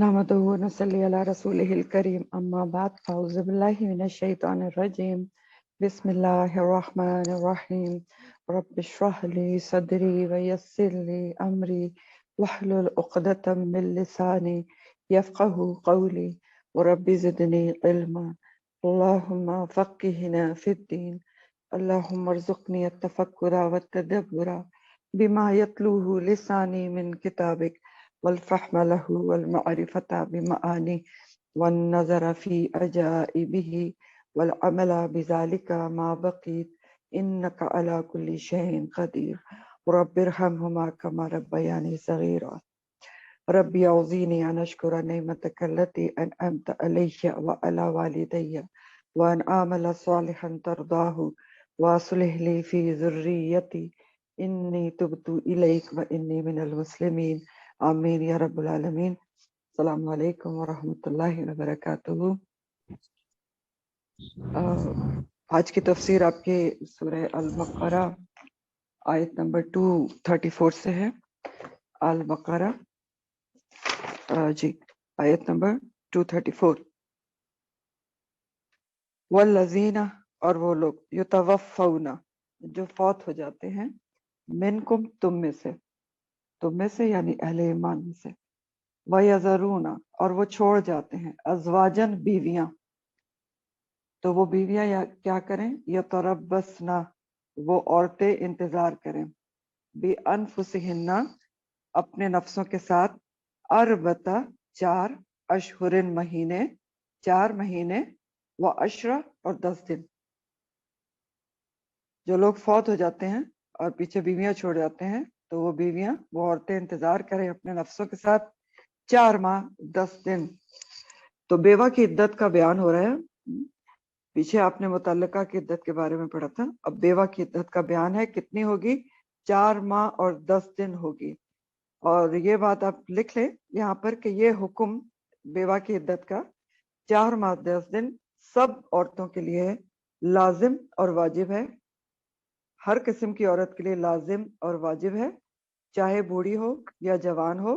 نحمده ونصلي على رسوله الكريم أما بعد فأعوذ بالله من الشيطان الرجيم بسم الله الرحمن الرحيم رب اشرح لي صدري ويسر لي أمري واحلل عقدة من لساني يفقه قولي ورب زدني علما اللهم فقهنا في الدين اللهم ارزقني التفكر والتدبر بما يتلوه لساني من كتابك والفهم له والمعرفة بمعاني والنظر في عجائبه والعمل بذلك ما بقيت إنك على كل شيء قدير رب ارحمهما كما ربياني صغيرا رب أعوذني أن أشكر نعمتك التي أنعمت علي وعلى والدي وأن أعمل صالحا ترضاه وأصلح لي في ذريتي إني تبت إليك وإني من المسلمين آمین یا رب العالمین۔ السلام علیکم ورحمۃ اللہ وبرکاتہ۔ آج کی تفسیر آپ کے سورہ البقرہ آیت نمبر 234 سے ہے۔ البقرہ آیت نمبر 234۔ والذین، اور وہ لوگ، یتوفون، جو فوت ہو جاتے ہیں، منکم، تم میں سے یعنی اہل ایمان میں سے، وَيَذَرُونَ، اور وہ چھوڑ جاتے ہیں، ازواجن، بیویاں، تو وہ بیویاں یا کیا کریں، یتربصن، وہ عورتیں انتظار کریں، بِأَنفُسِهِنَّ، اپنے نفسوں کے ساتھ، اربعۃ، 4 اشہرن، مہینے، 4 مہینے، وعشرہ، اور 10 دن۔ جو لوگ فوت ہو جاتے ہیں اور پیچھے بیویاں چھوڑ جاتے ہیں تو وہ بیویاں، وہ عورتیں انتظار کریں اپنے نفسوں کے ساتھ 4 ماہ 10 دن۔ تو بیوہ کی عدت کا بیان ہو رہا ہے۔ پیچھے آپ نے متعلقہ کی عدت کے بارے میں پڑھا تھا، اب بیوہ کی عدت کا بیان ہے، کتنی ہوگی؟ 4 ماہ اور 10 دن ہوگی۔ اور یہ بات آپ لکھ لیں یہاں پر کہ یہ حکم بیوہ کی عدت کا 4 ماہ 10 دن سب عورتوں کے لیے لازم اور واجب ہے، ہر قسم کی عورت کے لیے لازم اور واجب ہے، چاہے بوڑھی ہو یا جوان ہو،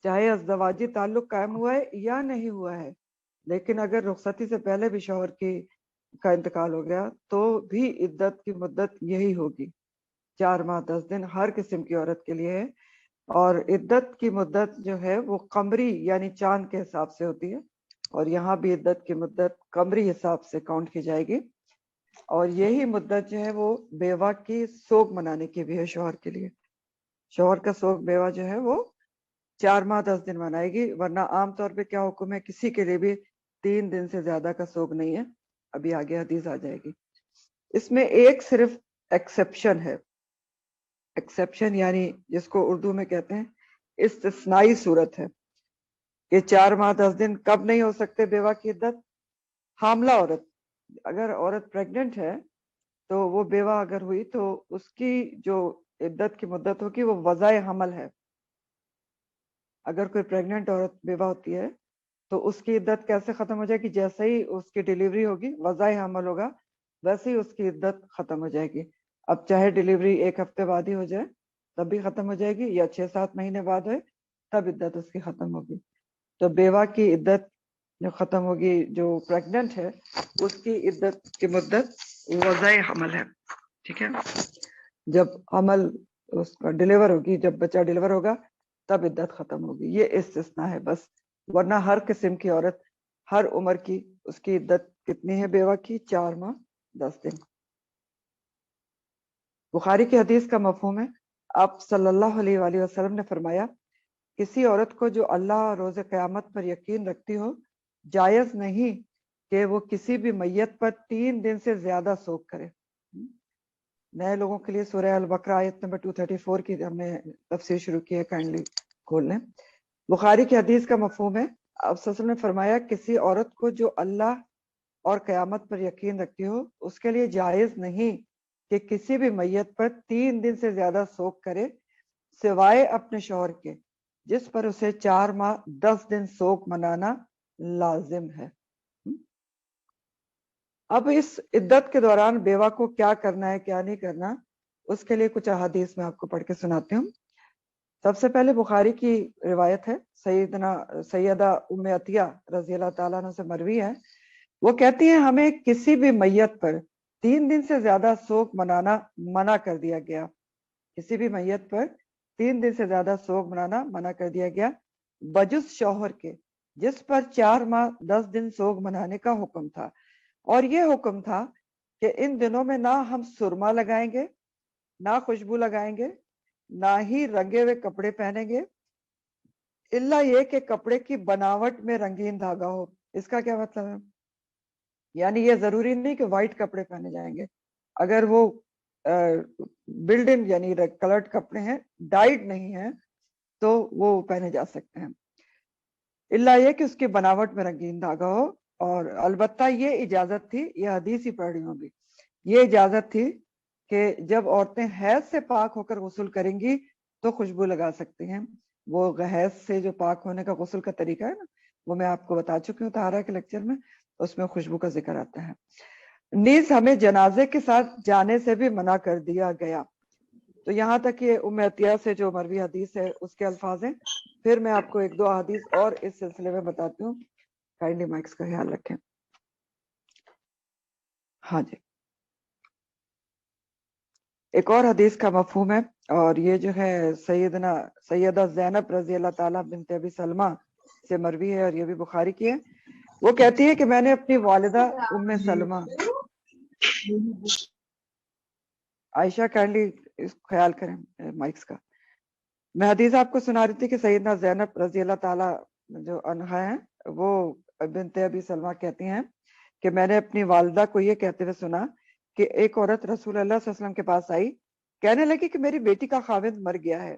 چاہے ازدواجی تعلق قائم ہوا ہے یا نہیں ہوا ہے، لیکن اگر رخصتی سے پہلے بھی شوہر کا انتقال ہو گیا تو بھی عدت کی مدت یہی ہوگی، 4 ماہ 10 دن ہر قسم کی عورت کے لیے ہے۔ اور عدت کی مدت جو ہے وہ قمری یعنی چاند کے حساب سے ہوتی ہے، اور یہاں بھی عدت کی مدت قمری حساب سے کاؤنٹ کی جائے گی، اور یہی مدت جو ہے وہ بیوہ کی سوگ منانے کی بھی ہے شوہر کے لیے۔ شوہر کا سوگ بیوہ جو ہے وہ 4 ماہ 10 دن منائے گی، ورنہ عام طور پہ کیا حکم ہے، کسی کے لیے بھی 3 دن سے زیادہ کا سوگ نہیں ہے، ابھی آگے حدیث آ جائے گی۔ اس میں ایک صرف ایکسیپشن ہے، ایکسیپشن یعنی جس کو اردو میں کہتے ہیں استثنائی صورت ہے، کہ 4 ماہ 10 دن کب نہیں ہو سکتے بیوہ کی عدت؟ حاملہ عورت، اگر عورت پریگننٹ ہے تو وہ بیوہ اگر ہوئی تو اس کی جو عدت کی مدت ہوگی وہ وضع حمل ہے۔ اگر کوئی پریگننٹ عورت بیوہ ہوتی ہے تو اس کی عدت کیسے ختم ہو جائے گی؟ جیسے ہی اس کی ڈیلیوری ہوگی، وضع حمل ہوگا، ویسے ہی اس کی عدت ختم ہو جائے گی۔ اب چاہے ڈیلیوری 1 ہفتے بعد ہی ہو جائے تب بھی ختم ہو جائے گی، یا 6-7 مہینے بعد ہے تب عدت اس کی ختم ہوگی۔ تو بیوہ کی عدت جو ختم ہوگی، جو پریگننٹ ہے اس کی عدت کی مدت وضع حمل ہے، ٹھیک ہے؟ جب حمل اس کا ڈیلیور ہوگی، جب بچہ ڈیلیور ہوگا تب عدت ختم ہوگی، یہ استثناء ہے بس، ورنہ ہر قسم کی عورت ہر عمر کی، اس کی عدت کتنی ہے بیوہ کی؟ 4 ماہ 10 دن۔ بخاری کی حدیث کا مفہوم ہے، آپ صلی اللہ علیہ وآلہ وسلم نے فرمایا، کسی عورت کو جو اللہ اور روز قیامت پر یقین رکھتی ہو، جائز نہیں کہ وہ کسی بھی میت پر 3 دن سے زیادہ سوگ کرے۔ نئے لوگوں کے لیے سورہ البقرہ آیت نمبر 234 کی ہم نے تفسیر شروع کی ہے، کائنڈلی کھول لیں۔ بخاری کی حدیث کا مفہوم ہے، آپ صلی اللہ علیہ وسلم نے فرمایا، کسی عورت کو جو اللہ اور قیامت پر یقین رکھتی ہو، اس کے لیے جائز نہیں کہ کسی بھی میت پر 3 دن سے زیادہ سوگ کرے، سوائے اپنے شوہر کے، جس پر اسے 4 ماہ 10 دن سوگ منانا لازم ہے۔ اب اس عدت کے دوران بیوہ کو کیا کرنا ہے، کیا نہیں کرنا، اس کے لیے کچھ احادیث میں آپ کو پڑھ کے سناتی ہوں۔ سب سے پہلے بخاری کی روایت ہے، سیدہ ام عطیہ رضی اللہ تعالیٰ عنہ سے مروی ہے، وہ کہتی ہیں ہمیں کسی بھی میت پر 3 دن سے زیادہ سوگ منانا منع کر دیا گیا، کسی بھی میت پر 3 دن سے زیادہ سوگ منانا منع کر دیا گیا، بجز شوہر کے جس پر 4 ماہ 10 دن سوگ منانے کا حکم تھا، اور یہ حکم تھا کہ ان دنوں میں نہ ہم سرما لگائیں گے، نہ خوشبو لگائیں گے، نہ ہی رنگے ہوئے کپڑے پہنیں گے، الا یہ کہ کپڑے کی بناوٹ میں رنگین دھاگا ہو۔ اس کا کیا مطلب ہے؟ یعنی یہ ضروری نہیں کہ وائٹ کپڑے پہنے جائیں گے، اگر وہ بلڈنگ یعنی کلرڈ کپڑے ہیں، ڈائڈ نہیں ہیں، تو وہ پہنے جا سکتے ہیں، الا یہ کہ اس کی بناوٹ میں رنگین دھاگا ہو۔ اور البتہ یہ اجازت تھی، یہ حدیث ہی پڑھ رہی ہوں ابھی، یہ اجازت تھی کہ جب عورتیں حیض سے پاک ہو کر غسل کریں گی تو خوشبو لگا سکتی ہیں۔ وہ حیض سے جو پاک ہونے کا غسل کا طریقہ ہے نا، وہ میں آپ کو بتا چکی ہوں طہارہ کے لیکچر میں، اس میں خوشبو کا ذکر آتا ہے۔ نیز ہمیں جنازے کے ساتھ جانے سے بھی منع کر دیا گیا۔ تو یہاں تک یہ ام عطیہ سے جو مروی حدیث ہے اس کے الفاظ ہیں، پھر میں آپ کو 1-2 حدیث اور اس سلسلے میں بتاتی ہوں، کائنڈلی مائکس کا خیال رکھیں۔ ہاں جی، ایک اور حدیث کا مفہوم ہے، اور یہ جو ہے سیدہ زینب رضی اللہ تعالیٰ بنت ابی سلمہ سے مروی ہے، اور یہ بھی بخاری کی ہے۔ وہ کہتی ہے کہ میں نے اپنی والدہ ام سلمہ، عائشہ کائنڈلی اس خیال کریں مائکس کا، میں حدیث آپ کو سنا رہی تھی کہ سیدنا زینب رضی اللہ تعالیٰ جو عنہا ہیں، وہ بنت ابی سلمہ کہتی ہیں کہ میں نے اپنی والدہ کو یہ کہتے ہوئے سنا کہ ایک عورت رسول اللہ صلی اللہ علیہ وسلم کے پاس آئی، کہنے لگی کہ میری بیٹی کا خاوند مر گیا ہے،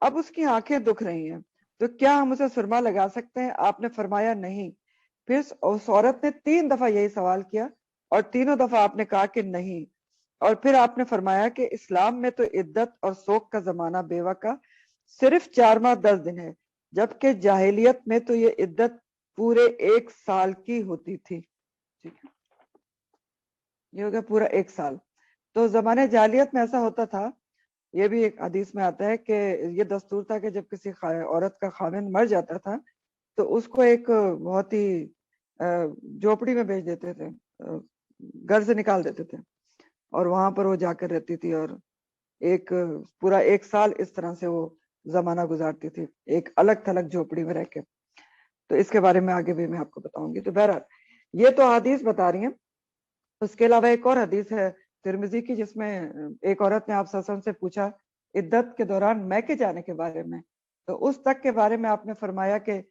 اب اس کی آنکھیں دکھ رہی ہیں، تو کیا ہم اسے سرما لگا سکتے ہیں؟ آپ نے فرمایا نہیں۔ پھر اس عورت نے 3 دفعہ یہی سوال کیا، اور تینوں دفعہ آپ نے کہا کہ نہیں، اور پھر آپ نے فرمایا کہ اسلام میں تو عدت اور سوگ کا زمانہ بیوہ کا صرف 4 ماہ 10 دن ہے، جبکہ جاہلیت میں تو یہ عدت پورے 1 سال کی ہوتی تھی۔ ٹھیک ہے، یہ ہو گیا پورا 1 سال۔ تو زمانے جاہلیت میں ایسا ہوتا تھا، یہ بھی ایک حدیث میں آتا ہے کہ یہ دستور تھا کہ جب کسی عورت کا خاوند مر جاتا تھا تو اس کو ایک بہت ہی جھوپڑی میں بھیج دیتے تھے، گھر سے نکال دیتے تھے، اور وہاں پر وہ جا کر رہتی تھی، اور ایک پورا 1 سال اس طرح سے وہ زمانہ گزارتی تھی، ایک الگ تھلگ جھوپڑی میں رہ کے۔ تو اس کے بارے میں آگے بھی میں آپ کو بتاؤں گی۔ تو بہرحال یہ تو حدیث بتا رہی ہیں۔ اس کے علاوہ ایک اور حدیث ہے ترمذی کی، جس میں ایک عورت نے آپ صلی اللہ علیہ وسلم سے پوچھا عدت کے دوران میکے جانے کے بارے میں، تو اس تک کے بارے میں آپ نے فرمایا کہ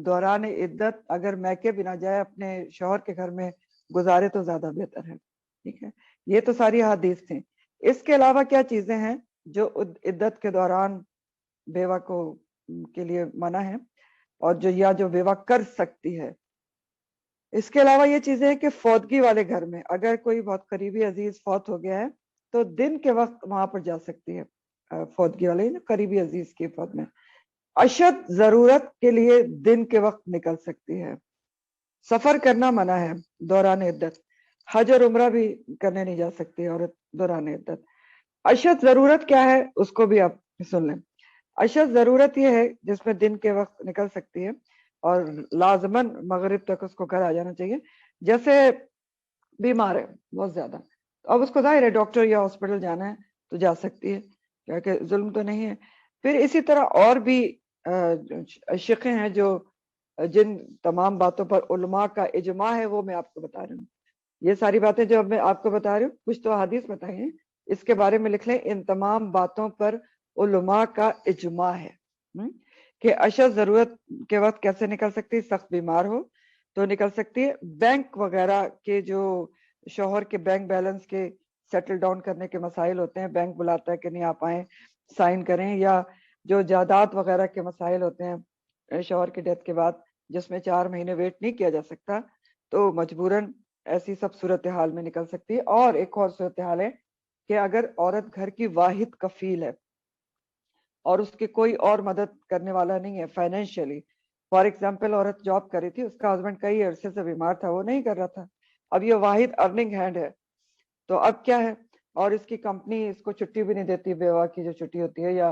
دوران عدت اگر میکے بھی نہ جائے، اپنے شوہر کے گھر میں گزارے تو زیادہ بہتر ہے۔ ٹھیک ہے، یہ تو ساری حدیث تھیں۔ اس کے علاوہ کیا چیزیں ہیں جو عدت کے دوران بیوہ کو کے لیے منع ہے، اور جو بیوہ کر سکتی ہے؟ اس کے علاوہ یہ چیزیں ہیں کہ فوتگی والے گھر میں اگر کوئی بہت قریبی عزیز فوت ہو گیا ہے تو دن کے وقت وہاں پر جا سکتی ہے، فوتگی والے قریبی عزیز کی فوت میں۔ اشد ضرورت کے لیے دن کے وقت نکل سکتی ہے۔ سفر کرنا منع ہے دوران عدت، حج اور عمرہ بھی کرنے نہیں جا سکتی عورت دوران عدت۔ اشد ضرورت کیا ہے اس کو بھی آپ سن لیں۔ اشد ضرورت یہ ہے جس میں دن کے وقت نکل سکتی ہے اور لازماً مغرب تک اس کو گھر آ جانا چاہیے، جیسے بیمار ہے بہت زیادہ، اب اس کو ظاہر ہے ڈاکٹر یا ہاسپٹل جانا ہے تو جا سکتی ہے، کیونکہ ظلم تو نہیں ہے۔ پھر اسی طرح اور بھی شقیں ہیں جو جن تمام باتوں پر علماء کا اجماع ہے، وہ میں آپ کو بتا رہی ہوں۔ یہ ساری باتیں جو میں آپ کو بتا رہی ہوں، کچھ تو حدیث بتائی ہیں، اس کے بارے میں لکھ لیں ان تمام باتوں پر علماء کا اجماع ہے کہ اشد ضرورت کے وقت کیسے نکل سکتی، سخت بیمار ہو تو نکل سکتی ہے۔ بینک وغیرہ کے جو شوہر کے بینک بیلنس کے سیٹل ڈاؤن کرنے کے مسائل ہوتے ہیں، بینک بلاتا ہے کہ نہیں آپ آئیں سائن کریں، یا جو جائیداد وغیرہ کے مسائل ہوتے ہیں شوہر کی ڈیتھ کے بعد جس میں 4 مہینے ویٹ نہیں کیا جا سکتا، تو مجبوراً ایسی سب صورتحال میں نکل سکتی ہے۔ اور ایک اور صورتحال ہے کہ اگر عورت گھر کی واحد کفیل ہے اور اس کی کوئی اور مدد کرنے والا نہیں ہے فائنینشیلی، فار ایگزامپل عورت جاب کر رہی تھی، اس کا ہسبینڈ کئی عرصے سے بیمار تھا، وہ نہیں کر رہا تھا، اب یہ واحد ارننگ ہینڈ ہے، تو اب کیا ہے، اور اس کی کمپنی اس کو چھٹی بھی نہیں دیتی، بیوہ کی جو چھٹی ہوتی ہے یا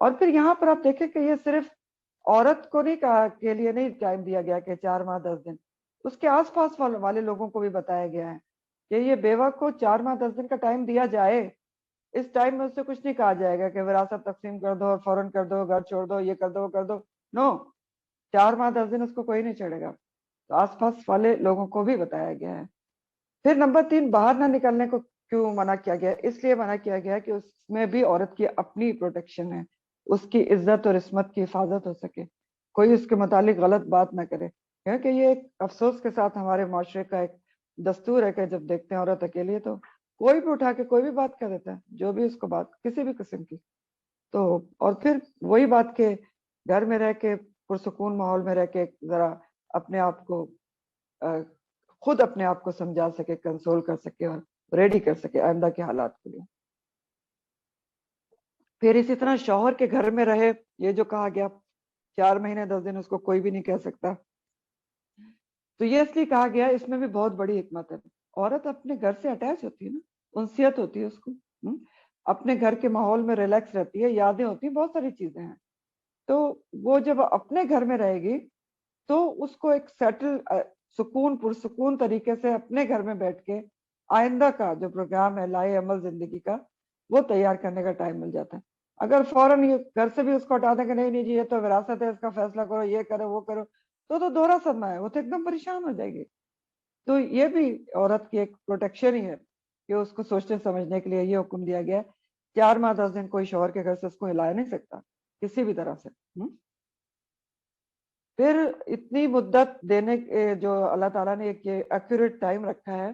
اور پھر یہاں پر آپ دیکھیں کہ یہ صرف عورت کو نہیں کہا کے لیے نہیں ٹائم دیا گیا کہ 4 ماہ 10 دن، اس کے آس پاس والے لوگوں کو بھی بتایا گیا ہے کہ یہ بیوہ کو 4 ماہ 10 دن کا ٹائم دیا جائے. اس ٹائم میں اس سے کچھ نہیں کہا جائے گا کہ وراثت تقسیم کر دو اور فوراً کر دو، گھر چھوڑ دو، یہ کر دو وہ کر دو. نو، 4 ماہ 10 دن اس کو کوئی نہیں چھڑے گا. تو آس پاس والے لوگوں کو بھی بتایا گیا ہے. پھر نمبر 3، باہر نہ نکلنے کو کیوں منع کیا گیا؟ اس لیے منع کیا گیا کہ اس میں بھی عورت کی اپنی پروٹیکشن ہے، اس کی عزت اور عصمت کی حفاظت ہو سکے، کوئی اس کے متعلق غلط بات نہ کرے. کیونکہ یہ ایک افسوس کے ساتھ ہمارے معاشرے کا ایک دستور ہے کہ جب دیکھتے ہیں عورت اکیلی ہے تو کوئی بھی اٹھا کے کوئی بھی بات کر دیتا ہے، جو بھی اس کو بات کسی بھی قسم کی. تو اور پھر وہی بات کہ گھر میں رہ کے پرسکون ماحول میں رہ کے ذرا اپنے آپ کو خود اپنے آپ کو سمجھا سکے، کنسول کر سکے اور ریڈی کر سکے آئندہ کے حالات کے لیے. پھر اسی طرح شوہر کے گھر میں رہے، یہ جو کہا گیا 4 مہینے 10 دن اس کو کوئی بھی نہیں کہہ سکتا. تو یہ اس لیے کہا گیا، اس میں بھی بہت بڑی حکمت ہے. عورت اپنے گھر سے اٹیچ ہوتی ہے نا، انسیت ہوتی ہے اس کو، اپنے گھر کے ماحول میں ریلیکس رہتی ہے، یادیں ہوتی ہیں، بہت ساری چیزیں ہیں. تو وہ جب اپنے گھر میں رہے گی تو اس کو ایک سیٹل سکون پرسکون طریقے سے اپنے گھر میں بیٹھ کے آئندہ کا جو پروگرام ہے لائے عمل زندگی کا وہ تیار کرنے کا ٹائم مل جاتا ہے. اگر فوراً یہ گھر سے بھی اس کو ہٹا دیں کہ نہیں نہیں جی یہ تو وراثت ہے، اس کا فیصلہ کرو، یہ کرو وہ کرو، تو دوہرا صدمہ ہے، وہ تو ایک دم پریشان ہو جائے گی. تو یہ بھی عورت کی ایک پروٹیکشن ہی ہے کہ اس کو سوچنے سمجھنے کے لیے یہ حکم دیا گیا ہے. 4 ماہ 10 دن کوئی شوہر کے گھر سے اس کو ہلا نہیں سکتا کسی بھی طرح سے. پھر اتنی مدت دینے جو اللہ تعالیٰ نے ایک ایکوریٹ ٹائم رکھا ہے،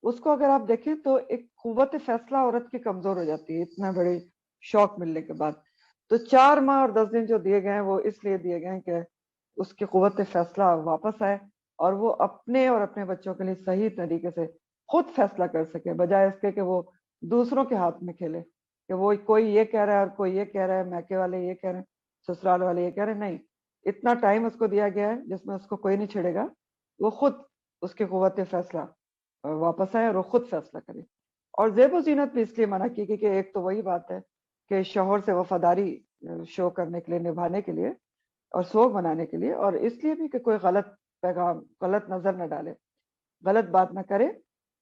اس کو اگر آپ دیکھیں تو ایک قوت فیصلہ عورت کی کمزور ہو جاتی ہے اتنا بڑے شوق ملنے کے بعد. تو 4 ماہ اور 10 دن جو دیے گئے ہیں وہ اس لیے دیے گئے ہیں کہ اس کی قوت فیصلہ واپس آئے اور وہ اپنے اور اپنے بچوں کے لیے صحیح طریقے سے خود فیصلہ کر سکے، بجائے اس کے کہ وہ دوسروں کے ہاتھ میں کھیلے کہ وہ کوئی یہ کہہ رہا ہے اور کوئی یہ کہہ رہا ہے، میکے والے یہ کہہ رہے ہیں، سسرال والے یہ کہہ رہے ہیں. نہیں، اتنا ٹائم اس کو دیا گیا ہے جس میں اس کو کوئی نہیں چھڑے گا، وہ خود اس کی قوت فیصلہ واپس آئے اور وہ خود فیصلہ کرے. اور زیب و زینت بھی اس لیے منع کی کہ ایک تو وہی بات ہے کہ شوہر سے وفاداری شو کرنے کے لیے، نبھانے کے لیے اور سوگ بنانے کے لیے، اور اس لیے بھی کہ کوئی غلط پیغام، غلط نظر نہ ڈالے، غلط بات نہ کرے،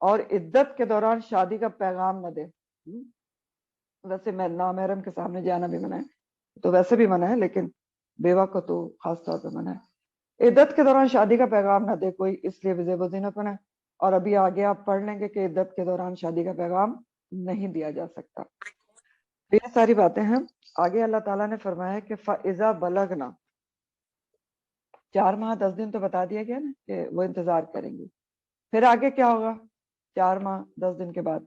اور عدت کے دوران شادی کا پیغام نہ دے. ویسے میں نامحرم کے سامنے جانا بھی منع ہے، تو ویسے بھی منع ہے، لیکن بیوہ کو تو خاص طور پہ منع ہے. عدت کے دوران شادی کا پیغام نہ دے کوئی، اس لیے بھی زیب و زینت منع ہے. اور ابھی آگے آپ پڑھ لیں گے کہ عدت کے دوران شادی کا پیغام نہیں دیا جا سکتا. یہ ساری باتیں ہیں. آگے اللہ تعالیٰ نے فرمایا کہ فَإِذَا بَلَغْنَا، 4 ماہ 10 دن تو بتا دیا گیا نا کہ وہ انتظار کریں گی. پھر آگے کیا ہوگا 4 ماہ 10 دن کے بعد؟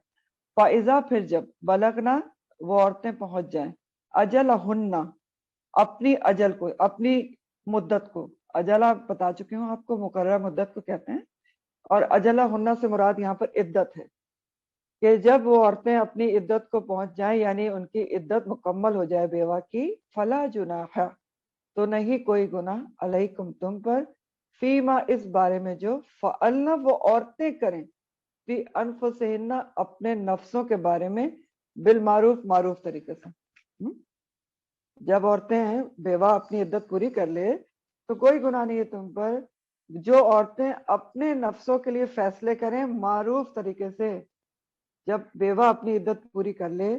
فَإِذَا، پھر جب بلغنا، وہ عورتیں پہنچ جائیں، اجلہن، اپنی اجل کو، اپنی مدت کو. اجلہ بتا چکی ہوں آپ کو، مقررہ مدت کو کہتے ہیں. اور اجلہن سے مراد یہاں پر عدت ہے کہ جب وہ عورتیں اپنی عدت کو پہنچ جائیں، یعنی ان کی عدت مکمل ہو جائے بیوہ کی، فلا جناح، تو نہیں کوئی گناہ، علیکم، تم پر، فیما، اس بارے میں جو فعلنا، وہ عورتیں کریں، فی انفسہن، اپنے نفسوں کے بارے میں، بالمعروف، معروف طریقے سے. جب عورتیں بیوہ اپنی عدت پوری کر لے تو کوئی گناہ نہیں ہے تم پر، جو عورتیں اپنے نفسوں کے لیے فیصلے کریں معروف طریقے سے. جب بیوہ اپنی عدت پوری کر لے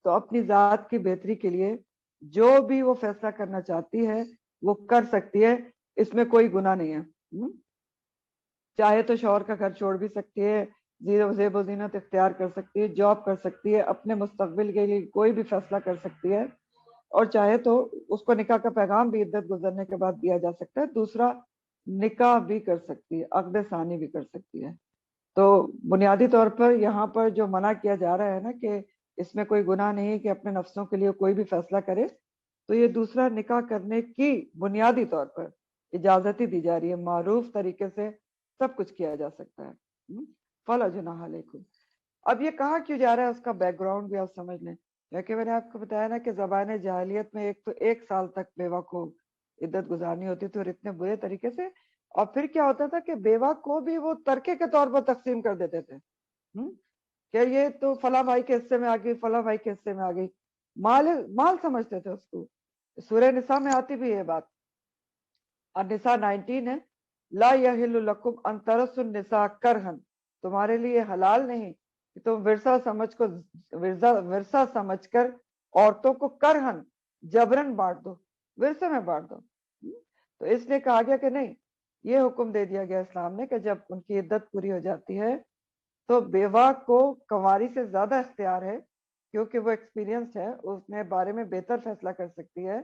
تو اپنی ذات کی بہتری کے لیے جو بھی وہ فیصلہ کرنا چاہتی ہے وہ کر سکتی ہے، اس میں کوئی گناہ نہیں ہے. چاہے تو شوہر کا گھر چھوڑ بھی سکتی ہے، زیب و زینت اختیار کر سکتی ہے، جاب کر سکتی ہے، اپنے مستقبل کے لیے کوئی بھی فیصلہ کر سکتی ہے، اور چاہے تو اس کو نکاح کا پیغام بھی عدت گزرنے کے بعد دیا جا سکتا ہے، دوسرا نکاح بھی کر سکتی ہے، عقد ثانی بھی کر سکتی ہے. تو بنیادی طور پر یہاں پر جو منع کیا جا رہا ہے نا کہ اس میں کوئی گناہ نہیں ہے کہ اپنے نفسوں کے لیے کوئی بھی فیصلہ کرے، تو یہ دوسرا نکاح کرنے کی بنیادی طور پر اجازت ہی دی جا رہی ہے، معروف طریقے سے سب کچھ کیا جا سکتا ہے. فلا جناح علیکم. اب یہ کہا کیوں جا رہا ہے، اس کا بیک گراؤنڈ بھی آپ سمجھ لیں. کہ میں نے آپ کو بتایا نا کہ زبان جاہلیت میں ایک تو 1 سال تک بیوہ کو عدت گزارنی ہوتی تھی، اور اتنے برے طریقے سے. اور پھر کیا ہوتا تھا کہ بیوہ کو بھی وہ ترکے کے طور پر تقسیم کر دیتے تھے کہ یہ تو فلاں بھائی کے حصے میں آ گئی، فلاں بھائی کے حصے میں آ گئی. مال سمجھتے تھے اس کو. سورہ نساء میں آتی بھی یہ بات, النساء 19 ہے, لا یحل لکم ان ترثوا النساء کرہن, تمہارے لیے حلال نہیں کہ تم ورثہ سمجھ کر عورتوں کو کرہن جبرن بانٹ دو, ورثے میں بانٹ دو. تو اس لیے کہا گیا کہ نہیں, یہ حکم دے دیا گیا اسلام نے کہ جب ان کی عدت پوری ہو جاتی ہے تو بیوہ کو کنواری سے زیادہ اختیار ہے, کیونکہ وہ ایکسپیرینسڈ ہے, اس نے بارے میں بہتر فیصلہ کر سکتی ہے.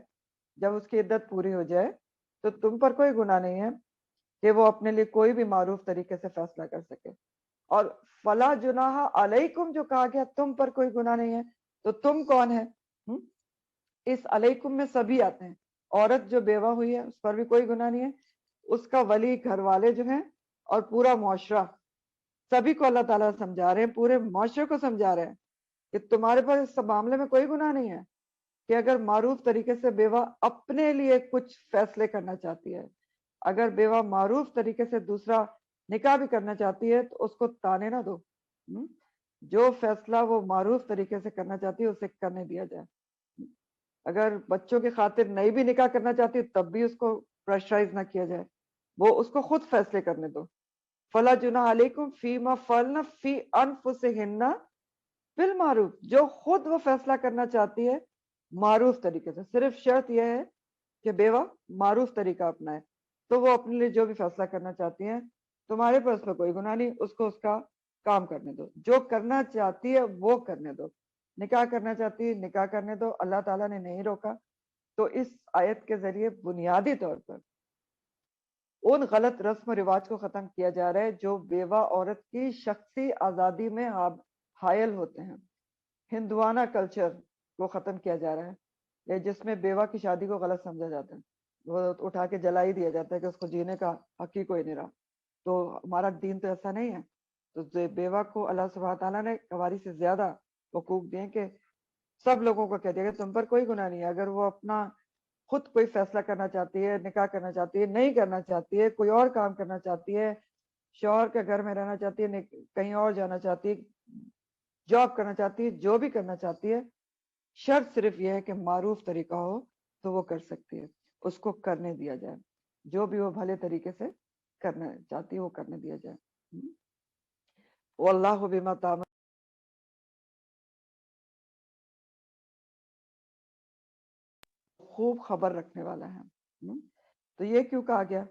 جب اس کی عدت پوری ہو جائے تو تم پر کوئی گناہ نہیں ہے کہ وہ اپنے لیے کوئی بھی معروف طریقے سے فیصلہ کر سکے. اور فلا جناح علیکم جو کہا گیا, تم پر کوئی گناہ نہیں ہے, تو تم کون ہے؟ اس علیکم میں سبھی آتے ہیں. عورت جو بیوہ ہوئی ہے اس پر بھی کوئی گناہ نہیں ہے, اس کا ولی, گھر والے جو ہیں, اور پورا معاشرہ, سبھی کو اللہ تعالیٰ سمجھا رہے ہیں, پورے معاشرے کو سمجھا رہے ہیں کہ تمہارے پاس اس معاملے میں کوئی گناہ نہیں ہے کہ اگر معروف طریقے سے بیوہ اپنے لیے کچھ فیصلے کرنا چاہتی ہے, اگر بیوہ معروف طریقے سے دوسرا نکاح بھی کرنا چاہتی ہے تو اس کو تانے نہ دو. جو فیصلہ وہ معروف طریقے سے کرنا چاہتی ہے اسے کرنے دیا جائے. اگر بچوں کی خاطر نہیں بھی نکاح کرنا چاہتی تب بھی اس کو پریشرائز نہ کیا جائے, وہ اس کو خود فیصلے کرنے دو. فلا جناح علیکم فیما فعلن فی انفسہن بالمعروف, جو خود وہ فیصلہ کرنا چاہتی ہے معروف طریقے سے. صرف شرط یہ ہے کہ بیوہ معروف طریقہ اپنائے, تو وہ اپنے لیے جو بھی فیصلہ کرنا چاہتی ہیں تمہارے پاس میں کوئی گناہ نہیں, اس کو اس کا کام کرنے دو. جو کرنا چاہتی ہے وہ کرنے دو, نکاح کرنا چاہتی ہے نکاح کرنے دو, اللہ تعالیٰ نے نہیں روکا. تو اس آیت کے ذریعے بنیادی طور پر ان غلط رسم و رواج کو ختم کیا جا رہا ہے جو بیوہ عورت کی شخصی آزادی میں حائل ہوتے ہیں. ہندوانہ کلچر کو ختم کیا جا رہا ہے, جس میں بیوہ کی شادی کو غلط سمجھا جاتا ہے, وہ اٹھا کے جلا ہی دیا جاتا ہے کہ اس کو جینے کا حق ہی کوئی نہیں رہا. تو ہمارا دین تو ایسا نہیں ہے. تو بیوہ کو اللہ سبحانہ تعالیٰ نے کنواری سے زیادہ حقوق دیے کہ سب لوگوں کو کہہ دیا کہ تم پر کوئی گناہ نہیں ہے. اگر وہ اپنا خود کوئی فیصلہ کرنا چاہتی ہے, نکاح کرنا چاہتی ہے, نہیں کرنا چاہتی ہے, کوئی اور کام کرنا چاہتی ہے, شوہر کے گھر میں رہنا چاہتی ہے, کہیں اور جانا چاہتی ہے, جاب کرنا چاہتی ہے, جو بھی کرنا چاہتی ہے, شرط صرف یہ ہے کہ معروف طریقہ ہو تو وہ کر سکتی ہے, اس کو کرنے دیا جائے. جو بھی وہ بھلے طریقے سے کرنا چاہتی ہے وہ کرنے دیا جائے. واللہ بما تعملون خوب خبر رکھنے والا ہے. تو یہ کیوں کہا گیا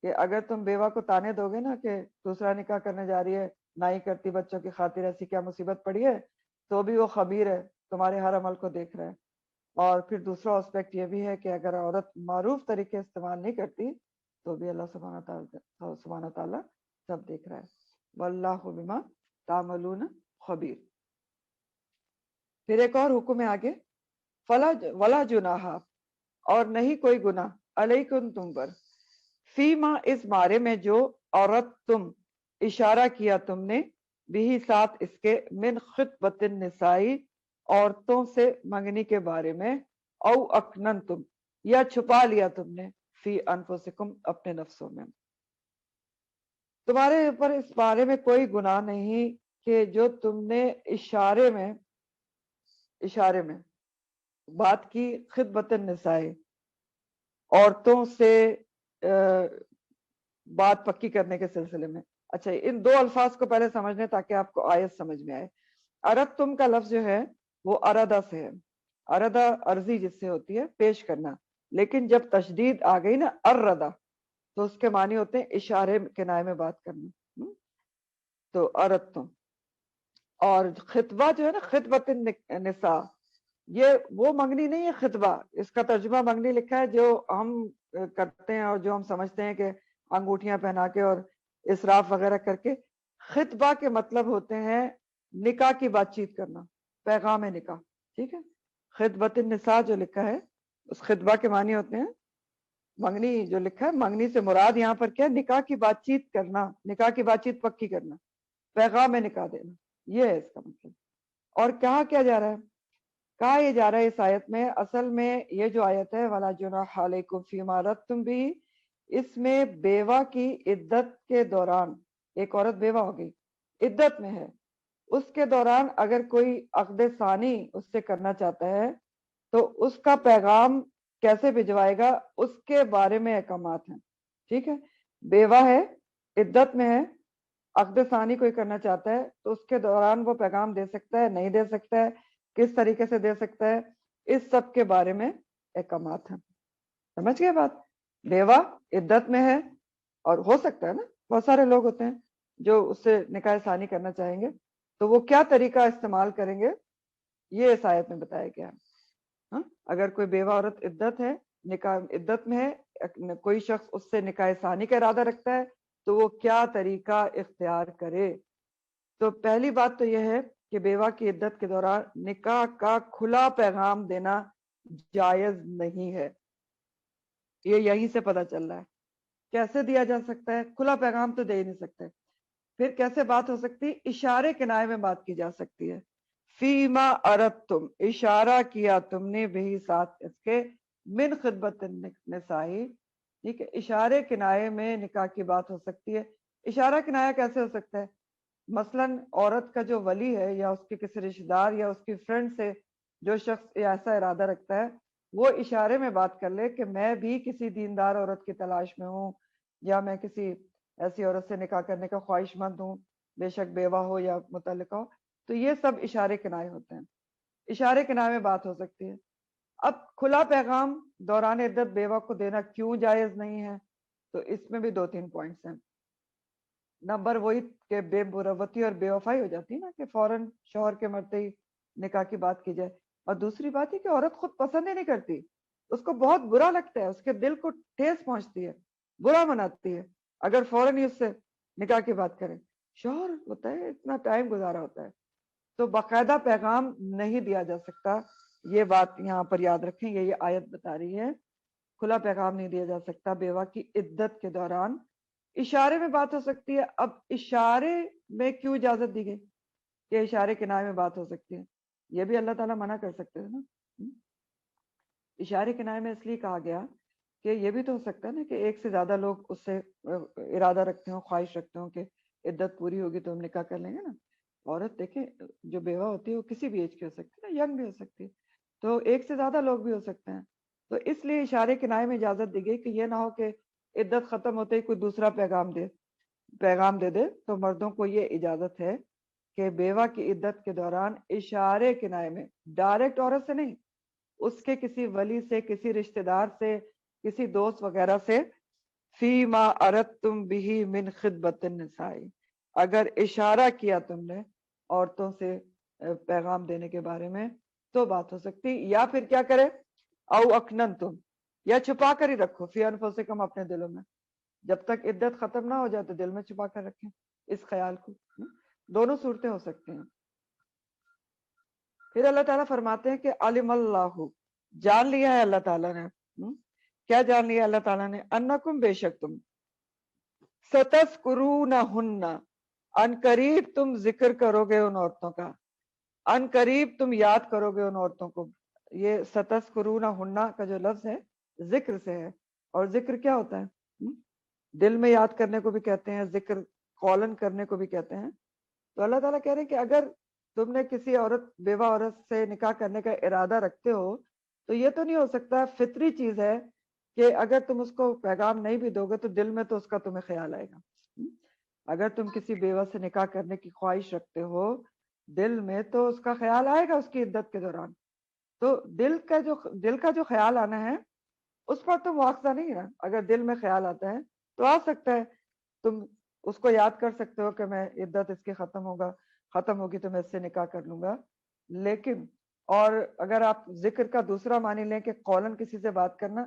کہ اگر تم بیوہ کو تانے دو گے نا کہ دوسرا نکاح کرنے جا رہی ہے, نہ ہی کرتی, بچوں کی خاطر ایسی کیا مصیبت پڑی ہے, تو بھی وہ خبیر ہے, تمہارے ہر عمل کو دیکھ رہا ہے. اور پھر دوسرا اسپیکٹ یہ بھی ہے کہ اگر عورت معروف طریقے استعمال نہیں کرتی تو بھی اللہ سبحانہ تعالیٰ سب دیکھ رہا ہے. واللہ بما تعملون خبیر. پھر ایک اور حکم ہے آگے, ولا جناح, اور نہیں کوئی گناہ, علیکم تم پر, فیما اس بارے میں جو عورت تم اشارہ کیا تم نے, بھی ساتھ اس کے, من خطبۃ النسائی عورتوں سے منگنی کے بارے میں, او اکنن تم یا چھپا لیا تم نے, فی انفسکم اپنے نفسوں میں. تمہارے اوپر اس بارے میں کوئی گناہ نہیں کہ جو تم نے اشارے میں بات کی, خطبۃ النساء عورتوں سے بات پکی کرنے کے سلسلے میں. اچھا, ان دو الفاظ کو پہلے سمجھ لیں تاکہ آپ کو آیت سمجھ میں آئے. ارد تم کا لفظ جو ہے وہ اردا سے ہے, اردا عرضی جس سے ہوتی ہے پیش کرنا, لیکن جب تشدید آ گئی نا اردا تو اس کے معنی ہوتے ہیں اشارے کنائے میں بات کرنا. تو ارد تم, اور خطبہ جو ہے نا خطبۃ النساء, یہ وہ منگنی نہیں ہے خطبہ, اس کا ترجمہ منگنی لکھا ہے جو ہم کرتے ہیں اور جو ہم سمجھتے ہیں کہ انگوٹھیاں پہنا کے اور اسراف وغیرہ کر کے. خطبہ کے مطلب ہوتے ہیں نکاح کی بات چیت کرنا, پیغام نکاح. ٹھیک ہے, خطبۃ النساء جو لکھا ہے اس خطبہ کے معنی ہوتے ہیں منگنی. جو لکھا ہے منگنی سے مراد یہاں پر کیا, نکاح کی بات چیت کرنا, نکاح کی بات چیت پکی کرنا, پیغام نکاح دینا, یہ ہے اس کا مطلب. اور کہا کیا جا رہا ہے, کہا یہ جا رہا ہے اس آیت میں, اصل میں یہ جو آیت ہے وَلَا جُنَاحَ عَلَيْكُمْ فِيمَا عَرَضْتُمْ بِهِ, اس میں بیوہ کی عدت کے دوران, ایک عورت بیوہ ہو گئی عدت میں ہے, اس کے دوران اگر کوئی عقد ثانی اس سے کرنا چاہتا ہے تو اس کا پیغام کیسے بھجوائے گا اس کے بارے میں احکامات ہیں. ٹھیک ہے, بیوہ ہے, عدت میں ہے, عقد ثانی کوئی کرنا چاہتا ہے تو اس کے دوران وہ پیغام دے سکتا ہے, نہیں دے سکتا ہے, کس طریقے سے دے سکتا ہے, اس سب کے بارے میں احکامات ہیں. سمجھ گئے بات؟ بیوہ عدت میں ہے, اور ہو سکتا ہے نا بہت سارے لوگ ہوتے ہیں جو اس سے نکاح ثانی کرنا چاہیں گے, تو وہ کیا طریقہ استعمال کریں گے یہ اس آیت میں بتایا گیا ہے. ہاں, اگر کوئی بیوہ عورت عدت ہے, نکاح عدت میں ہے, کوئی شخص اس سے نکاح ثانی کا ارادہ رکھتا ہے تو وہ کیا طریقہ اختیار کرے. تو پہلی بات تو یہ ہے کہ بیوہ کی عدت کے دوران نکاح کا کھلا پیغام دینا جائز نہیں ہے. یہ یہیں سے پتہ چل رہا ہے. کیسے دیا جا سکتا ہے؟ کھلا پیغام تو دے ہی نہیں سکتے. پھر کیسے بات ہو سکتی؟ اشارے کنائے میں بات کی جا سکتی ہے. فیما اردتم, اشارہ کیا تم نے, بھی ساتھ اس کے, من خطبت النسائی. ٹھیک ہے, اشارے کنائے میں نکاح کی بات ہو سکتی ہے. اشارہ کنایہ کیسے ہو سکتا ہے؟ مثلا عورت کا جو ولی ہے یا اس کے کسی رشتہ دار یا اس کی فرینڈ سے جو شخص ایسا ارادہ رکھتا ہے, وہ اشارے میں بات کر لے کہ میں بھی کسی دیندار عورت کی تلاش میں ہوں, یا میں کسی ایسی عورت سے نکاح کرنے کا خواہش مند ہوں, بے شک بیوہ ہو یا متعلقہ ہو. تو یہ سب اشارے کنائے ہوتے ہیں. اشارے کنائے میں بات ہو سکتی ہے. اب کھلا پیغام دوران عدت بیوہ کو دینا کیوں جائز نہیں ہے؟ تو اس میں بھی 2-3 پوائنٹس ہیں. نمبر وہی کہ بے مروتی اور بے وفائی ہو جاتی ہے نا, کہ فوراً شوہر کے مرتے ہی نکاح کی بات کی جائے. اور دوسری بات ہے کہ عورت خود پسند ہی نہیں کرتی, اس کو بہت برا لگتا ہے, اس کے دل کو ٹھیس پہنچتی ہے, برا مناتی ہے اگر فوراً ہی اس سے نکاح کی بات کریں. شوہر ہوتا ہے, اتنا ٹائم گزارا ہوتا ہے, تو باقاعدہ پیغام نہیں دیا جا سکتا. یہ بات یہاں پر یاد رکھیں, یہ آیت بتا رہی ہے کھلا پیغام نہیں دیا جا سکتا بیوہ کی عدت کے دوران. اشارے میں بات ہو سکتی ہے. اب اشارے میں کیوں اجازت دی گئی کہ اشارے کنائے میں بات ہو سکتی ہے؟ یہ بھی اللہ تعالیٰ منع کر سکتے ہیں نا. اشارے کنائے میں اس لیے کہا گیا کہ یہ بھی تو ہو سکتا ہے نا کہ ایک سے زیادہ لوگ اس سے ارادہ رکھتے ہوں, خواہش رکھتے ہوں کہ عدت پوری ہوگی تو ہم نکاح کر لیں گے نا. عورت دیکھیں جو بیوہ ہوتی ہے وہ کسی بھی ایج کی ہو سکتی ہے نا, ینگ بھی ہو سکتی ہے, تو ایک سے زیادہ لوگ بھی ہو سکتے ہیں. تو اس لیے اشارے کنائے میں اجازت دی گئی کہ یہ نہ ہو کہ عدت ختم ہوتے ہی کوئی دوسرا پیغام دے دے. تو مردوں کو یہ اجازت ہے کہ بیوہ کی عدت کے دوران اشارے کنائے میں, ڈائریکٹ عورت سے نہیں, اس کے کسی ولی سے, کسی رشتہ دار سے, کسی دوست وغیرہ سے, فی ما اردتم بھی من خطبت النساء, اگر اشارہ کیا تم نے عورتوں سے پیغام دینے کے بارے میں تو بات ہو سکتی. یا پھر کیا کرے, او اکننتم, یا چھپا کر ہی رکھو, فی انفسکم, اپنے دلوں میں, جب تک عدت ختم نہ ہو جائے تو دل میں چھپا کر رکھیں اس خیال کو. دونوں صورتیں ہو سکتی ہیں. پھر اللہ تعالیٰ فرماتے ہیں کہ علم اللہ, جان لیا ہے اللہ تعالیٰ نے. کیا جان لیا اللہ تعالیٰ نے؟ انکم, بے شک تم, ستذکرونہن, ان قریب تم ذکر کرو گے ان عورتوں کا, ان قریب تم یاد کرو گے ان عورتوں کو. یہ ستذکرونہن کا جو لفظ ہے ذکر سے ہے, اور ذکر کیا ہوتا ہے؟ دل میں یاد کرنے کو بھی کہتے ہیں, ذکر قولن کرنے کو بھی کہتے ہیں. تو اللہ تعالیٰ کہہ رہے ہیں کہ اگر تم نے کسی بیوہ عورت سے نکاح کرنے کا ارادہ رکھتے ہو تو یہ تو نہیں ہو سکتا, فطری چیز ہے کہ اگر تم اس کو پیغام نہیں بھی دو گے تو دل میں تو اس کا تمہیں خیال آئے گا. اگر تم کسی بیوہ سے نکاح کرنے کی خواہش رکھتے ہو, دل میں تو اس کا خیال آئے گا اس کی عدت کے دوران. تو دل کا جو خیال آنا ہے اس پر تو مواخذہ نہیں ہے. اگر دل میں خیال آتا ہے تو آ سکتا ہے, تم اس کو یاد کر سکتے ہو کہ میں عدت اس کی ختم ہوگی تو میں اس سے نکاح کر لوں گا. لیکن اور اگر آپ ذکر کا دوسرا معنی لیں کہ قولن کسی سے بات کرنا,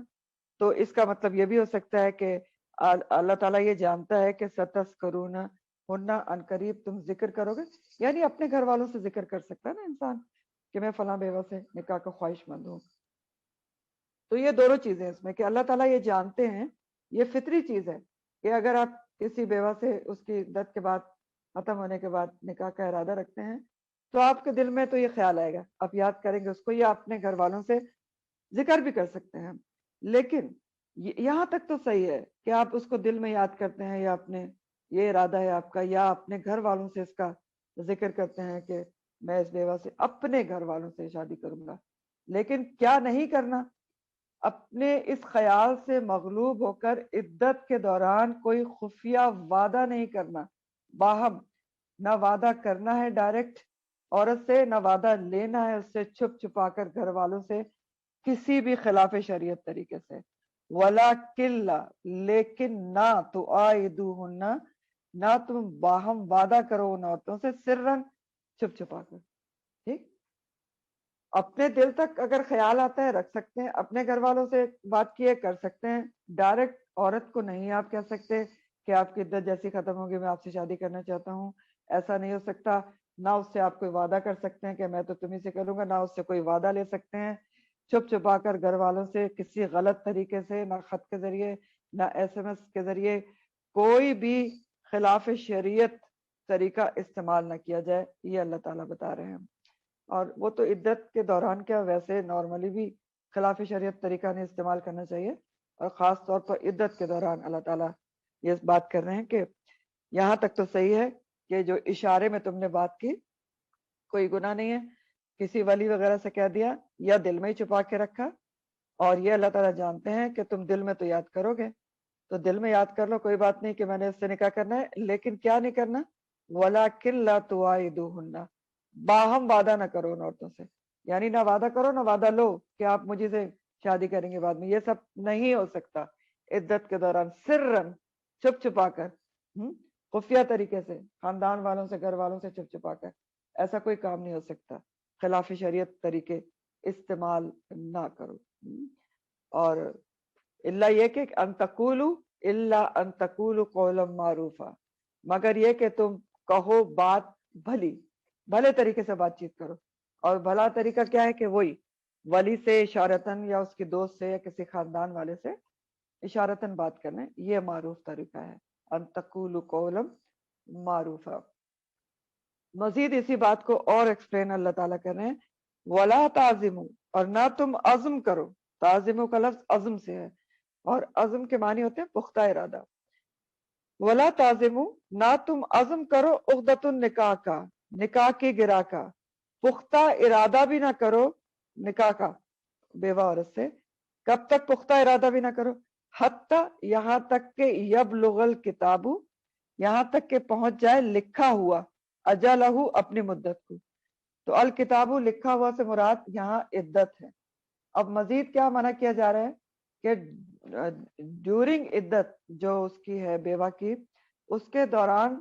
تو اس کا مطلب یہ بھی ہو سکتا ہے کہ اللہ تعالیٰ یہ جانتا ہے کہ ستذکرونہن, ان قریب تم ذکر کرو گے, یعنی اپنے گھر والوں سے ذکر کر سکتا ہے نا انسان کہ میں فلاں بیوہ سے نکاح کا خواہش مند ہوں. تو یہ دونوں چیزیں اس میں کہ اللہ تعالیٰ یہ جانتے ہیں, یہ فطری چیز ہے کہ اگر آپ کسی بیوہ سے اس کی عدت کے بعد, ختم ہونے کے بعد نکاح کا ارادہ رکھتے ہیں تو آپ کے دل میں تو یہ خیال آئے گا, آپ یاد کریں گے اس کو, یا اپنے گھر والوں سے ذکر بھی کر سکتے ہیں. لیکن یہاں تک تو صحیح ہے کہ آپ اس کو دل میں یاد کرتے ہیں, یا اپنے یہ ارادہ ہے آپ کا, یا اپنے گھر والوں سے اس کا ذکر کرتے ہیں کہ میں اس بیوہ سے, اپنے گھر والوں سے شادی کروں گا. لیکن کیا نہیں کرنا؟ اپنے اس خیال سے مغلوب ہو کر عدت کے دوران کوئی خفیہ وعدہ نہیں کرنا، باہم نہ وعدہ کرنا ہے ڈائریکٹ عورت سے، نہ وعدہ لینا ہے اس سے چھپ چھپا کر گھر والوں سے کسی بھی خلاف شریعت طریقے سے، ولا کلا لیکن نہ تو آئدوہن نہ تم باہم وعدہ کرو ان عورتوں سے سرن چھپ چھپا کر، ٹھیک؟ اپنے دل تک اگر خیال آتا ہے رکھ سکتے ہیں، اپنے گھر والوں سے بات کیے کر سکتے ہیں، ڈائریکٹ عورت کو نہیں آپ کہہ سکتے کہ آپ کی عدت جیسی ختم ہوگی میں آپ سے شادی کرنا چاہتا ہوں، ایسا نہیں ہو سکتا۔ نہ اس سے آپ کوئی وعدہ کر سکتے ہیں کہ میں تو تمہیں سے کروں گا، نہ اس سے کوئی وعدہ لے سکتے ہیں، چھپ چھپا کر گھر والوں سے کسی غلط طریقے سے، نہ خط کے ذریعے نہ ایس ایم ایس کے ذریعے کوئی بھی خلاف شریعت طریقہ استعمال نہ کیا جائے، یہ اللہ تعالیٰ بتا رہے ہیں۔ اور وہ تو عدت کے دوران کیا ویسے نارملی بھی خلاف شریعت طریقہ نہیں استعمال کرنا چاہیے، اور خاص طور پر عدت کے دوران اللہ تعالیٰ یہ بات کر رہے ہیں کہ یہاں تک تو صحیح ہے کہ جو اشارے میں تم نے بات کی کوئی گناہ نہیں ہے، کسی ولی وغیرہ سے کہہ دیا یا دل میں ہی چھپا کے رکھا، اور یہ اللہ تعالیٰ جانتے ہیں کہ تم دل میں تو یاد کرو گے، تو دل میں یاد کر لو، کوئی بات نہیں کہ میں نے اس سے نکاح کرنا ہے، لیکن کیا نہیں کرنا؟ وَلَكِنْ لَا تُوَاعِدُوهُنَّ، باہم وعدہ نہ کرو ان عورتوں سے، یعنی نہ وعدہ کرو نہ وعدہ لو کہ آپ مجھے سے شادی کریں گے بعد میں، یہ سب نہیں ہو سکتا عدت کے دوران، سرن چھپ چھپا کر، خفیہ طریقے سے، خاندان والوں سے گھر والوں سے چھپ چھپا کر، ایسا کوئی کام نہیں ہو سکتا، خلاف شریعت طریقے استعمال نہ کرو۔ اور اللہ یہ کہ ان تقولوا الا ان تقولوا قولا معروفا، مگر یہ کہ تم کہو بات بھلی، بھلے طریقے سے بات چیت کرو، اور بھلا طریقہ کیا ہے کہ وہی ولی سے اشارتاً یا اس کے دوست سے یا کسی خاندان والے سے اشارتاً بات کرنے، یہ معروف طریقہ ہے، ان تقولوا قولا معروفا۔ مزید اسی بات کو اور ایکسپلین اللہ تعالیٰ کر رہے ہیں، ولا تعزموا، اور نہ تم عزم کرو، تعزموا کا لفظ عزم سے ہے، اور عزم کے معنی ہوتے ہیں پختہ ارادہ، ولا تعزموا، نہ تم عزم کرو عقدۃ النکاح کا، نکاح کی گرا کا، پختہ ارادہ بھی نہ کرو نکاح کا بیوہ عورت سے، کب تک پختہ ارادہ بھی نہ کرو؟ حتی، یہاں تک کہ یبلغ الکتاب، یہاں تک کہ پہنچ جائے لکھا ہوا، اجلہ، اپنی مدت کو، تو الکتاب لکھا ہوا سے مراد یہاں عدت ہے۔ اب مزید کیا منع کیا جا رہا ہے کہ ڈیورنگ عدت جو اس کی ہے بیوہ کی، اس کے دوران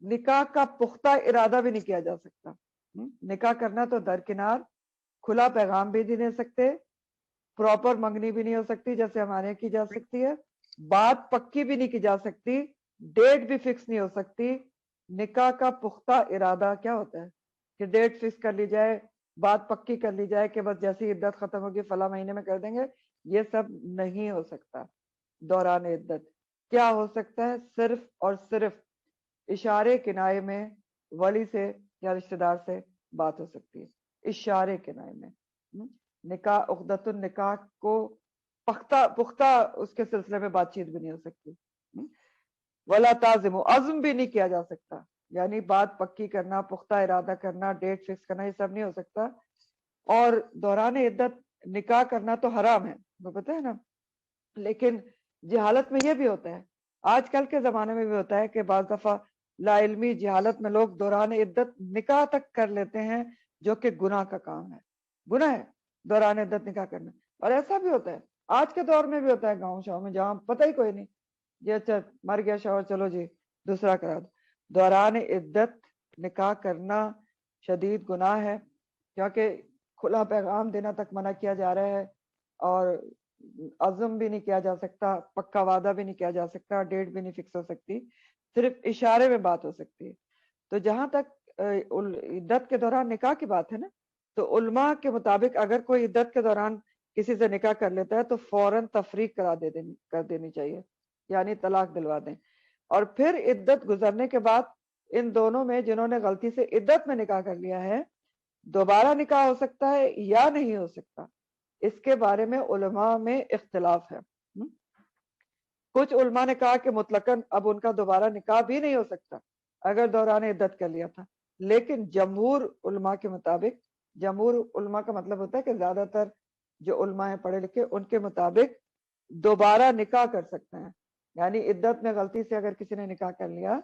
نکاح کا پختہ ارادہ بھی نہیں کیا جا سکتا۔ نکاح کرنا تو درکنار، کھلا پیغام بھی نہیں دے سکتے، پراپر منگنی بھی نہیں ہو سکتی جیسے ہمارے یہاں کی جا سکتی ہے، بات پکی بھی نہیں کی جا سکتی، ڈیٹ بھی فکس نہیں ہو سکتی۔ نکاح کا پختہ ارادہ کیا ہوتا ہے کہ ڈیٹ فکس کر لی جائے، بات پکی کر لی جائے کہ بس جیسی عدت ختم ہوگی فلاں مہینے میں کر دیں گے، یہ سب نہیں ہو سکتا دوران عدت۔ کیا ہو سکتا ہے؟ صرف اور صرف اشارے کنائے میں ولی سے یا رشتہ دار سے بات ہو سکتی ہے، اشارے کنائے میں۔ نکاح، عقدۃ النکاح کو پختہ اس کے سلسلے میں بات چیت بھی نہیں ہو سکتی۔ ولا تعزم، عزم بھی نہیں کیا جا سکتا، یعنی بات پکی کرنا، پختہ ارادہ کرنا، ڈیٹ فکس کرنا، یہ سب نہیں ہو سکتا۔ اور دوران عدت نکاح کرنا تو حرام ہے، وہ پتہ ہے نا، لیکن جہالت میں یہ بھی ہوتا ہے، آج کل کے زمانے میں بھی ہوتا ہے کہ بعض دفعہ لا علمی جہالت میں لوگ دوران عدت نکاح تک کر لیتے ہیں، جو کہ گناہ کا کام ہے، گناہ ہے دوران عدت نکاح کرنا۔ اور ایسا بھی ہوتا ہے آج کے دور میں بھی ہوتا ہے گاؤں شاؤں میں جہاں پتہ ہی کوئی نہیں، یہ اچھا مر گیا شوہر، چلو جی دوسرا کرا دو۔ دوران عدت نکاح کرنا شدید گناہ ہے، کیونکہ کھلا پیغام دینا تک منع کیا جا رہا ہے، اور عزم بھی نہیں کیا جا سکتا، پکا وعدہ بھی نہیں کیا جا سکتا، ڈیٹ بھی نہیں فکس ہو سکتی، صرف اشارے میں بات ہو سکتی ہے۔ تو جہاں تک عدت کے دوران نکاح کی بات ہے نا، تو علماء کے مطابق اگر کوئی عدت کے دوران کسی سے نکاح کر لیتا ہے تو فوراً تفریق کر دینی چاہیے، یعنی طلاق دلوا دیں، اور پھر عدت گزرنے کے بعد ان دونوں میں جنہوں نے غلطی سے عدت میں نکاح کر لیا ہے دوبارہ نکاح ہو سکتا ہے یا نہیں ہو سکتا، اس کے بارے میں علماء میں اختلاف ہے۔ کچھ علماء نے کہا کہ مطلقاً اب ان کا دوبارہ نکاح بھی نہیں ہو سکتا اگر دوران عدت کر لیا تھا، لیکن جمہور علماء کے مطابق جمہور علماء کا مطلب ہوتا ہے کہ زیادہ تر جو علماء ہیں پڑھے لکھے ان کے مطابق دوبارہ نکاح کر سکتے ہیں. یعنی عدت میں غلطی سے اگر کسی نے نکاح کر لیا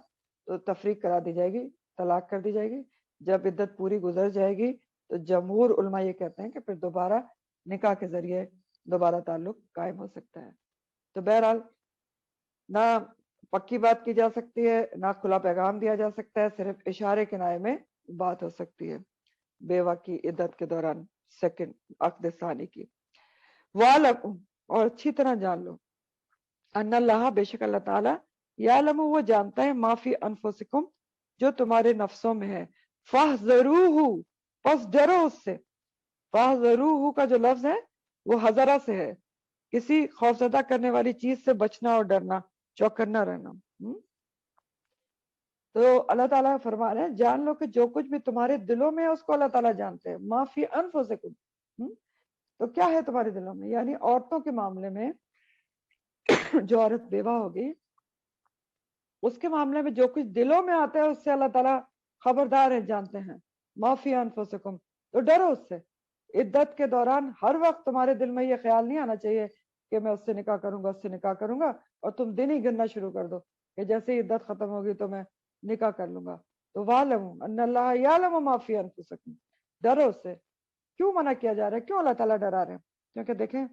تو تفریق کرا دی جائے گی, طلاق کر دی جائے گی. جب عدت پوری گزر جائے گی تو جمہور علماء یہ کہتے ہیں کہ پھر دوبارہ نکاح کے ذریعے دوبارہ تعلق قائم ہو سکتا ہے. تو بہرحال نہ پکی بات کی جا سکتی ہے, نہ کھلا پیغام دیا جا سکتا ہے, صرف اشارے کنائے میں بات ہو سکتی ہے بیوہ کی عدت کے دوران سیکنڈ عقد ثانی کی. وَعْلَمُوا, اور اچھی طرح جان لو, ان اللہ, بے شک اللہ تعالیٰ, یعلم, وہ جانتا ہے, ما فی انفسکم, جو تمہارے نفسوں میں ہے, فاحذروہ, پس ڈرو اس سے. فاحذروہ کا جو لفظ ہے وہ حذرہ سے ہے, کسی خوفزدہ کرنے والی چیز سے بچنا اور ڈرنا, چوکنا رہنا. تو اللہ تعالیٰ فرما رہے ہیں جان لو کہ جو کچھ بھی تمہارے دلوں میں ہے اس کو اللہ تعالیٰ جانتے ہیں. ما فی انفسکم, تو کیا ہے تمہارے دلوں میں, یعنی عورتوں کے معاملے میں جو عورت بیوہ ہوگی اس کے معاملے میں جو کچھ دلوں میں آتا ہے اس سے اللہ تعالیٰ خبردار ہے, جانتے ہیں. ما فی انفسکم, تو ڈرو اس سے. عدت کے دوران ہر وقت تمہارے دل میں یہ خیال نہیں آنا چاہیے کہ میں اس سے نکاح کروں گا, اس سے نکاح کروں گا, اور تم دن ہی گننا شروع کر دو کہ جیسے ہی عدت ختم ہوگی تو میں نکاح کر لوں گا. تو وَاعْلَمُوا أَنَّ اللَّهَ يَعْلَمُ مَا فِي أَنفُسِكُمْ, ڈرو اس سے. کیوں منع کیا جا رہا ہے, کیوں اللہ تعالیٰ ڈرا رہے ہیں؟ کیونکہ دیکھیں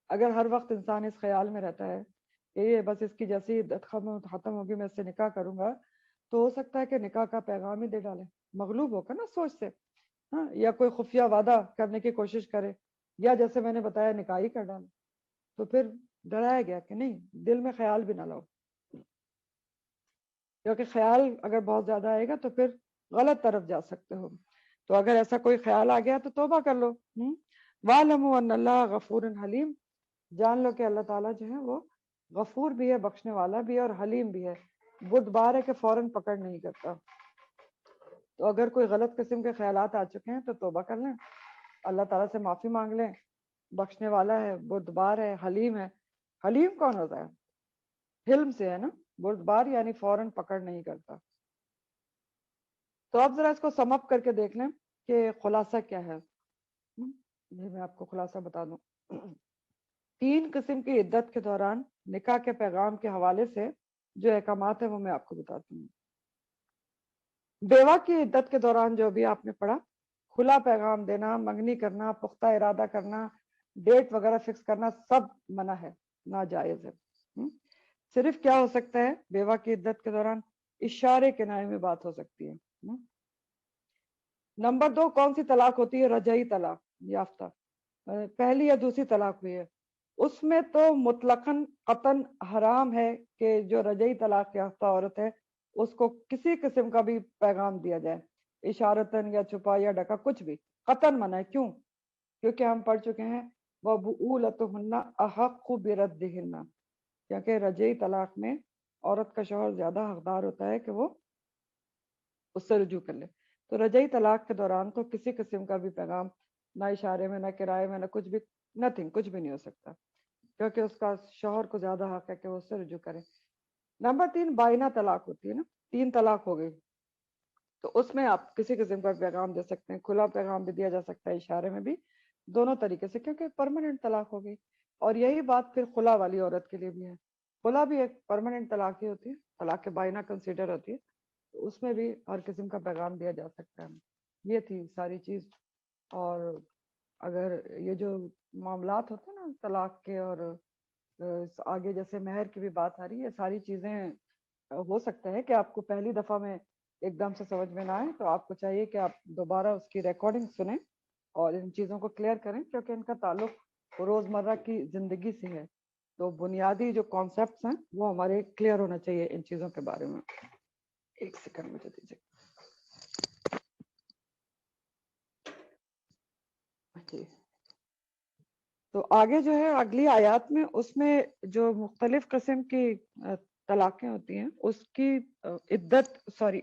اگر ہر وقت انسان اس خیال میں رہتا ہے کہ یہ بس اس کی جیسی عدت ختم ہوگی میں اس سے نکاح کروں گا, تو ہو سکتا ہے کہ نکاح کا پیغام ہی دے ڈالے, مغلوب ہو کر نا سوچ سے, ہاں, یا کوئی خفیہ وعدہ کرنے کی کوشش کرے, یا جیسے میں نے بتایا نکاح ہی کر ڈالے. تو پھر ڈرایا گیا کہ نہیں, دل میں خیال بھی نہ لاؤ, کیونکہ خیال اگر بہت زیادہ آئے گا تو پھر غلط طرف جا سکتے ہو. تو اگر ایسا کوئی خیال آ گیا تو توبہ کر لو. وَاعْلَمُوا أَنَّ اللَّهَ غَفُورٌ حَلِيمٌ, جان لو کہ اللہ تعالیٰ جو ہے وہ غفور بھی ہے, بخشنے والا بھی ہے, اور حلیم بھی ہے, بردبار ہے کہ فوراً پکڑ نہیں کرتا. تو اگر کوئی غلط قسم کے خیالات آ چکے ہیں تو توبہ کر لیں, اللہ تعالیٰ سے معافی مانگ لیں. بخشنے والا ہے, بردبار ہے, حلیم ہے. حلیم کون ہوتا ہے؟ حلم سے ہے نا, بردبار یعنی فوراً پکڑ نہیں کرتا. تو اب ذرا اس کو سم اپ کر کے دیکھ لیں کہ خلاصہ کیا ہے. یہ میں آپ کو خلاصہ بتا دوں. 3 قسم کی عدت کے دوران نکاح کے پیغام کے حوالے سے جو احکامات ہیں وہ میں آپ کو بتاتی ہوں. بیوہ کی عدت کے دوران جو بھی آپ نے پڑھا, کھلا پیغام دینا, منگنی کرنا, پختہ ارادہ کرنا, ڈیٹ وغیرہ فکس کرنا, سب منع ہے, ناجائز ہے. صرف کیا ہو سکتا ہے بیوہ کی عدت کے دوران, اشارے کنائے میں بات ہو سکتی ہے. نمبر 2, کون سی طلاق ہوتی ہے؟ رجعی طلاق یافتہ, پہلی یا دوسری طلاق ہوئی ہے, اس میں تو مطلقاً قطعاً حرام ہے کہ جو رجعی طلاق یافتہ عورت ہے اس کو کسی قسم کا بھی پیغام دیا جائے, اشارتاً یا چھپا یا ڈکا, کچھ بھی قطعاً منع ہے. کیوں؟ کیونکہ ہم پڑھ چکے ہیں وَبُعُولَتُهُنَّ أَحَقُّ بِرَدِّهِنَّ, کیونکہ رجعی طلاق میں عورت کا شوہر زیادہ حقدار ہوتا ہے کہ وہ اس سے رجوع کر لے. تو رجعی طلاق کے دوران تو کسی قسم کا بھی پیغام, نہ اشارے میں, نہ کرائے میں, نہ کچھ بھی, نتھنگ, کچھ بھی نہیں ہو سکتا, کیونکہ اس کا شوہر کو زیادہ حق ہے کہ وہ اس سے رجوع کرے. نمبر 3, بائنہ طلاق ہوتی ہے نا, 3 طلاق ہو گئی, تو اس میں آپ کسی قسم کا پیغام دے سکتے ہیں, کھلا پیغام بھی دیا جا سکتا ہے, اشارے میں بھی, دونوں طریقے سے, کیونکہ پرماننٹ طلاق ہو گئی. اور یہی بات پھر خلا والی عورت کے لیے بھی ہے. خلا بھی ایک پرماننٹ طلاق ہی ہوتی ہے, طلاق بائنہ کنسیڈر ہوتی ہے, تو اس میں بھی ہر قسم کا پیغام دیا جا سکتا ہے. یہ تھی ساری چیز. اور اگر یہ جو معاملات ہوتے ہیں نا طلاق کے, اور آگے جیسے مہر کی بھی بات آ رہی ہے, ساری چیزیں ہو سکتا ہے کہ آپ کو پہلی دفعہ میں ایک دم سے سمجھ میں نہ آئے, تو آپ کو چاہیے کہ آپ دوبارہ اس کی ریکارڈنگ سنیں اور ان چیزوں کو کلیئر کریں, کیونکہ ان کا تعلق روزمرہ کی زندگی سے ہے. تو بنیادی جو کانسیپٹس ہیں وہ ہمارے کلیئر ہونا چاہیے ان چیزوں کے بارے میں. ایک سیکنڈ مجھے دیجیے. جی, تو آگے جو ہے اگلی آیات میں, اس میں جو مختلف قسم کی طلاقیں ہوتی ہیں اس کی عدت,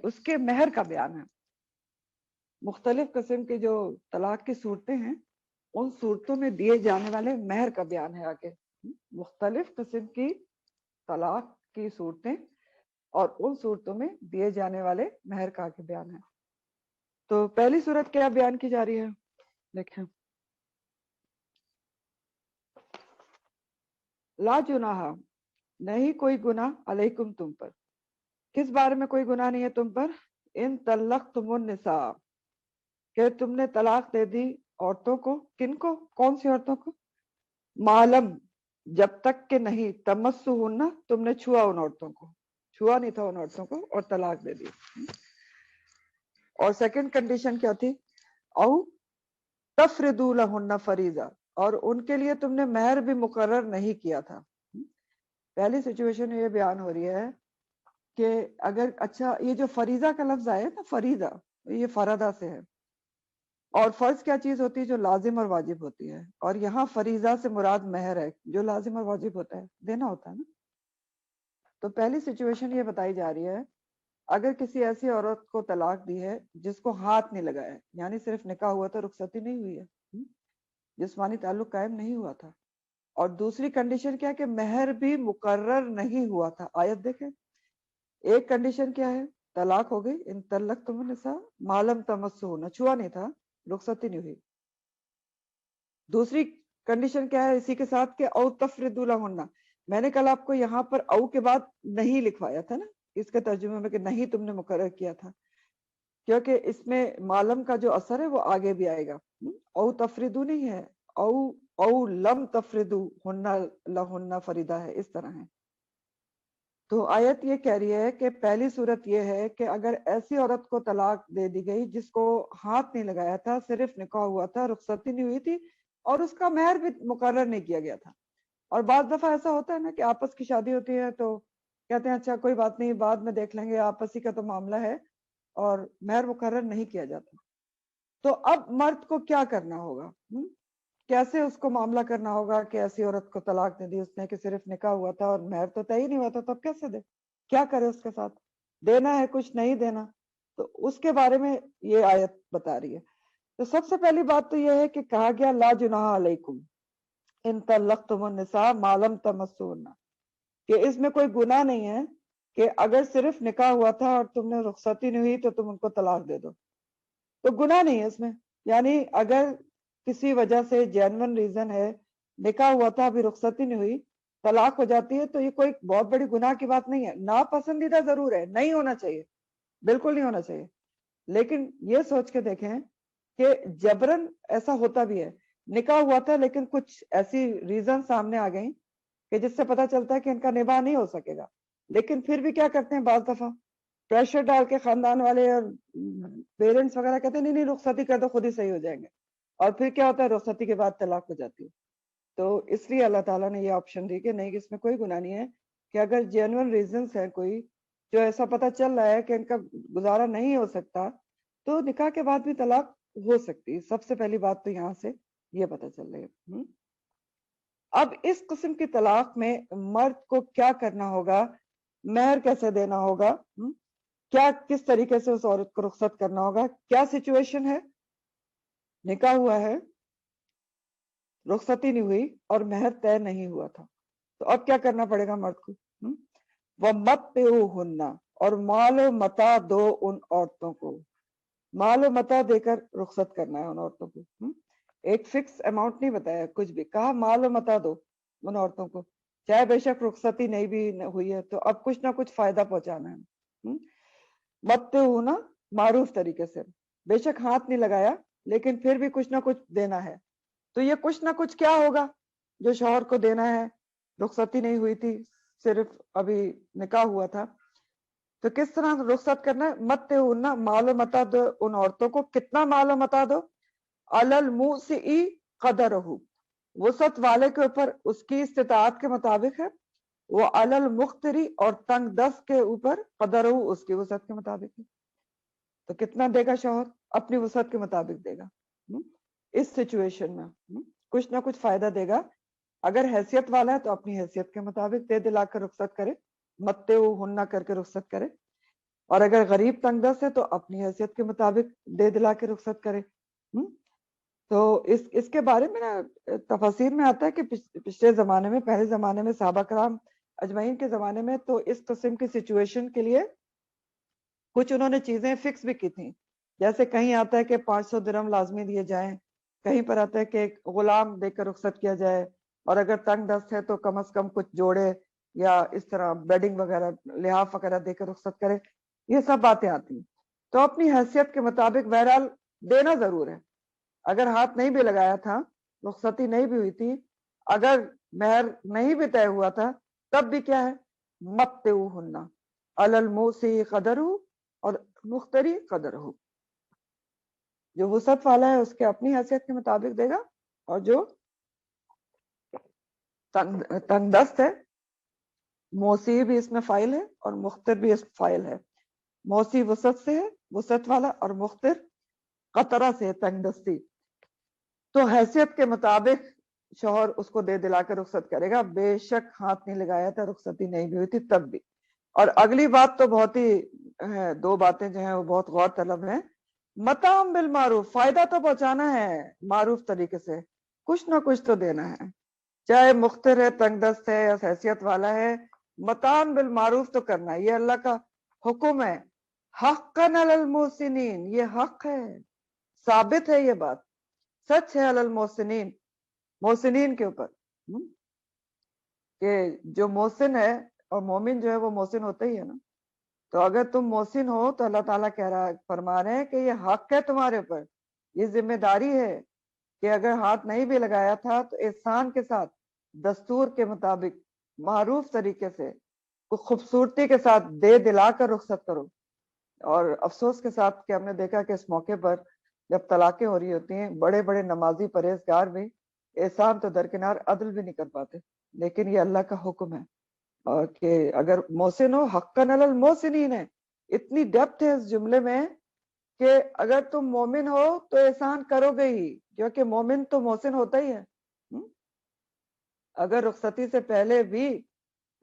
اس کے مہر کا بیان ہے. مختلف قسم کے جو طلاق کی صورتیں ہیں ان صورتوں میں دیے جانے والے مہر کا بیان ہے آگے. مختلف قسم کی طلاق کی صورتیں اور ان صورتوں میں دیے جانے والے مہر کا آگے بیان ہے. تو پہلی صورت کیا بیان کی جا رہی ہے دیکھیں، لا جناح، نہیں کوئی گناہ، علیکم تم پر، کس بارے میں کوئی گناہ نہیں ہے تم پر؟ ان طلقتم النساء، کہ تم نے طلاق دے دی عورتوں کو، کن کو؟ کون سی عورتوں کو؟ معلوم، جب تک کہ نہیں، تمسہن، تم نے چھوا ان عورتوں کو، چھوا نہیں تھا ان عورتوں کو اور طلاق دے دی۔ اور سیکنڈ کنڈیشن کیا تھی؟ او تفردوا لہن فریضہ، اور ان کے لیے تم نے مہر بھی مقرر نہیں کیا تھا۔ پہلی سچویشن یہ بیان ہو رہی ہے کہ اگر، اچھا یہ جو فریضہ کا لفظ آیا نا، فریضہ یہ فرضہ سے ہے، اور فرض کیا چیز ہوتی ہے؟ جو لازم اور واجب ہوتی ہے، اور یہاں فریضہ سے مراد مہر ہے، جو لازم اور واجب ہوتا ہے، دینا ہوتا ہے نا۔ تو پہلی سچویشن یہ بتائی جا رہی ہے، اگر کسی ایسی عورت کو طلاق دی ہے جس کو ہاتھ نہیں لگایا، یعنی صرف نکاح ہوا تھا، رخصتی نہیں ہوئی ہے، جسمانی تعلق قائم نہیں ہوا تھا، اور دوسری کنڈیشن کیا کہ مہر بھی مقرر نہیں ہوا تھا۔ آیت دیکھیں، ایک کنڈیشن کیا ہے؟ طلاق ہو گئی، ان طلقتم النساء ما لم تمسہن، چھوا نہیں تھا، رخصتی نہیں ہوئی۔ دوسری کنڈیشن کیا ہے اسی کے ساتھ کہ او تفردوا لہن، میں نے کل آپ کو یہاں پر او کے بعد نہیں لکھوایا تھا نا، اس کے ترجمے میں کہ نہیں تم نے مقرر کیا تھا، کیونکہ اس میں معلم کا جو اثر ہے وہ آگے بھی آئے گا۔ او تفردو نہیں ہے، او لم تفردو ہن لہن فریدہ ہے، اس طرح ہے۔ تو آیت یہ کہہ رہی ہے کہ پہلی صورت یہ ہے کہ اگر ایسی عورت کو طلاق دے دی گئی جس کو ہاتھ نہیں لگایا تھا، صرف نکاح ہوا تھا، رخصتی نہیں ہوئی تھی، اور اس کا مہر بھی مقرر نہیں کیا گیا تھا۔ اور بعض دفعہ ایسا ہوتا ہے نا کہ آپس کی شادی ہوتی ہے تو کہتے ہیں اچھا کوئی بات نہیں، بعد میں دیکھ لیں گے، آپسی کا تو معاملہ ہے، اور مہر مقرر نہیں کیا جاتا۔ تو اب مرد کو کیا کرنا ہوگا؟ کیسے اس کو معاملہ کرنا ہوگا کہ ایسی عورت کو طلاق دے دی اس نے کہ صرف نکاح ہوا تھا اور مہر تو طے ہی نہیں ہوا تھا، تو اب کیسے دے؟ کیا کرے اس کے ساتھ؟ دینا ہے کچھ، نہیں دینا؟ تو اس کے بارے میں یہ آیت بتا رہی ہے۔ تو سب سے پہلی بات تو یہ ہے کہ کہا گیا لا جناح علیکم ان طلقتم النساء ما لم تمسوهن، کہ اس میں کوئی گناہ نہیں ہے کہ اگر صرف نکاح ہوا تھا اور تم نے رخصتی نہیں ہوئی تو تم ان کو طلاق دے دو، تو گناہ نہیں ہے اس میں۔ یعنی اگر کسی وجہ سے جینون ریزن ہے، نکاح ہوا تھا ابھی رخصتی نہیں ہوئی، طلاق ہو جاتی ہے، تو یہ کوئی بہت بڑی گناہ کی بات نہیں ہے۔ ناپسندیدہ ضرور ہے، نہیں ہونا چاہیے، بالکل نہیں ہونا چاہیے، لیکن یہ سوچ کے دیکھیں کہ جبرن ایسا ہوتا بھی ہے، نکاح ہوا تھا لیکن کچھ ایسی ریزن سامنے آ گئی کہ جس سے پتا چلتا ہے کہ ان کا نباہ نہیں ہو سکے گا، لیکن پھر بھی کیا کرتے ہیں بعض دفعہ پریشر ڈال کے خاندان والے اور پیرنٹس وغیرہ کہتے ہیں نہیں نہیں رخصتی کر دو، خود ہی صحیح ہو جائیں گے، اور پھر کیا ہوتا ہے؟ رخصتی کے بعد طلاق ہو جاتی ہے۔ تو اس لیے اللہ تعالیٰ نے یہ آپشن دی کہ نہیں، اس میں کوئی گناہ نہیں ہے کہ اگر جینون ریزنس ہے کوئی جو ایسا پتا چل رہا ہے کہ ان کا گزارا نہیں ہو سکتا، تو نکاح کے بعد بھی طلاق ہو سکتی ہے۔ سب سے پہلی بات تو یہاں سے یہ پتا چل رہی ہے۔ اب اس قسم کی طلاق میں مرد کو کیا کرنا ہوگا؟ مہر کیسے دینا ہوگا؟ کیا کس طریقے سے اس عورت کو رخصت کرنا ہوگا؟ کیا سچویشن ہے؟ نکاح ہوا ہے، رخصتی نہیں ہوئی اور مہر طے نہیں ہوا تھا، تو اب کیا کرنا پڑے گا مرد کو؟ وَمَتِّعُوهُنَّ، اور مال و متاع دو ان عورتوں کو، مال و متاع دے کر رخصت کرنا ہے ان عورتوں کو۔ ایک فکس اماؤنٹ نہیں بتایا، کچھ بھی کہا مال و متاع دو ان عورتوں کو، چاہے بے شک رخصتی نہیں بھی ہوئی ہے تو اب کچھ نہ کچھ فائدہ پہنچانا ہے۔ متعوہن، معروف طریقے سے، بے شک ہاتھ نہیں لگایا لیکن پھر بھی کچھ نہ کچھ دینا ہے۔ تو یہ کچھ نہ کچھ کیا ہوگا جو شوہر کو دینا ہے؟ رخصتی نہیں ہوئی تھی، صرف ابھی نکاح ہوا تھا، تو کس طرح رخصت کرنا ہے؟ متعوہن، مال و متاع دو ان عورتوں کو۔ کتنا مال و متاع دو؟ علی الموسع قدرہ، وسعت والے کے اوپر اس کی استطاعت کے مطابق ہے، وہ علی المقتر، اور تنگ دست کے اوپر قدرہ، اس کی وسعت کے مطابق ہے۔ تو کتنا دے گا شوہر؟ اپنی وسعت کے مطابق دے گا۔ اس سچویشن میں کچھ نہ کچھ فائدہ دے گا۔ اگر حیثیت والا ہے تو اپنی حیثیت کے مطابق دے دلا کر رخصت کرے، متعوہن کر کے رخصت کرے، اور اگر غریب تنگ دست ہے تو اپنی حیثیت کے مطابق دے دلا کے رخصت کرے۔ تو اس کے بارے میں نا تفاسیر میں آتا ہے کہ پچھلے زمانے میں، پہلے زمانے میں صحابہ کرام اجمعین کے زمانے میں تو اس قسم کی سچویشن کے لیے کچھ انہوں نے چیزیں فکس بھی کی تھیں جیسے کہیں آتا ہے کہ 500 درہم لازمی دیے جائیں، کہیں پر آتا ہے کہ ایک غلام دے کر رخصت کیا جائے، اور اگر تنگ دست ہے تو کم از کم کچھ جوڑے یا اس طرح بیڈنگ وغیرہ لحاف وغیرہ دے کر رخصت کرے. یہ سب باتیں آتی ہیں. تو اپنی حیثیت کے مطابق بہرحال دینا ضرور ہے. اگر ہاتھ نہیں بھی لگایا تھا، رخصتی نہیں بھی ہوئی تھی، اگر مہر نہیں بھی طے ہوا تھا، تب بھی کیا ہے؟ متعوہن علی الموسع قدرہ اور مختری قدرہ. جو وسعت والا ہے اس کے اپنی حیثیت کے مطابق دے گا، اور جو تنگ دست ہے، موسی بھی اس میں فائل ہے اور مختر بھی اس فائل ہے. موسی وسعت سے ہے، وسعت والا، اور مختر قطرہ سے، تنگ دستی. تو حیثیت کے مطابق شوہر اس کو دے دلا کر رخصت کرے گا، بے شک ہاتھ نہیں لگایا تھا، رخصتی نہیں بھی ہوئی تھی تب بھی. اور اگلی بات تو بہت ہی ہے، دو باتیں جو ہیں وہ بہت غور طلب ہیں. متام بالمعروف، فائدہ تو پہنچانا ہے معروف طریقے سے، کچھ نہ کچھ تو دینا ہے، چاہے مختر ہے، تنگ دست ہے یا حیثیت والا ہے. متام بالمعروف تو کرنا ہے، یہ اللہ کا حکم ہے. حقاً علی المحسنین، یہ حق ہے، ثابت ہے، یہ بات سچ ہے. علی المحسنین، محسنین کے اوپر، کہ جو محسن ہے اور مومن جو ہے وہ محسن ہوتا ہی ہے نا. تو اگر تم محسن ہو تو اللہ تعالیٰ فرما رہے ہیں کہ یہ حق ہے تمہارے اوپر، یہ ذمہ داری ہے کہ اگر ہاتھ نہیں بھی لگایا تھا تو احسان کے ساتھ، دستور کے مطابق، معروف طریقے سے، خوبصورتی کے ساتھ دے دلا کر رخصت کرو. اور افسوس کے ساتھ کہ ہم نے دیکھا کہ اس موقع پر جب طلاقیں ہو رہی ہوتی ہیں، بڑے بڑے نمازی پرہیزگار بھی احسان تو درکنار عدل بھی نہیں کر پاتے. لیکن یہ اللہ کا حکم ہے، اور کہ اگر محسن ہو، حقاً علی المحسنین ہے. اتنی ڈیپتھ ہے اس جملے میں کہ اگر تم مومن ہو تو احسان کرو گے ہی، کیونکہ مومن تو محسن ہوتا ہی ہے. اگر رخصتی سے پہلے بھی،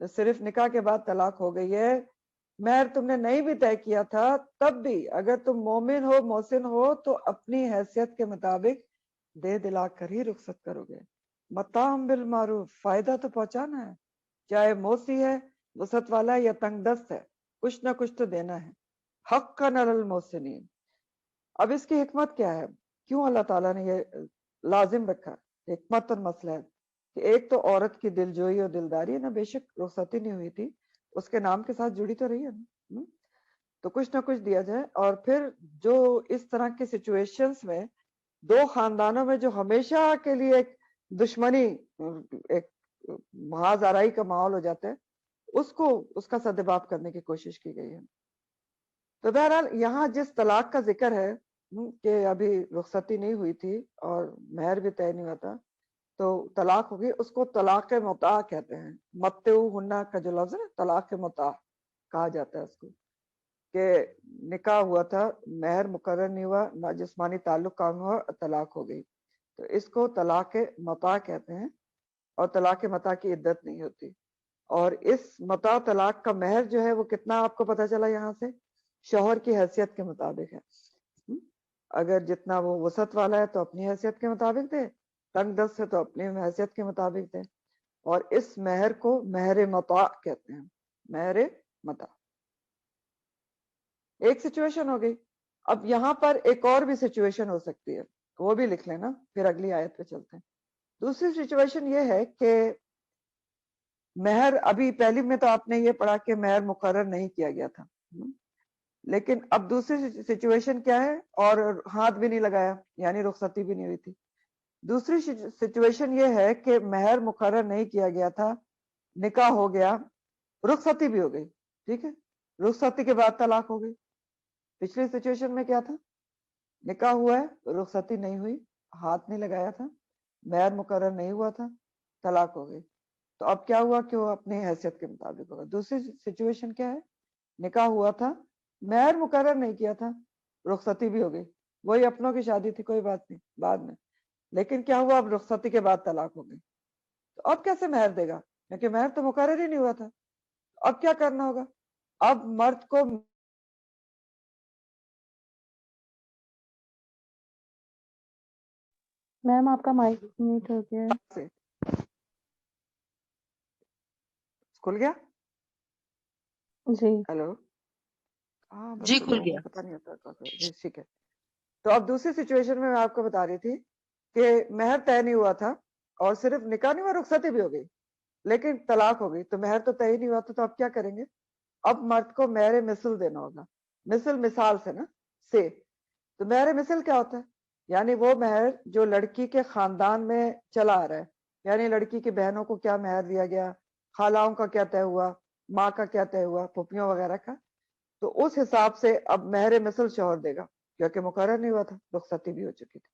صرف نکاح کے بعد طلاق ہو گئی ہے، مہر تم نے نہیں بھی طے کیا تھا، تب بھی اگر تم مومن ہو، محسن ہو، تو اپنی حیثیت کے مطابق دے دلا کر ہی رخصت کرو گے. متام بالمعروف، فائدہ تو پہنچانا ہے، چاہے موسی ہے، وسعت والا ہے، یا تنگ دست ہے، کچھ نہ کچھ تو دینا ہے. حقاً علی المحسنین. اب اس کی حکمت کیا ہے؟ کیوں اللہ تعالیٰ نے یہ لازم رکھا؟ حکمت اور مسئلہ ہے کہ ایک تو عورت کی دلجوئی اور دلداری ہے نا، بے شک رخصتی نہیں ہوئی تھی، اس کے نام کے ساتھ جڑی تو رہی ہے نا، تو کچھ نہ کچھ دیا جائے. اور پھر جو اس طرح کی سچویشنز میں دو خاندانوں میں جو ہمیشہ کے لیے ایک دشمنی، ایک محاذ آرائی کا ماحول ہو جاتا ہے، اس کا سدباب کرنے کی کوشش کی گئی ہے. تو بہرحال یہاں جس طلاق کا ذکر ہے کہ ابھی رخصتی نہیں ہوئی تھی اور مہر بھی طے نہیں ہوا تھا تو طلاق ہوگی، اس کو طلاق متاع کہتے ہیں. متعوہن کا جو لفظ ہے، طلاق متاع کہا جاتا ہے اس کو، کہ نکاح ہوا تھا، مہر مقرر نہیں ہوا، نہ جسمانی تعلق قائم ہوا، طلاق ہو گئی، تو اس کو طلاق متاع کہتے ہیں. اور طلاق متاع کی عدت نہیں ہوتی. اور اس متاع طلاق کا مہر جو ہے وہ کتنا، آپ کو پتا چلا یہاں سے، شوہر کی حیثیت کے مطابق ہے. اگر جتنا وہ وسعت والا ہے تو اپنی حیثیت کے مطابق دے، تنگ دست ہے تو اپنی حیثیت کے مطابق دے. اور اس مہر کو مہر متاع کہتے ہیں، مہر متاع. ایک سچویشن ہو گئی. اب یہاں پر ایک اور بھی سچویشن ہو سکتی ہے، وہ بھی لکھ لینا، پھر اگلی آیت پہ چلتے ہیں. دوسری سچویشن یہ ہے کہ مہر، ابھی پہلی میں تو آپ نے یہ پڑھا کہ مہر مقرر نہیں کیا گیا تھا، لیکن اب دوسری سچویشن کیا ہے، اور ہاتھ بھی نہیں لگایا، یعنی رخصتی بھی نہیں ہوئی تھی. دوسری سچویشن یہ ہے کہ مہر مقرر نہیں کیا گیا تھا، نکاح ہو گیا، رخصتی بھی ہو گئی، ٹھیک ہے، رخصتی کے بعد طلاق ہو گئی. پچھلی سچویشن میں کیا تھا؟ نکاح ہوا ہے، رخصتی نہیں ہوئی، ہاتھ نہیں لگایا تھا، مہر مقرر نہیں ہوا تھا، طلاق ہو گئی. تو اب کیا ہوا کہ وہ اپنی حیثیت کے مطابق ہوگا. دوسری سچویشن کیا ہے؟ نکاح ہوا تھا، مہر مقرر نہیں کیا تھا، رخصتی بھی ہو گئی، وہی اپنوں کی شادی تھی، کوئی بات نہیں، بعد میں، لیکن کیا ہوا، اب رخصتی کے بعد طلاق ہو گئی. تو اب کیسے مہر دے گا؟ کیونکہ مہر تو مقرر ہی نہیں ہوا تھا. اب کیا کرنا ہوگا؟ اب مرد کو میم آپ کا مائک میوٹ ہو گیا ہے. کھل گیا؟ جی ہیلو، ہاں جی بچوں کھل کو گیا. پتہ نہیں ہوتا جی ٹھیک ہے. تو اب دوسری سچویشن میں آپ کو بتا رہی تھی کہ مہر طے نہیں ہوا تھا اور صرف نکاح نہیں ہوا، رخصتی بھی ہو گئی لیکن طلاق ہو گئی، تو مہر تو طے نہیں ہوا تھا، تو اب کیا کریں گے؟ اب مرد کو مہر مثل دینا ہوگا، مثل مثال سے نا، سے، تو مہر مثل کیا ہوتا ہے؟ یعنی وہ مہر جو لڑکی کے خاندان میں چلا آ رہا ہے، یعنی لڑکی کی بہنوں کو کیا مہر دیا گیا، خالاؤں کا کیا طے ہوا، ماں کا کیا طے ہوا، پھوپھیوں وغیرہ کا، تو اس حساب سے اب مہر مثل شوہر دے گا، کیونکہ مقرر نہیں ہوا تھا، رخصتی بھی ہو چکی تھی.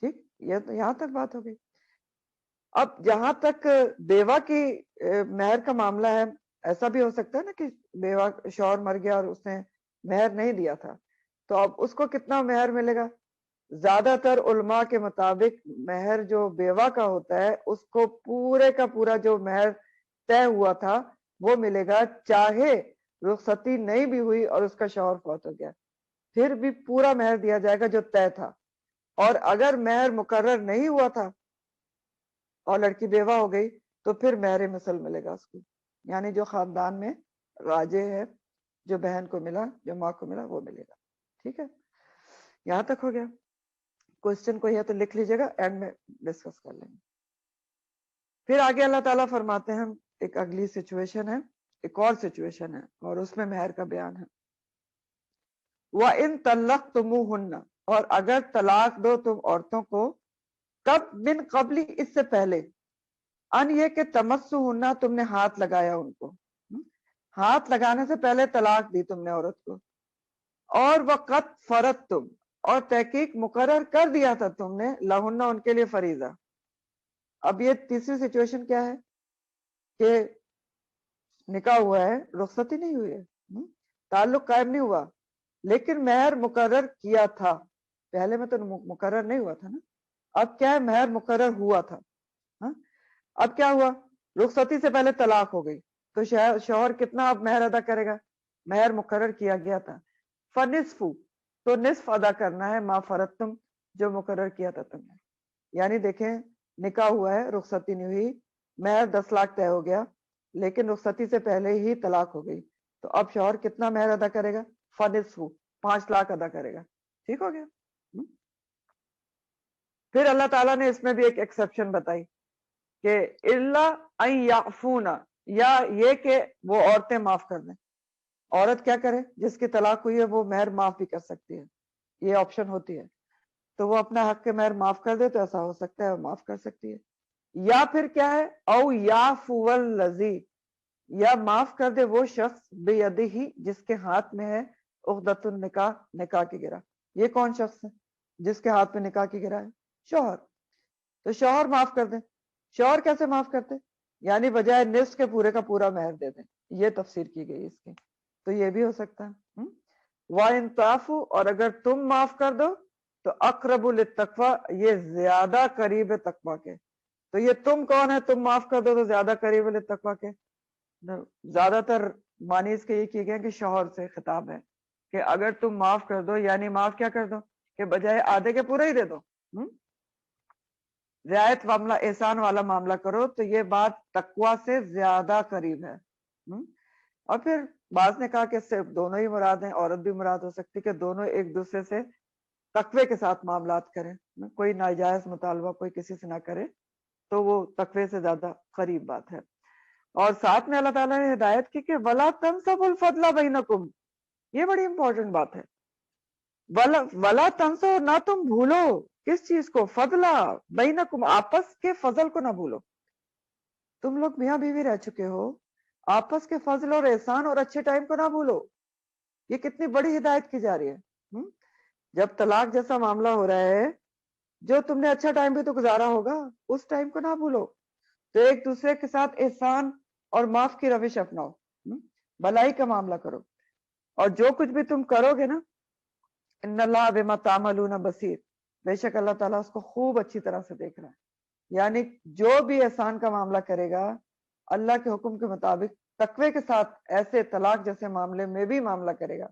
ٹھیک، یہ تو یہاں تک بات ہو گئی. اب جہاں تک بیوہ کی مہر کا معاملہ ہے، ایسا بھی ہو سکتا ہے نا کہ بیوہ شوہر مر گیا اور اس نے مہر نہیں دیا تھا، تو اب اس کو کتنا مہر ملے گا؟ زیادہ تر علماء کے مطابق مہر جو بیوہ کا ہوتا ہے اس کو پورے کا پورا جو مہر طے ہوا تھا وہ ملے گا، چاہے رخصتی نہیں بھی ہوئی اور اس کا شوہر فوت ہو گیا، پھر بھی پورا مہر دیا جائے گا جو طے تھا. اور اگر مہر مقرر نہیں ہوا تھا اور لڑکی بیوہ ہو گئی تو پھر مہر مثل ملے گا اس کو، یعنی جو خاندان میں راجے ہے، جو بہن کو ملا، جو ماں کو ملا، وہ ملے گا. ٹھیک ہے، یہاں تک ہو گیا. کوشچن کوئی ہے تو لکھ لیجیے گا، اینڈ میں ڈسکس کر لیں گے. پھر آگے اللہ تعالیٰ فرماتے ہیں، ایک اگلی سچویشن ہے، ایک اور سچویشن ہے اور اس میں مہر کا بیان ہے. وَإِن طَلَّقْتُمُوهُنَّ، اور اگر طلاق دو تم عورتوں کو، کب؟ من قبلی، اس سے پہلے، ان یہ کہ تمسوہن، تم نے ہاتھ لگایا ان کو، ہاتھ لگانے سے پہلے طلاق دی تم نے عورت کو، اور وقت فرضتم، اور تحقیق مقرر کر دیا تھا تم نے، لہن، ان کے لیے فریضہ. اب یہ تیسری سچویشن کیا ہے کہ نکاح ہوا ہے، رخصتی نہیں ہوئی ہے، تعلق قائم نہیں ہوا، لیکن مہر مقرر کیا تھا. پہلے میں تو مقرر نہیں ہوا تھا نا، اب کیا ہے؟ مہر مقرر ہوا تھا. اب کیا ہوا؟ رخصتی سے پہلے طلاق ہو گئی، تو شوہر کتنا اب مہر ادا کرے گا؟ مہر مقرر کیا گیا تھا، فنصف، تو نصف ادا کرنا ہے، ما فرضتم، جو مقرر کیا تھا تم نے. یعنی دیکھیں، نکاح ہوا ہے، رخصتی نہیں ہوئی، مہر 10 لاکھ طے ہو گیا، لیکن رخصتی سے پہلے ہی طلاق ہو گئی، تو اب شوہر کتنا مہر ادا کرے گا؟ فنصف، 5 لاکھ ادا کرے گا. ٹھیک ہو گیا. پھر اللہ تعالیٰ نے اس میں بھی ایک ایکسپشن بتائی کہ اللہ ان یعفون، یا یہ کہ وہ عورتیں معاف کر دیں. عورت کیا کرے؟ جس کی طلاق ہوئی ہے وہ مہر معاف بھی کر سکتی ہے، یہ آپشن ہوتی ہے، تو وہ اپنا حق کے مہر معاف کر دے تو ایسا ہو سکتا ہے، وہ معاف کر سکتی ہے. یا پھر کیا ہے؟ او یعفو الذی، یا معاف کر دے وہ شخص، بیدہ، جس کے ہاتھ میں ہے عقدۃ النکاح، نکاح کی گرہ. یہ کون شخص ہے جس کے ہاتھ میں نکاح کی گرہ ہے؟ شوہر. تو شوہر معاف کر دیں. شوہر کیسے معاف کرتے؟ یعنی بجائے نصف کے پورے کا پورا مہر دے دیں، یہ تفسیر کی گئی اس کی، تو یہ بھی ہو سکتا ہے. وَإِن تَعْفُوا، اور اگر تم معاف کر دو تو اقرب للتقوی، یہ زیادہ قریب ہے تقوی کے. تو یہ تم کون ہے؟ تم معاف کر دو تو زیادہ قریب ہے تقوی کے. زیادہ تر معنی اس کے یہ کیے گئے کہ شوہر سے خطاب ہے کہ اگر تم معاف کر دو، یعنی معاف کیا کر دو کہ بجائے آدھے کے پورا ہی دے دو، رعایت معاملہ، احسان والا معاملہ کرو، تو یہ بات تقوی سے زیادہ قریب ہے. اور پھر بعض نے کہا کہ اس سے دونوں ہی مراد ہیں، عورت بھی مراد ہو سکتی کہ دونوں ایک دوسرے سے تقوی کے ساتھ معاملات کریں، کوئی ناجائز مطالبہ کوئی کسی سے نہ کرے، تو وہ تقوی سے زیادہ قریب بات ہے. اور ساتھ میں اللہ تعالیٰ نے ہدایت کی کہ وَلَا تَنْسَبُوا الْفَضْلَ بَيْنَكُمْ، یہ بڑی امپورٹنٹ بات ہے. وَلَا تَنْسَوْا، نہ تم بھولو، کس چیز کو؟ فضلہ بینکم، آپس کے فضل کو نہ بھولو. تم لوگ میاں بیوی رہ چکے ہو، آپس کے فضل اور احسان اور اچھے ٹائم کو نہ بھولو. یہ کتنی بڑی ہدایت کی جا رہی ہے. جب طلاق جیسا معاملہ ہو رہا ہے، جو تم نے اچھا ٹائم بھی تو گزارا ہوگا، اس ٹائم کو نہ بھولو. تو ایک دوسرے کے ساتھ احسان اور معاف کی روش اپناؤ، بھلائی کا معاملہ کرو، اور جو کچھ بھی تم کرو گے نا، ان اللہ بما تعملون بصیر، بے شک اللہ تعالیٰ اس کو خوب اچھی طرح سے دیکھ رہا ہے. یعنی جو بھی احسان کا معاملہ کرے گا اللہ کے حکم کے مطابق تقوی کے ساتھ، ایسے طلاق جیسے معاملے میں بھی معاملہ کرے گا،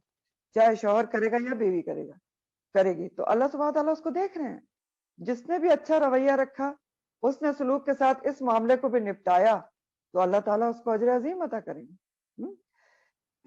چاہے شوہر کرے گا یا بیوی کرے گی، تو اللہ سبحانہ تعالیٰ اس کو دیکھ رہے ہیں. جس نے بھی اچھا رویہ رکھا، اس نے سلوک کے ساتھ اس معاملے کو بھی نپٹایا، تو اللہ تعالیٰ اس کو اجر عظیم عطا کریں گے.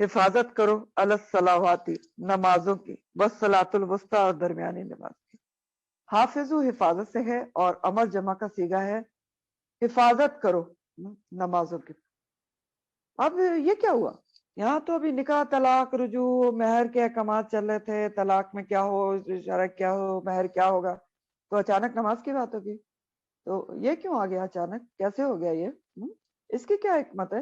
حفاظت کرو الصلاواتی نمازوں کی، والصلاۃ الوسطی اور درمیانی نماز کی۔ حافظو حفاظت سے ہے اور امر جمع کا صیغہ ہے، حفاظت کرو نمازوں کی۔ اب یہ کیا ہوا؟ یہاں تو ابھی نکاح، طلاق، رجوع، مہر کے احکامات چل رہے تھے، طلاق میں کیا ہو، شرع کیا ہو، مہر کیا ہوگا، تو اچانک نماز کی بات ہوگی۔ تو یہ کیوں آ گیا اچانک، کیسے ہو گیا یہ؟ اس کی کیا حکمت ہے؟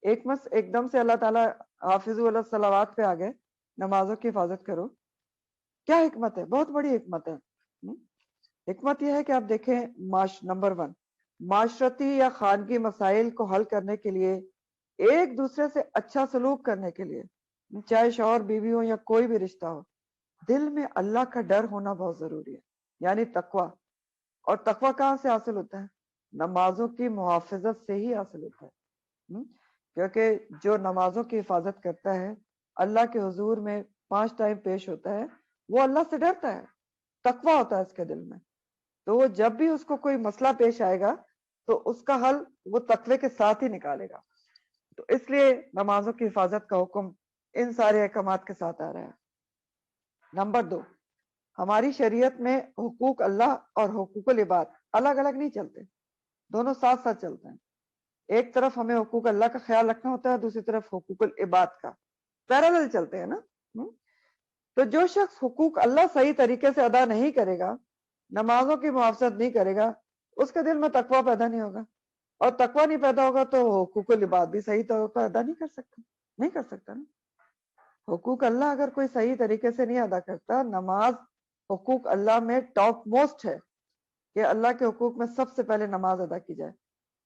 ایک دم سے اللہ تعالیٰ حافظو علی الصلوات پہ آ گئے، نمازوں کی حفاظت کرو، کیا حکمت ہے؟ بہت بڑی حکمت ہے۔ حکمت یہ ہے کہ آپ دیکھیں، نمبر 1، معاشرتی یا خانگی مسائل کو حل کرنے کے لیے، ایک دوسرے سے اچھا سلوک کرنے کے لیے، چاہے شوہر بیوی ہو یا کوئی بھی رشتہ ہو، دل میں اللہ کا ڈر ہونا بہت ضروری ہے، یعنی تقوی۔ اور تقوی کہاں سے حاصل ہوتا ہے؟ نمازوں کی محافظت سے ہی حاصل ہوتا ہے، کیونکہ جو نمازوں کی حفاظت کرتا ہے، اللہ کے حضور میں 5 ٹائم پیش ہوتا ہے، وہ اللہ سے ڈرتا ہے، تقوی ہوتا ہے اس کے دل میں۔ تو وہ جب بھی اس کو کوئی مسئلہ پیش آئے گا تو اس کا حل وہ تقوی کے ساتھ ہی نکالے گا۔ تو اس لیے نمازوں کی حفاظت کا حکم ان سارے احکامات کے ساتھ آ رہا ہے۔ نمبر 2، ہماری شریعت میں حقوق اللہ اور حقوق العباد الگ الگ نہیں چلتے، دونوں ساتھ ساتھ چلتے ہیں۔ ایک طرف ہمیں حقوق اللہ کا خیال رکھنا ہوتا ہے، دوسری طرف حقوق العباد کا، پیرالل چلتے ہیں نا۔ تو جو شخص حقوق اللہ صحیح طریقے سے ادا نہیں کرے گا، نمازوں کی محافظت نہیں کرے گا، اس کے دل میں تقوی پیدا نہیں ہوگا، اور تقوی نہیں پیدا ہوگا تو حقوق العباد بھی صحیح طور پر ادا نہیں کر سکتا نا۔ حقوق اللہ اگر کوئی صحیح طریقے سے نہیں ادا کرتا، نماز حقوق اللہ میں ٹاپ موسٹ ہے کہ اللہ کے حقوق میں سب سے پہلے نماز ادا کی جائے،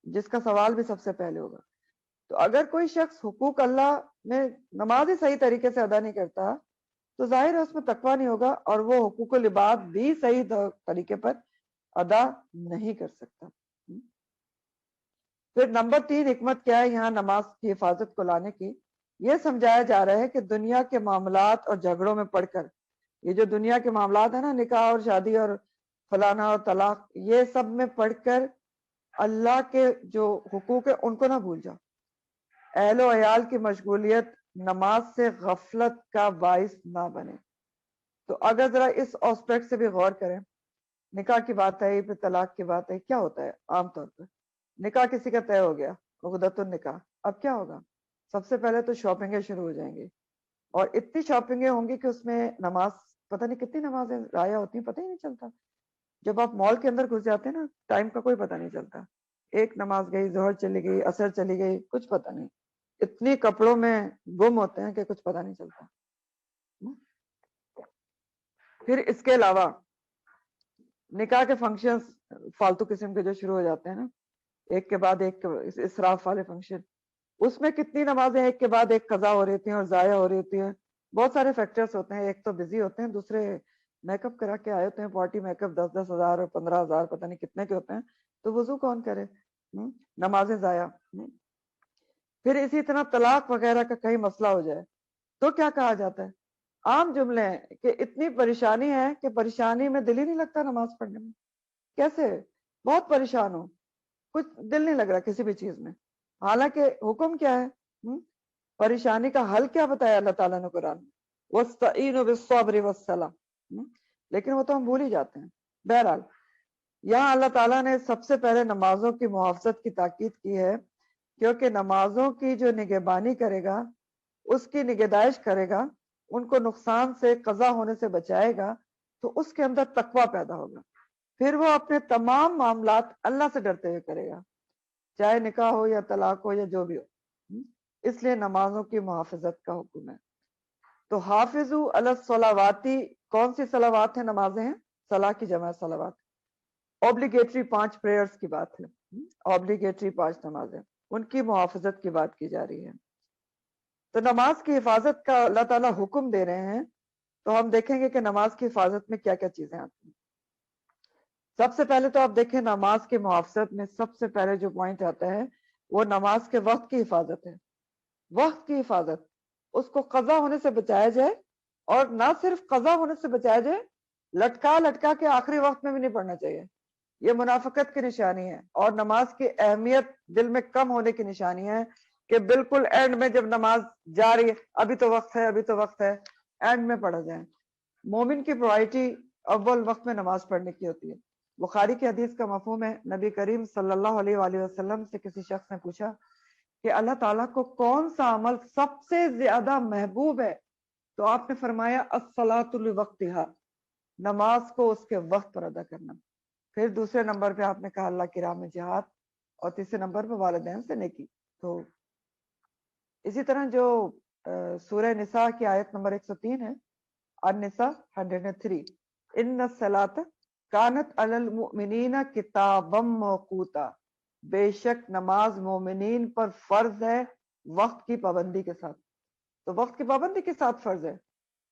جس کا سوال بھی سب سے پہلے ہوگا۔ تو اگر کوئی شخص حقوق اللہ میں نماز ہی صحیح طریقے سے ادا نہیں کرتا تو ظاہر ہے اس میں تقوی نہیں ہوگا، اور وہ حقوق العباد بھی صحیح طریقے پر ادا نہیں کر سکتا۔ پھر نمبر 3 حکمت کیا ہے یہاں نماز کی حفاظت کو لانے کی؟ یہ سمجھایا جا رہا ہے کہ دنیا کے معاملات اور جھگڑوں میں پڑھ کر، یہ جو دنیا کے معاملات ہیں نا، نکاح اور شادی اور فلانا اور طلاق، یہ سب میں پڑھ کر اللہ کے جو حقوق ہیں ان کو نہ بھول جاؤ۔ اہل و عیال کی مشغولیت نماز سے غفلت کا باعث نہ بنے۔ تو اگر ذرا اس آسپیکٹ سے بھی غور کریں، نکاح کی بات ہے، پھر طلاق کی بات ہے، کیا ہوتا ہے عام طور پر؟ نکاح کسی کا طے ہو گیا، عقدۃ النکاح، اب کیا ہوگا؟ سب سے پہلے تو شاپنگیں شروع ہو جائیں گی، اور اتنی شاپنگیں ہوں گی کہ اس میں نماز، پتہ نہیں کتنی نمازیں ضائع ہوتی ہیں، پتہ ہی نہیں چلتا۔ جب آپ مال کے اندر گھس جاتے ہیں نا، ٹائم کا کوئی پتہ نہیں چلتا، ایک نماز گئی، ظہر چلی گئی، عصر چلی گئی، کچھ پتہ نہیں، اتنی کپڑوں میں گم ہوتے ہیں کہ کچھ پتہ نہیں چلتا۔ پھر اس کے علاوہ نکاح کے فنکشنز فالتو قسم کے جو شروع ہو جاتے ہیں نا، ایک کے بعد ایک اسراف والے فنکشن، اس میں کتنی نمازیں ایک کے بعد ایک قضا ہو رہی ہوتی ہیں اور ضائع ہو رہی ہوتی ہیں۔ بہت سارے فیکٹرز ہوتے ہیں، ایک تو بزی ہوتے ہیں، دوسرے میک اپ کرا کے آئے ہوتے ہیں، پارٹی میک اپ 10,000 اور 15,000 پتہ نہیں کتنے کے ہوتے ہیں، تو وضو کون کرے؟ نمازیں ضائع۔ پھر اسی طرح طلاق وغیرہ کا کہیں مسئلہ ہو جائے تو کیا کہا جاتا ہے؟ عام جملے ہیں کہ اتنی پریشانی ہے کہ پریشانی میں دل ہی نہیں لگتا نماز پڑھنے میں۔ کیسے؟ بہت پریشان ہو، کچھ دل نہیں لگ رہا کسی بھی چیز میں، حالانکہ حکم کیا ہے؟ پریشانی کا حل کیا بتایا اللہ تعالیٰ نے قرآن میں؟ وَاسْتَعِينُوا بِالصَّبْرِ وَالصَّلَاةِ، لیکن وہ تو ہم بھول ہی جاتے ہیں۔ بہرحال یہاں اللہ تعالیٰ نے سب سے پہلے نمازوں کی محافظت کی تاکید کی ہے، کیونکہ نمازوں کی جو نگہبانی کرے گا، اس کی نگہداشت کرے گا، ان کو نقصان سے، قضا ہونے سے بچائے گا، تو اس کے اندر تقوی پیدا ہوگا، پھر وہ اپنے تمام معاملات اللہ سے ڈرتے ہوئے کرے گا، چاہے نکاح ہو یا طلاق ہو یا جو بھی ہو۔ اس لیے نمازوں کی محافظت کا حکم ہے۔ تو حافظو علی الصلواتی، کون سی صلوات ہیں؟ نمازیں ہیں، صلاح کی جمع صلوات، اوبلیگیٹری 5 پریئرز کی بات ہے، اوبلیگیٹری 5 نمازیں، ان کی محافظت کی بات کی جا رہی ہے۔ تو نماز کی حفاظت کا اللہ تعالیٰ حکم دے رہے ہیں، تو ہم دیکھیں گے کہ نماز کی حفاظت میں کیا کیا چیزیں آتی ہیں۔ سب سے پہلے تو آپ دیکھیں نماز کی محافظت میں سب سے پہلے جو پوائنٹ آتا ہے وہ نماز کے وقت کی حفاظت ہے۔ وقت کی حفاظت، اس کو قضا ہونے سے بچایا جائے، اور نہ صرف قضا ہونے سے بچایا جائے، لٹکا کے آخری وقت میں بھی نہیں پڑھنا چاہیے، یہ منافقت کی نشانی ہے، اور نماز کی اہمیت دل میں کم ہونے کی نشانی ہے۔ کہ بالکل اینڈ میں جب نماز جا رہی ہے ابھی تو وقت ہے ابھی تو وقت ہے اینڈ میں پڑھا جائے. مومن کی پرائرٹی اول وقت میں نماز پڑھنے کی ہوتی ہے. بخاری کی حدیث کا مفہوم ہے نبی کریم صلی اللہ علیہ وآلہ وسلم سے کسی شخص نے پوچھا کہ اللہ تعالیٰ کو کون سا عمل سب سے زیادہ محبوب ہے؟ تو آپ نے فرمایا الصلاۃ لوقتہا، نماز کو اس کے وقت پر ادا کرنا. پھر دوسرے نمبر پہ آپ نے کہا اللہ کی راہ میں جہاد، اور تیسرے نمبر پہ والدین سے نیکی. تو اسی طرح جو سورہ نساء کی آیت نمبر 103 ہے، النساء 103، ان الصلاۃ کانت علی المؤمنین کتابا موقوتا، بے شک نماز مومنین پر فرض ہے وقت کی پابندی کے ساتھ. تو وقت کی پابندی کے ساتھ فرض ہے،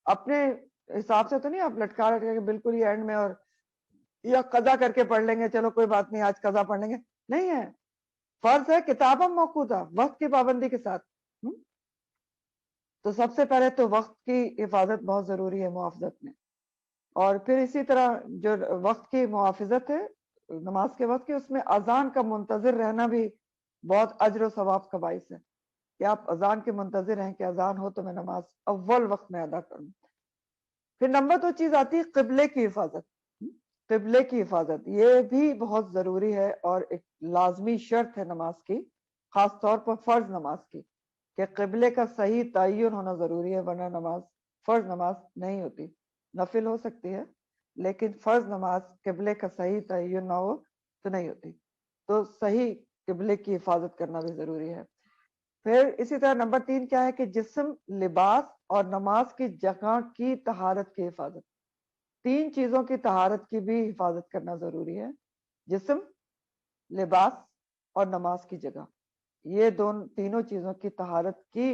اپنے حساب سے تو نہیں آپ لٹکا لٹکا کے بالکل ہی اینڈ میں اور یا قضا کر کے پڑھ لیں گے چلو کوئی بات نہیں آج قضا پڑھ لیں گے، نہیں ہے. فرض ہے کتابا موقوتا، وقت کی پابندی کے ساتھ. تو سب سے پہلے تو وقت کی حفاظت بہت ضروری ہے محافظت میں، اور پھر اسی طرح جو وقت کی محافظت ہے نماز کے وقت کی، اس میں اذان کا منتظر رہنا بھی بہت اجر و ثواب کا باعث ہے کہ آپ اذان کے منتظر ہیں کہ اذان ہو تو میں نماز اول وقت میں ادا کروں. پھر نمبر 2 چیز آتی ہے قبلے کی حفاظت. قبلے کی حفاظت یہ بھی بہت ضروری ہے اور ایک لازمی شرط ہے نماز کی، خاص طور پر فرض نماز کی، کہ قبلے کا صحیح تعین ہونا ضروری ہے، ورنہ نماز فرض نماز نہیں ہوتی. نفل ہو سکتی ہے لیکن فرض نماز قبلے کا صحیح تعین نہ ہو تو نہیں ہوتی. تو صحیح قبلے کی حفاظت کرنا بھی ضروری ہے. پھر اسی طرح نمبر 3 کیا ہے کہ جسم، لباس اور نماز کی جگہ کی طہارت کی حفاظت. 3 چیزوں کی طہارت کی بھی حفاظت کرنا ضروری ہے، جسم، لباس اور نماز کی جگہ. یہ تینوں چیزوں کی طہارت کی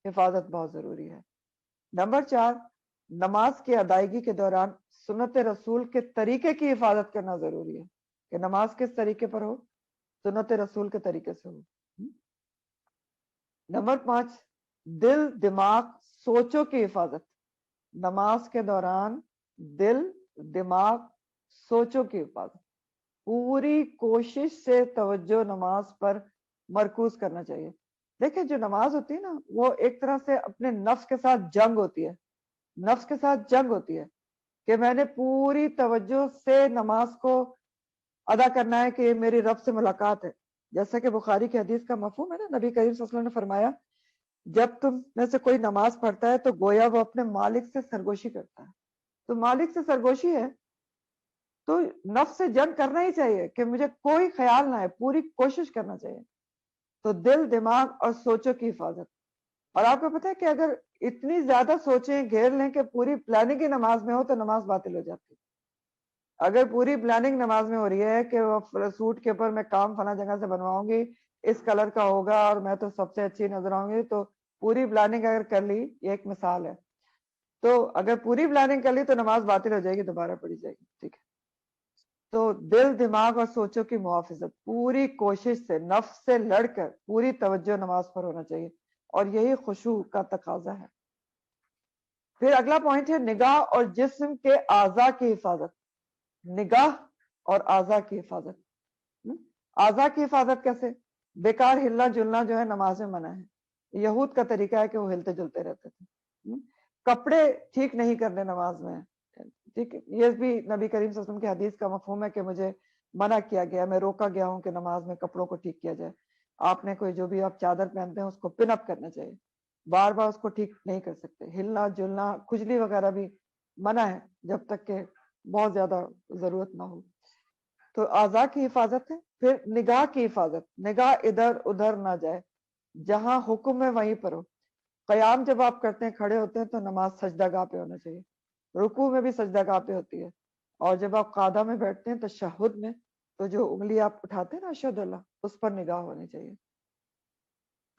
حفاظت بہت ضروری ہے. نمبر 4 نماز کی ادائیگی کے دوران سنت رسول کے طریقے کی حفاظت کرنا ضروری ہے کہ نماز کس طریقے پر ہو، سنت رسول کے طریقے سے ہو. نمبر 5 دل، دماغ، سوچوں کی حفاظت. نماز کے دوران دل، دماغ، سوچوں کی حفاظت. پوری کوشش سے توجہ نماز پر مرکوز کرنا چاہیے. دیکھیں جو نماز ہوتی ہے نا وہ ایک طرح سے اپنے نفس کے ساتھ جنگ ہوتی ہے، نفس کے ساتھ جنگ ہوتی ہے کہ میں نے پوری توجہ سے نماز کو ادا کرنا ہے کہ یہ میری رب سے ملاقات ہے. جیسا کہ بخاری کی حدیث کا مفہوم ہے نا، نبی کریم صلی اللہ علیہ وسلم نے فرمایا جب تم میں سے کوئی نماز پڑھتا ہے تو گویا وہ اپنے مالک سے سرگوشی کرتا ہے. تو مالک سے سرگوشی ہے تو نفس سے جنگ کرنا ہی چاہیے کہ مجھے کوئی خیال نہ ہے، پوری کوشش کرنا چاہیے. تو دل، دماغ اور سوچوں کی حفاظت. اور آپ کو پتا ہے کہ اگر اتنی زیادہ سوچیں گھیر لیں کہ پوری پلاننگ ہی نماز میں ہو تو نماز باطل ہو جاتی. اگر پوری پلاننگ نماز میں ہو رہی ہے کہ سوٹ کے اوپر میں کام فلاں جگہ سے بنواؤں گی، اس کلر کا ہوگا اور میں تو سب سے اچھی نظر آؤں گی، تو پوری پلاننگ اگر کر لی، یہ ایک مثال ہے، تو اگر پوری پلاننگ کر لی تو نماز باطل ہو جائے گی، دوبارہ پڑھی جائے گی. ٹھیک ہے. تو دل، دماغ اور سوچوں کی محافظت پوری کوشش سے، نفس سے لڑ کر پوری توجہ نماز پر ہونا چاہیے، اور یہی خشوع کا تقاضا ہے. پھر اگلا پوائنٹ ہے نگاہ اور جسم کے اعضاء کی حفاظت. نگاہ اور اعضاء کی حفاظت. اعضاء کی حفاظت کیسے؟ بیکار ہلنا جلنا جو ہے نماز میں منع ہے. یہود کا طریقہ ہے کہ وہ ہلتے جلتے رہتے تھے. کپڑے ٹھیک نہیں کرنے نماز میں، ٹھیک ہے، یہ بھی نبی کریم صلی اللہ علیہ وسلم کی حدیث کا مفہوم ہے کہ مجھے منع کیا گیا، میں روکا گیا ہوں کہ نماز میں کپڑوں کو ٹھیک کیا جائے. آپ نے کوئی جو بھی آپ چادر پہنتے ہیں اس کو پن اپ کرنا چاہیے، بار بار اس کو ٹھیک نہیں کر سکتے. ہلنا جلنا، کھجلی وغیرہ بھی منع ہے جب تک کہ بہت زیادہ ضرورت نہ ہو. تو اعضاء کی حفاظت ہے. پھر نگاہ کی حفاظت، نگاہ ادھر ادھر نہ جائے، جہاں حکم ہے وہیں پر ہو. قیام جب آپ کرتے ہیں، کھڑے ہوتے ہیں، تو نماز سجدہ گاہ پہ ہونا چاہیے. رکوع میں بھی سجدہ گاہ پہ ہوتی ہے. اور جب آپ قعدہ میں بیٹھتے ہیں تشہد میں، تو جو انگلی آپ اٹھاتے ہیں نا اشہد اللہ، اس پر نگاہ ہونی چاہیے.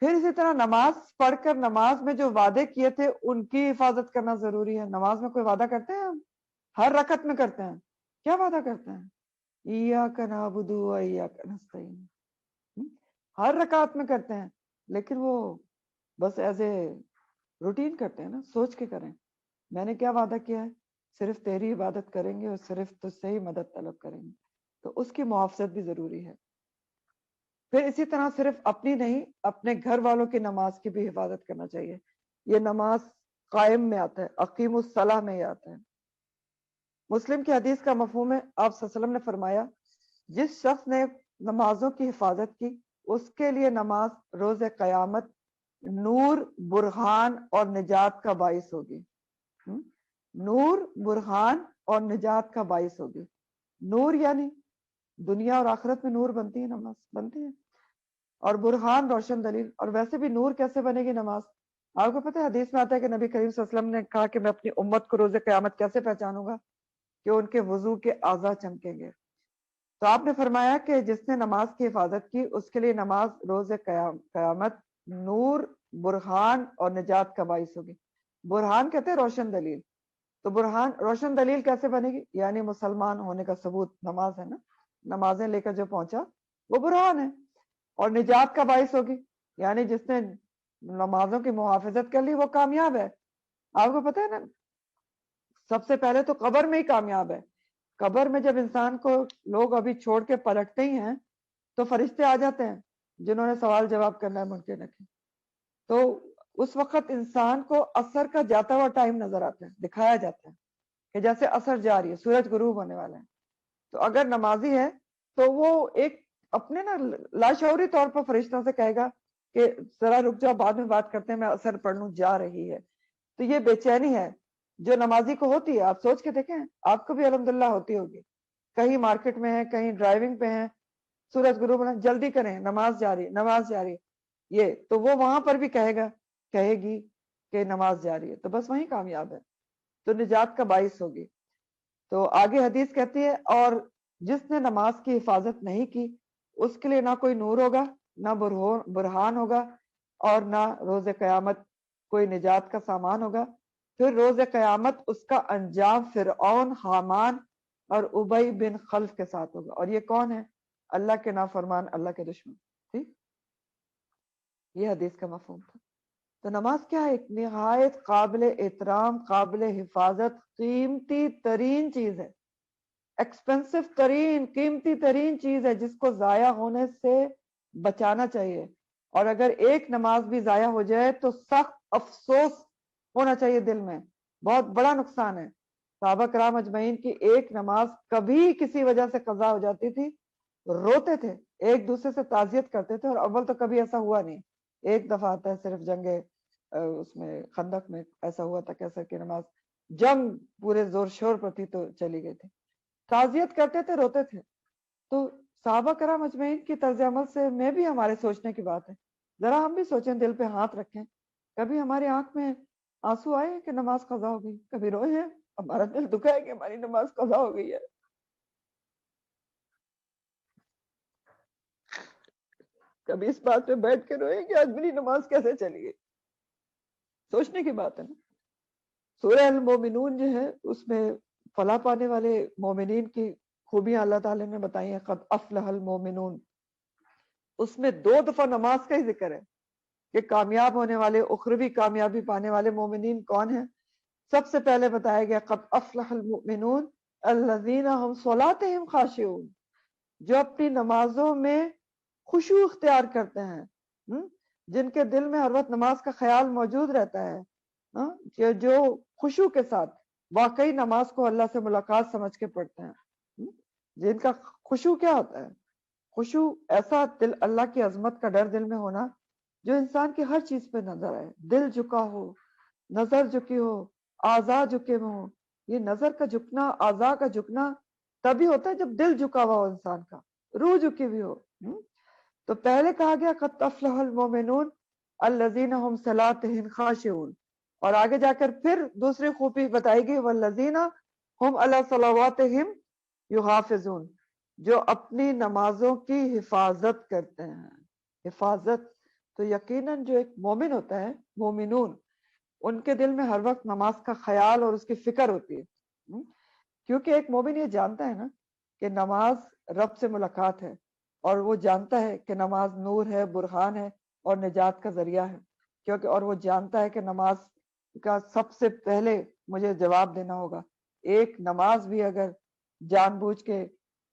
پھر اسی طرح نماز پڑھ کر نماز میں جو وعدے کیے تھے ان کی حفاظت کرنا ضروری ہے. نماز میں کوئی وعدہ کرتے ہیں ہم؟ ہر رکعت میں کرتے ہیں. کیا وعدہ کرتے ہیں؟ ایاک نعبد و ایاک نستعین. ہر رکعت میں کرتے ہیں، لیکن وہ بس ایز اے روٹین کرتے ہیں نا، سوچ کے کریں میں نے کیا وعدہ کیا ہے، صرف تیری عبادت کریں گے اور صرف تجھ سے ہی مدد طلب کریں گے. تو اس کی محافظت بھی ضروری ہے. پھر اسی طرح صرف اپنی نہیں، اپنے گھر والوں کی نماز کی بھی حفاظت کرنا چاہیے. یہ نماز قائم میں آتا ہے، اقیم الصلاح میں ہی آتا ہے. مسلم کی حدیث کا مفہوم ہے، آپ صلی اللہ علیہ وسلم نے فرمایا جس شخص نے نمازوں کی حفاظت کی اس کے لیے نماز روز قیامت نور، برہان اور نجات کا باعث ہوگی. نور، برہان اور نجات کا باعث ہوگی. نور یعنی دنیا اور آخرت میں نور بنتی ہے، نماز بنتی ہے. اور برہان روشن دلیل. اور ویسے بھی نور کیسے بنے گی نماز؟ آپ کو پتہ ہے حدیث میں آتا ہے کہ نبی کریم صلی اللہ علیہ وسلم نے کہا کہ میں اپنی امت کو روز قیامت کیسے پہچانوں گا؟ کہ ان کے وضو کے اعضاء چمکیں گے. تو آپ نے فرمایا کہ جس نے نماز کی حفاظت کی اس کے لیے نماز روز قیامت نور، برہان اور نجات کا باعث ہوگی. برہان کہتے ہیں روشن دلیل. تو برہان روشن دلیل کیسے بنے گی؟ یعنی مسلمان ہونے کا ثبوت نماز ہے نا، نمازیں لے کر جو پہنچا وہ برہان ہے. اور نجات کا باعث ہوگی، یعنی جس نے نمازوں کی محافظت کر لی وہ کامیاب ہے. آپ کو پتہ ہے نا، سب سے پہلے تو قبر میں ہی کامیاب ہے. قبر میں جب انسان کو لوگ ابھی چھوڑ کے پلٹتے ہی ہیں تو فرشتے آ جاتے ہیں جنہوں نے سوال جواب کرنا ہے منکر نکیر. تو اس وقت انسان کو اثر کا جاتا ہوا ٹائم نظر آتا ہے، دکھایا جاتا ہے کہ جیسے اثر جا رہی ہے، سورج غروب ہونے والا ہے. تو اگر نمازی ہے تو وہ ایک اپنے نا لاشعوری طور پر فرشتوں سے کہے گا کہ ذرا رک جاؤ، بعد میں بات کرتے ہیں، میں اثر پڑھنے جا رہی ہے. تو یہ بے چینی ہے جو نمازی کو ہوتی ہے. آپ سوچ کے دیکھیں، آپ کو بھی الحمدللہ ہوتی ہوگی. کہیں مارکیٹ میں ہیں، کہیں ڈرائیونگ پہ ہیں، سورج غروب ہونا، جلدی کریں، نماز جاری، نماز جاری. یہ تو وہ وہاں پر بھی کہے گی کہ نماز جاری ہے، تو بس وہیں کامیاب ہے، تو نجات کا باعث ہوگی. تو آگے حدیث کہتی ہے اور جس نے نماز کی حفاظت نہیں کی اس کے لیے نہ کوئی نور ہوگا، نہ برہان ہوگا، اور نہ روز قیامت کوئی نجات کا سامان ہوگا. پھر روز قیامت اس کا انجام فرعون، حامان اور ابی بن خلف کے ساتھ ہوگا. اور یہ کون ہے؟ اللہ کے نافرمان، اللہ کے دشمن. ٹھیک، یہ حدیث کا مفہوم تھا. تو نماز کیا ہے؟ ایک نہایت قابل احترام، قابل حفاظت، قیمتی ترین چیز ہے، ایکسپینسو ترین، قیمتی ترین چیز ہے جس کو ضائع ہونے سے بچانا چاہیے. اور اگر ایک نماز بھی ضائع ہو جائے تو سخت افسوس ہونا چاہیے دل میں، بہت بڑا نقصان ہے. صحابہ کرام اجمعین کی ایک نماز کبھی کسی وجہ سے قضا ہو جاتی تھی، روتے تھے، ایک دوسرے سے تعزیت کرتے تھے. اور اول تو کبھی ایسا ہوا نہیں، ایک دفعہ آتا ہے صرف جنگ اس میں خندق میں ایسا ہوا تھا کہ عصر کی نماز، جنگ پورے زور شور پر تھی تو چلی گئی تھی. تعزیت کرتے تھے، روتے تھے. تو صحابہ کرام اجمعین کی طرز عمل سے میں بھی ہمارے سوچنے کی بات ہے. ذرا ہم بھی سوچیں، دل پہ ہاتھ رکھیں، کبھی ہماری آنکھ میں آنسو آئے کہ نماز قضا ہو گئی؟ کبھی روئے ہیں، ہمارا دل دکھا ہے کہ ہماری نماز قضا ہو گئی ہے؟ کبھی اس بات پہ بیٹھ کے روئے کہ آج میری نماز کیسے چلی گئی؟ سوچنے کی بات ہے نا. سورہ المومنون جو ہے اس میں فلاح پانے والے مومنین کی خوبیاں اللہ تعالی نے بتائی ہیں. قد افلح المومنون، اس میں 2 دفعہ نماز کا ہی ذکر ہے کہ کامیاب ہونے والے، اخروی کامیابی پانے والے مومنین کون ہیں. سب سے پہلے بتایا گیا قد افلح المؤمنون الذین هم صلاتهم خاشعون، جو اپنی نمازوں میں خشوع اختیار کرتے ہیں، جن کے دل میں ہر وقت نماز کا خیال موجود رہتا ہے، جو خشوع کے ساتھ واقعی نماز کو اللہ سے ملاقات سمجھ کے پڑھتے ہیں. جن کا خشوع کیا ہوتا ہے؟ خشوع ایسا دل، اللہ کی عظمت کا ڈر دل میں ہونا جو انسان کی ہر چیز پہ نظر آئے، دل جھکا ہو، نظر جھکی ہو، اعضاء جھکے ہوں. یہ نظر کا جھکنا، اعضاء کا جھکنا تبھی ہوتا ہے جب دل جھکا ہوا ہو انسان کا، روح جھکی ہوئی ہو. تو پہلے کہا گیا قد افلح المؤمنون الذین هم صلاتهم خاشعون، اور آگے جا کر پھر دوسری خوبی بتائی گئی والذین هم علی صلواتهم یحافظون، جو اپنی نمازوں کی حفاظت کرتے ہیں. حفاظت تو یقیناً جو ایک مومن ہوتا ہے، مومنون، ان کے دل میں ہر وقت نماز کا خیال اور اس کی فکر ہوتی ہے. کیونکہ ایک مومن یہ جانتا ہے نا کہ نماز رب سے ملاقات ہے، اور وہ جانتا ہے کہ نماز نور ہے، برہان ہے اور نجات کا ذریعہ ہے. کیونکہ اور وہ جانتا ہے کہ نماز کا سب سے پہلے مجھے جواب دینا ہوگا. ایک نماز بھی اگر جان بوجھ کے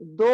2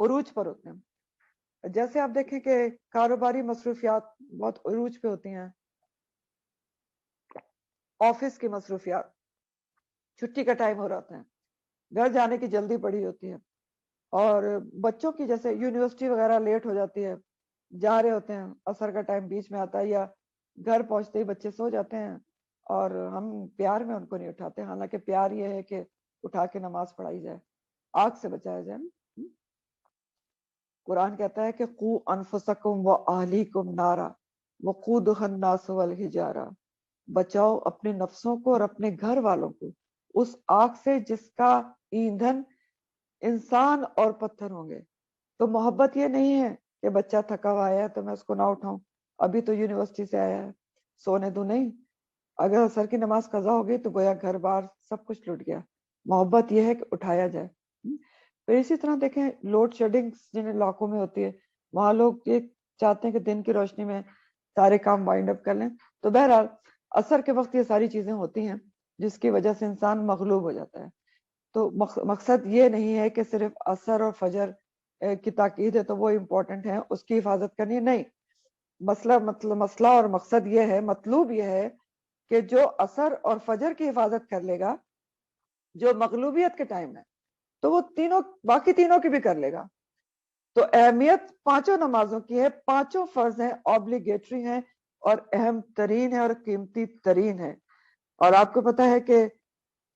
عروج پر ہوتے ہیں. جیسے آپ دیکھیں کہ کاروباری مصروفیات بہت عروج پہ ہوتی ہیں, آفس کی مصروفیات, چھٹی کا ٹائم ہو رہا ہے, گھر جانے کی جلدی پڑی ہوتی ہے, اور بچوں کی جیسے یونیورسٹی وغیرہ لیٹ ہو جاتی ہے, جا رہے ہوتے ہیں, عصر کا ٹائم بیچ میں آتا ہے, یا گھر پہنچتے ہی بچے سو جاتے ہیں اور ہم پیار میں ان کو نہیں اٹھاتے, حالانکہ پیار یہ ہے کہ اٹھا کے نماز پڑھائی جائے, آگ سے بچایا جائے. قرآن کہتا ہے کہ قو انفسکم و اہلیکم نارا وقودھا الناس والحجارہ, بچاؤ اپنے نفسوں کو اور اپنے گھر والوں کو اس آگ سے جس کا ایندھن انسان اور پتھر ہوں گے. تو محبت یہ نہیں ہے کہ بچہ تھکا ہوا آیا ہے تو میں اس کو نہ اٹھاؤں, ابھی تو یونیورسٹی سے آیا ہے, سونے دوں, نہیں. اگر عصر کی نماز قضا ہو گئی تو گویا گھر بار سب کچھ لٹ گیا. محبت یہ ہے کہ اٹھایا جائے. پھر اسی طرح دیکھیں لوڈ شیڈنگ جن علاقوں میں ہوتی ہے, وہاں لوگ یہ چاہتے ہیں کہ دن کی روشنی میں سارے کام وائنڈ اپ کر لیں. تو بہرحال عصر کے وقت یہ ساری چیزیں ہوتی ہیں جس کی وجہ سے انسان مغلوب ہو جاتا ہے. تو مقصد یہ نہیں ہے کہ صرف عصر اور فجر کی تاکید ہے تو وہ امپورٹنٹ ہے, اس کی حفاظت کرنی ہے, نہیں. مسئلہ اور مقصد یہ ہے, مطلوب یہ ہے کہ جو عصر اور فجر کی حفاظت کر لے گا جو مغلوبیت کے ٹائم ہے, تو وہ تینوں باقی تینوں کی بھی کر لے گا. تو اہمیت پانچوں نمازوں کی ہے, پانچوں فرض ہیں, اوبلیگیٹری ہیں, اور اہم ترین ہے اور قیمتی ترین ہے. اور آپ کو پتا ہے کہ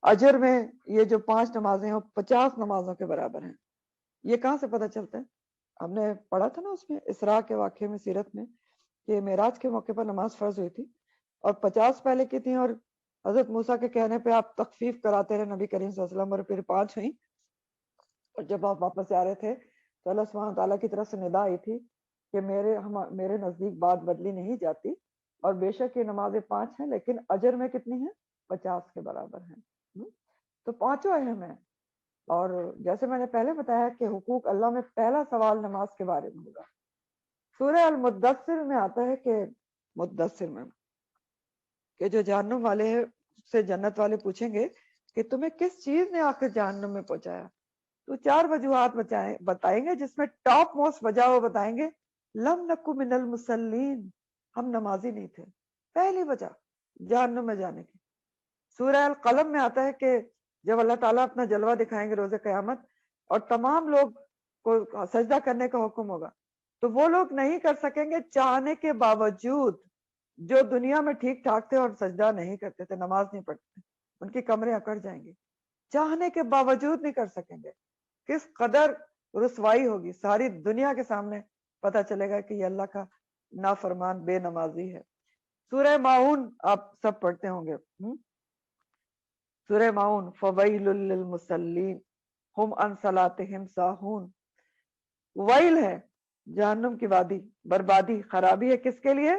اجر میں یہ جو 5 نمازیں ہیں وہ 50 نمازوں کے برابر ہیں. یہ کہاں سے پتہ چلتا ہے؟ ہم نے پڑھا تھا نا اس میں اسراء کے واقعے میں, سیرت میں, کہ معراج کے موقع پر نماز فرض ہوئی تھی اور 50 پہلے کی تھیں, اور حضرت موسیٰ کے کہنے پہ آپ تخفیف کراتے رہے نبی کریم صلی اللہ علیہ وسلم, اور پھر 5 ہوئیں. اور جب آپ واپس جا رہے تھے تو اللہ سبحانہ تعالیٰ کی طرف سے ندا آئی تھی کہ میرے نزدیک بات بدلی نہیں جاتی, اور بے شک یہ نمازیں 5 ہیں لیکن اجر میں کتنی ہیں؟ 50 کے برابر ہیں. تو پانچوں اہم ہیں. اور جیسے میں نے پہلے بتایا کہ حقوق اللہ میں پہلا سوال نماز کے بارے میں ہوگا. سورہ المدثر میں آتا ہے کہ مدثر میں کہ جو جہنم والے ہیں سے جنت والے پوچھیں گے کہ تمہیں کس چیز نے آخر جہنم میں پہنچایا, تو 4 وجوہات بتائیں گے, جس میں ٹاپ موسٹ وجہ وہ بتائیں گے لم نکو من المصلین, ہم نمازی نہیں تھے. پہلی وجہ جہنم میں جانے کی. سورہ القلم میں آتا ہے کہ جب اللہ تعالیٰ اپنا جلوہ دکھائیں گے روز قیامت اور تمام لوگ کو سجدہ کرنے کا حکم ہوگا, تو وہ لوگ نہیں کر سکیں گے چاہنے کے باوجود جو دنیا میں ٹھیک ٹھاک تھے اور سجدہ نہیں کرتے تھے, نماز نہیں پڑھتے تھے, ان کی کمریں اکڑ جائیں گی, چاہنے کے باوجود نہیں کر سکیں گے. کس قدر رسوائی ہوگی, ساری دنیا کے سامنے پتہ چلے گا کہ یہ اللہ کا نافرمان بے نمازی ہے. سورہ ماؤن آپ سب پڑھتے ہوں گے, سورہ ماؤن فویل للمصلین ہم عن صلاتہم ساہون. ویل ہے جہنم کی وادی, بربادی, خرابی ہے کس کے لیے؟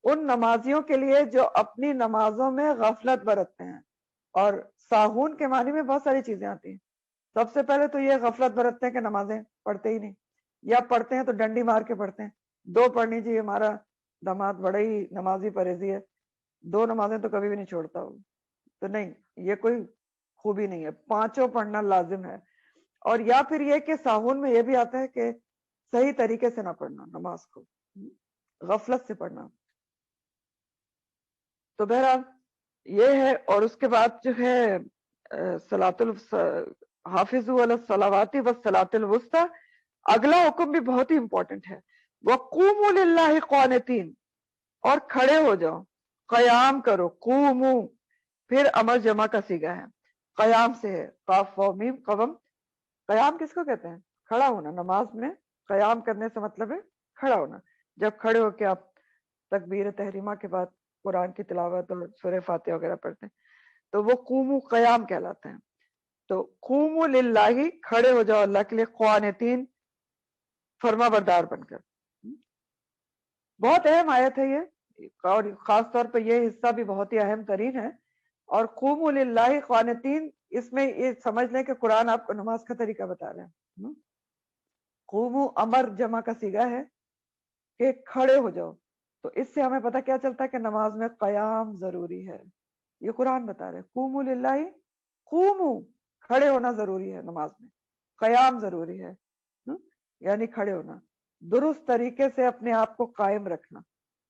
ان نمازیوں کے لیے جو اپنی نمازوں میں غفلت برتتے ہیں. اور ساہون کے معنی میں بہت ساری چیزیں آتی ہیں. سب سے پہلے تو یہ غفلت برتتے ہیں کہ نمازیں پڑھتے ہی نہیں, یا پڑھتے ہیں تو ڈنڈی مار کے پڑھتے ہیں. 2 پڑھنی چاہیے, ہمارا داماد بڑا ہی نمازی پرہیزی ہے, 2 نمازیں تو کبھی بھی نہیں چھوڑتا وہ, تو نہیں, یہ کوئی خوبی نہیں ہے, 5 پڑھنا لازم ہے. اور یا پھر یہ کہ ساہون میں یہ بھی آتا ہے کہ صحیح طریقے سے نہ پڑھنا نماز کو, غفلت سے پڑھنا. تو بہرحال یہ ہے. اور اس کے بعد جو ہے حافظوا علی الصلوات والصلاۃ الوسطی, اگلا حکم بھی بہت ہی امپورٹنٹ ہے, وقوموا للہ قانتین, اور کھڑے ہو جاؤ, قیام کرو. قومو پھر امر جمع کا صیغہ ہے, قیام سے ہے, قاف واو میم قوم. قیام کس کو کہتے ہیں؟ کھڑا ہونا. نماز میں قیام کرنے سے مطلب ہے کھڑا ہونا. جب کھڑے ہو کے آپ تکبیر تحریمہ کے بعد قرآن کی تلاوت اور سورہ فاتحہ وغیرہ پڑھتے ہیں تو وہ قومو قیام کہلاتے ہیں. تو قومو للہ, کھڑے ہو جاؤ اللہ کے لیے, قانتین, فرما بردار بن کر. بہت اہم آیت ہے یہ, اور خاص طور پہ یہ حصہ بھی بہت ہی اہم ترین ہے. اور قوموا للہ قانتین, اس میں یہ سمجھ لیں کہ قرآن آپ کو نماز کا طریقہ بتا رہے ہیں. قوموا امر جمع کا صیغہ ہے کہ کھڑے ہو جاؤ. تو اس سے ہمیں پتہ کیا چلتا ہے کہ نماز میں قیام ضروری ہے. یہ قرآن بتا رہے ہیں قوموا للہ, قوموا, کھڑے ہونا ضروری ہے نماز میں. قیام ضروری ہے، یعنی کھڑے ہونا، درست طریقے سے اپنے آپ کو قائم رکھنا،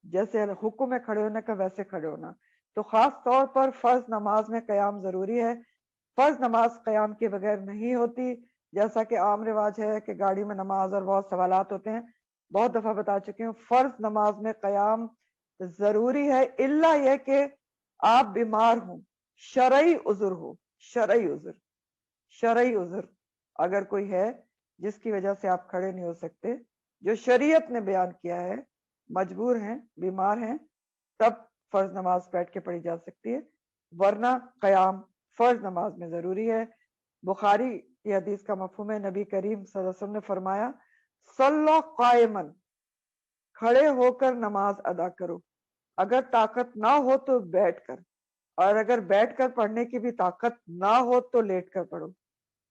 جیسے حکم ہے کھڑے ہونے کا ویسے کھڑے ہونا۔ تو خاص طور پر فرض نماز میں قیام ضروری ہے، فرض نماز قیام کے بغیر نہیں ہوتی، جیسا کہ عام رواج ہے کہ گاڑی میں نماز اور بہت سوالات ہوتے ہیں، بہت دفعہ بتا چکے ہوں، فرض نماز میں قیام ضروری ہے، الا یہ کہ آپ بیمار ہوں، شرعی عذر ہو، شرعی عذر اگر کوئی ہے جس کی وجہ سے آپ کھڑے نہیں ہو سکتے، جو شریعت نے بیان کیا ہے، مجبور ہیں، بیمار ہیں، تب فرض نماز بیٹھ کے پڑھی جا سکتی ہے، ورنہ قیام فرض نماز میں ضروری ہے۔ بخاری کی حدیث کا مفہوم ہے، نبی کریم صلی اللہ علیہ وسلم نے فرمایا صلی قائما، کھڑے ہو کر نماز ادا کرو، اگر طاقت نہ ہو تو بیٹھ کر، اور اگر بیٹھ کر پڑھنے کی بھی طاقت نہ ہو تو لیٹ کر پڑھو۔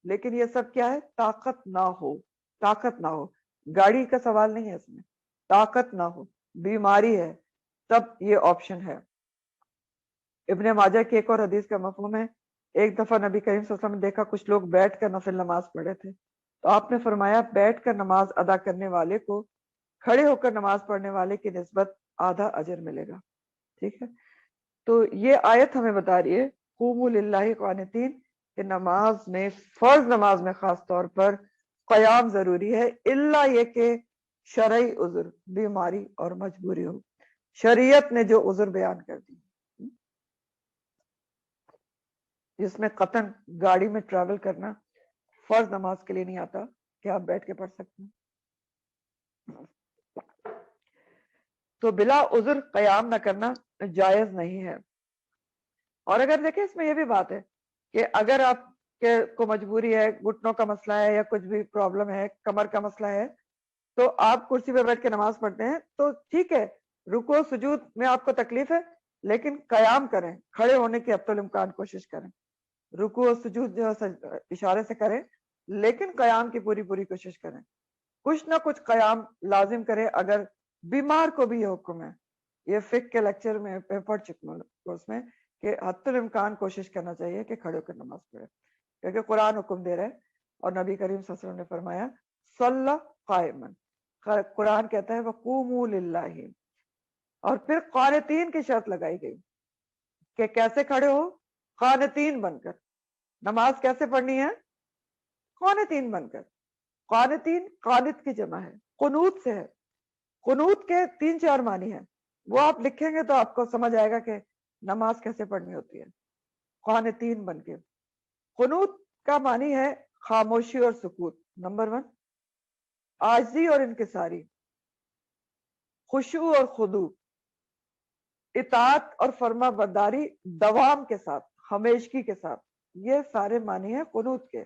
لیکن یہ سب کیا ہے؟ طاقت نہ ہو، طاقت نہ ہو، گاڑی کا سوال نہیں ہے اس میں، طاقت نہ ہو، بیماری ہے، تب یہ آپشن ہے۔ ابن ماجہ کی ایک اور حدیث کا مفہوم ہے، ایک دفعہ نبی کریم صلی اللہ علیہ وسلم نے دیکھا کچھ لوگ بیٹھ کر نفل نماز پڑھے تھے، تو آپ نے فرمایا بیٹھ کر نماز ادا کرنے والے کو کھڑے ہو کر نماز پڑھنے والے کی نسبت آدھا اجر ملے گا، ٹھیک ہے۔ تو یہ آیت ہمیں بتا رہی ہے قوموا للہ قانتین، کہ نماز میں، فرض نماز میں خاص طور پر قیام ضروری ہے، الا یہ کہ شرعی عذر، بیماری اور مجبوری ہو، شریعت نے جو عذر بیان کر دی، جس میں قطعاً گاڑی میں ٹریول کرنا فرض نماز کے لیے نہیں آتا کہ آپ بیٹھ کے پڑھ سکتے ہیں، تو بلا عذر قیام نہ کرنا جائز نہیں ہے۔ اور اگر دیکھیں اس میں یہ بھی بات ہے کہ اگر آپ کو مجبوری ہے، گھٹنوں کا مسئلہ ہے یا کچھ بھی پرابلم ہے، کمر کا مسئلہ ہے، تو آپ کرسی پہ بیٹھ کے نماز پڑھتے ہیں تو ٹھیک ہے، رکوع سجود میں آپ کو تکلیف ہے، لیکن قیام کریں، کھڑے ہونے کی حتی الامکان کوشش کریں، رکوع سجود جو اشارے سے کریں، لیکن قیام کی پوری پوری کوشش کریں، کچھ نہ کچھ قیام لازم کریں۔ اگر بیمار کو بھی یہ حکم ہے، یہ فقہ کے لیکچر میں پڑھ چکا ہوں اس میں، کہ حتی الامکان کوشش کرنا چاہیے کہ کھڑے ہو کر نماز پڑھے، کیونکہ قرآن حکم دے رہے ہیں، اور نبی کریم صلی اللہ علیہ وسلم نے فرمایا صلی قائما، قرآن کہتا ہے وقوموا للہ، اور پھر قانتین کی شرط لگائی گئی کہ کیسے کھڑے ہو؟ قانتین بن کر۔ نماز کیسے پڑھنی ہے؟ قانتین بن کر۔ قانتین قانت کی جمع ہے، قنوت سے ہے، قنوت کے 3-4 معنی ہیں، وہ آپ لکھیں گے تو آپ کو سمجھ آئے گا کہ نماز کیسے پڑھنی ہوتی ہے۔ قانتین بن کے، قنوت کا معنی ہے خاموشی اور سکوت، نمبر 1، عاجزی اور انکساری، خشوع اور خضوع، اطاعت اور فرما برداری دوام کے ساتھ، ہمیشگی کے ساتھ، یہ سارے معنی ہیں قنوت کے۔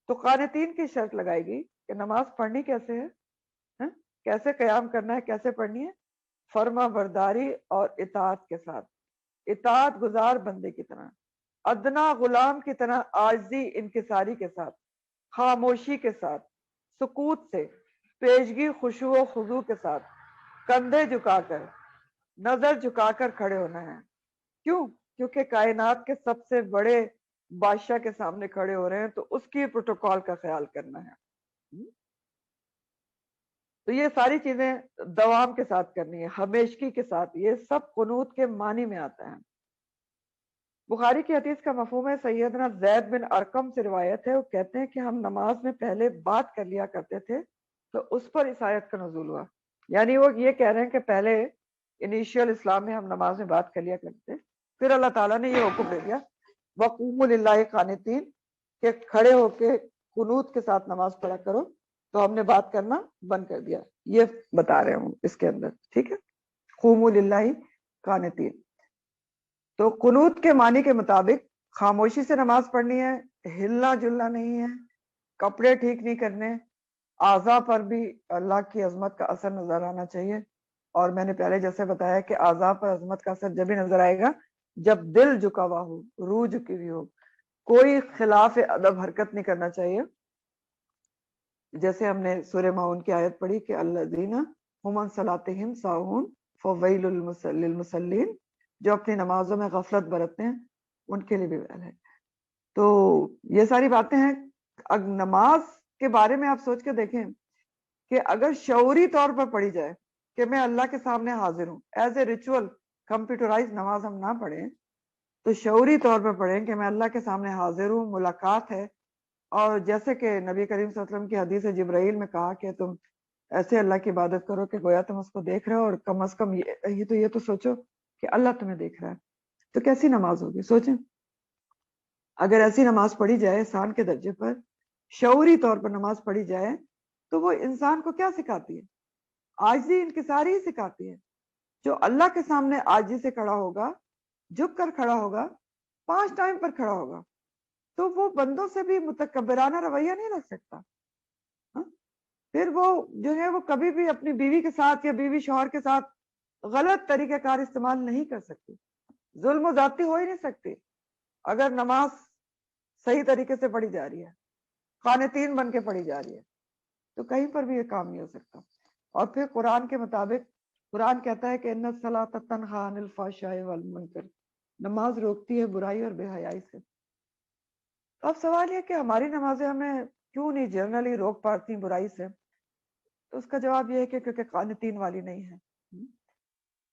تو قانتین کی شرط لگائے گی کہ نماز پڑھنی کیسے ہے، کیسے قیام کرنا ہے، کیسے پڑھنی ہے؟ فرما برداری اور اطاعت کے ساتھ، اطاعت گزار بندے کی طرح، ادنا غلام کی طرح عاجزی انکساری کے ساتھ، خاموشی کے ساتھ، سکوت سے، پیشگی خشوع و خضوع کے ساتھ، کندھے جھکا کر، نظر جھکا کر کھڑے ہونا ہے۔ کیوں؟ کیونکہ کائنات کے سب سے بڑے بادشاہ کے سامنے کھڑے ہو رہے ہیں، تو اس کی پروٹوکول کا خیال کرنا ہے۔ تو یہ ساری چیزیں دوام کے ساتھ کرنی ہے، ہمیشگی کے ساتھ، یہ سب قنوت کے معنی میں آتا ہے۔ بخاری کی حدیث کا مفہوم ہے، سیدنا زید بن ارقم سے روایت ہے، وہ کہتے ہیں کہ ہم نماز میں پہلے بات کر لیا کرتے تھے، تو اس پر اس آیت کا نزول ہوا، یعنی وہ یہ کہہ رہے ہیں کہ پہلے انیشیل اسلام میں ہم نماز میں بات کر لیا کرتے، پھر اللہ تعالیٰ نے یہ حکم دے دیا وَقُومُوا لِلَّهِ قَانِتِينَ، کہ کھڑے ہو کے قنوت کے ساتھ نماز پڑھا کرو، تو ہم نے بات کرنا بند کر دیا، یہ بتا رہے ہوں اس کے اندر، ٹھیک ہے، قُومُوا لِلَّهِ قَانِتِينَ۔ تو قنوت کے معنی کے مطابق خاموشی سے نماز پڑھنی ہے، ہلنا جلنا نہیں ہے، کپڑے ٹھیک نہیں کرنے، اعضاء پر بھی اللہ کی عظمت کا اثر نظر آنا چاہیے، اور میں نے پہلے جیسے بتایا کہ اعضاء پر عظمت کا اثر جب ہی نظر آئے گا جب دل جھکا ہوا ہو، روح جھکی ہوئی ہو، کوئی خلاف ادب حرکت نہیں کرنا چاہیے، جیسے ہم نے سورہ ماؤن کی آیت پڑھی کہ الذین ھم عن صلاتہم ساہون فویل للمصلین، جو اپنی نمازوں میں غفلت برتتے ہیں ان کے لیے بھی ویل ہے۔ تو یہ ساری باتیں ہیں، نماز کے بارے میں آپ سوچ کے دیکھیں کہ اگر شعوری طور پر پڑھی جائے کہ میں اللہ کے سامنے حاضر ہوں، ایز اے ریچول کمپیوٹرائز نماز ہم نہ پڑھیں تو شعوری طور پر پڑھیں کہ میں اللہ کے سامنے حاضر ہوں، ملاقات ہے، اور جیسے کہ نبی کریم صلی اللہ علیہ وسلم کی حدیث جبرائیل میں کہا کہ تم ایسے اللہ کی عبادت کرو کہ گویا تم اس کو دیکھ رہے ہو، اور کم از کم یہ تو سوچو کہ اللہ تمہیں دیکھ رہا ہے، تو کیسی نماز ہوگی؟ سوچیں اگر ایسی نماز پڑھی جائے احسان کے درجے پر، شعوری طور پر نماز پڑھی جائے تو وہ انسان کو کیا سکھاتی ہے؟ عاجزی انکساری ہی سکھاتی ہے. جو اللہ کے سامنے عاجزی سے کھڑا ہوگا، جھک کر کھڑا ہوگا، 5 ٹائم پر کھڑا ہوگا، تو وہ بندوں سے بھی متکبرانہ رویہ نہیں رکھ سکتا. ہاں؟ پھر وہ جو ہے وہ کبھی بھی اپنی بیوی کے ساتھ یا بیوی شوہر کے ساتھ غلط طریقہ کار استعمال نہیں کر سکتی، ظلم و زیادتی ہو ہی نہیں سکتی اگر نماز صحیح طریقے سے پڑھی جا رہی ہے، قانتین بن کے پڑھی جا رہی ہے، تو کہیں پر بھی یہ کام نہیں ہو سکتا. اور پھر قرآن کے مطابق قرآن کہتا ہے کہ ان الصلاۃ تنہی عن الفحشاء والمنکر، نماز روکتی ہے برائی اور بے حیائی سے. اب سوال یہ کہ ہماری نمازیں ہمیں کیوں نہیں جنرلی روک پاتی برائی سے؟ تو اس کا جواب یہ ہے کہ کیونکہ قانتین والی نہیں ہے،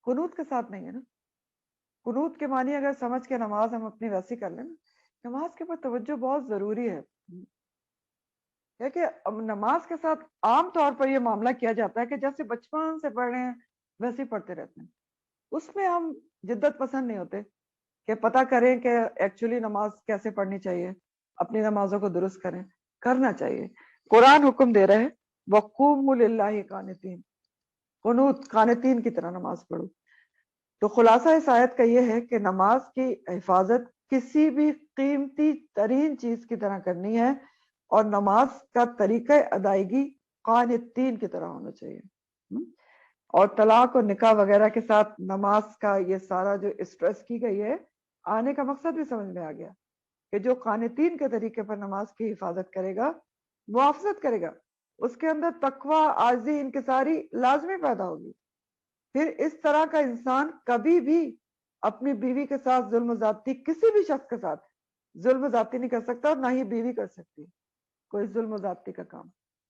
قنوت کے ساتھ نہیں ہے نا. قنوت کے معنی اگر سمجھ کے نماز ہم اپنی ویسی کر لیں نا، نماز کے اوپر توجہ بہت ضروری ہے. کہ نماز کے ساتھ عام طور پر یہ معاملہ کیا جاتا ہے کہ جیسے بچپن سے پڑھ رہے ہیں ویسے ہی پڑھتے رہتے ہیں، اس میں ہم جدت پسند نہیں ہوتے کہ پتہ کریں کہ ایکچولی نماز کیسے پڑھنی چاہیے، اپنی نمازوں کو درست کریں. کرنا چاہیے. قرآن حکم دے رہے ہیں وَقُومُوا لِلَّهِ قَانِتِينَ، قنوت قانتین کی طرح نماز پڑھو. تو خلاصہ اس آیت کا یہ ہے کہ نماز کی حفاظت کسی بھی قیمتی ترین چیز کی طرح کرنی ہے، اور نماز کا طریقہ ادائیگی قانتین کی طرح ہونا چاہیے. اور طلاق اور نکاح وغیرہ کے ساتھ نماز کا یہ سارا جو اسٹریس کی گئی ہے، آنے کا مقصد بھی سمجھ میں آ گیا کہ جو قانتین کے طریقے پر نماز کی حفاظت کرے گا، محافظت کرے گا، اس کے اندر تقوی، عاجزی، انکساری لازمی پیدا ہوگی. پھر اس طرح کا انسان کبھی بھی اپنی بیوی کے ساتھ ظلم و زیادتی، کسی بھی شخص کے ساتھ ظلم و زیادتی نہیں کر سکتا، اور نہ ہی بیوی کر سکتی کوئی ظلم و زیادتی کا کام.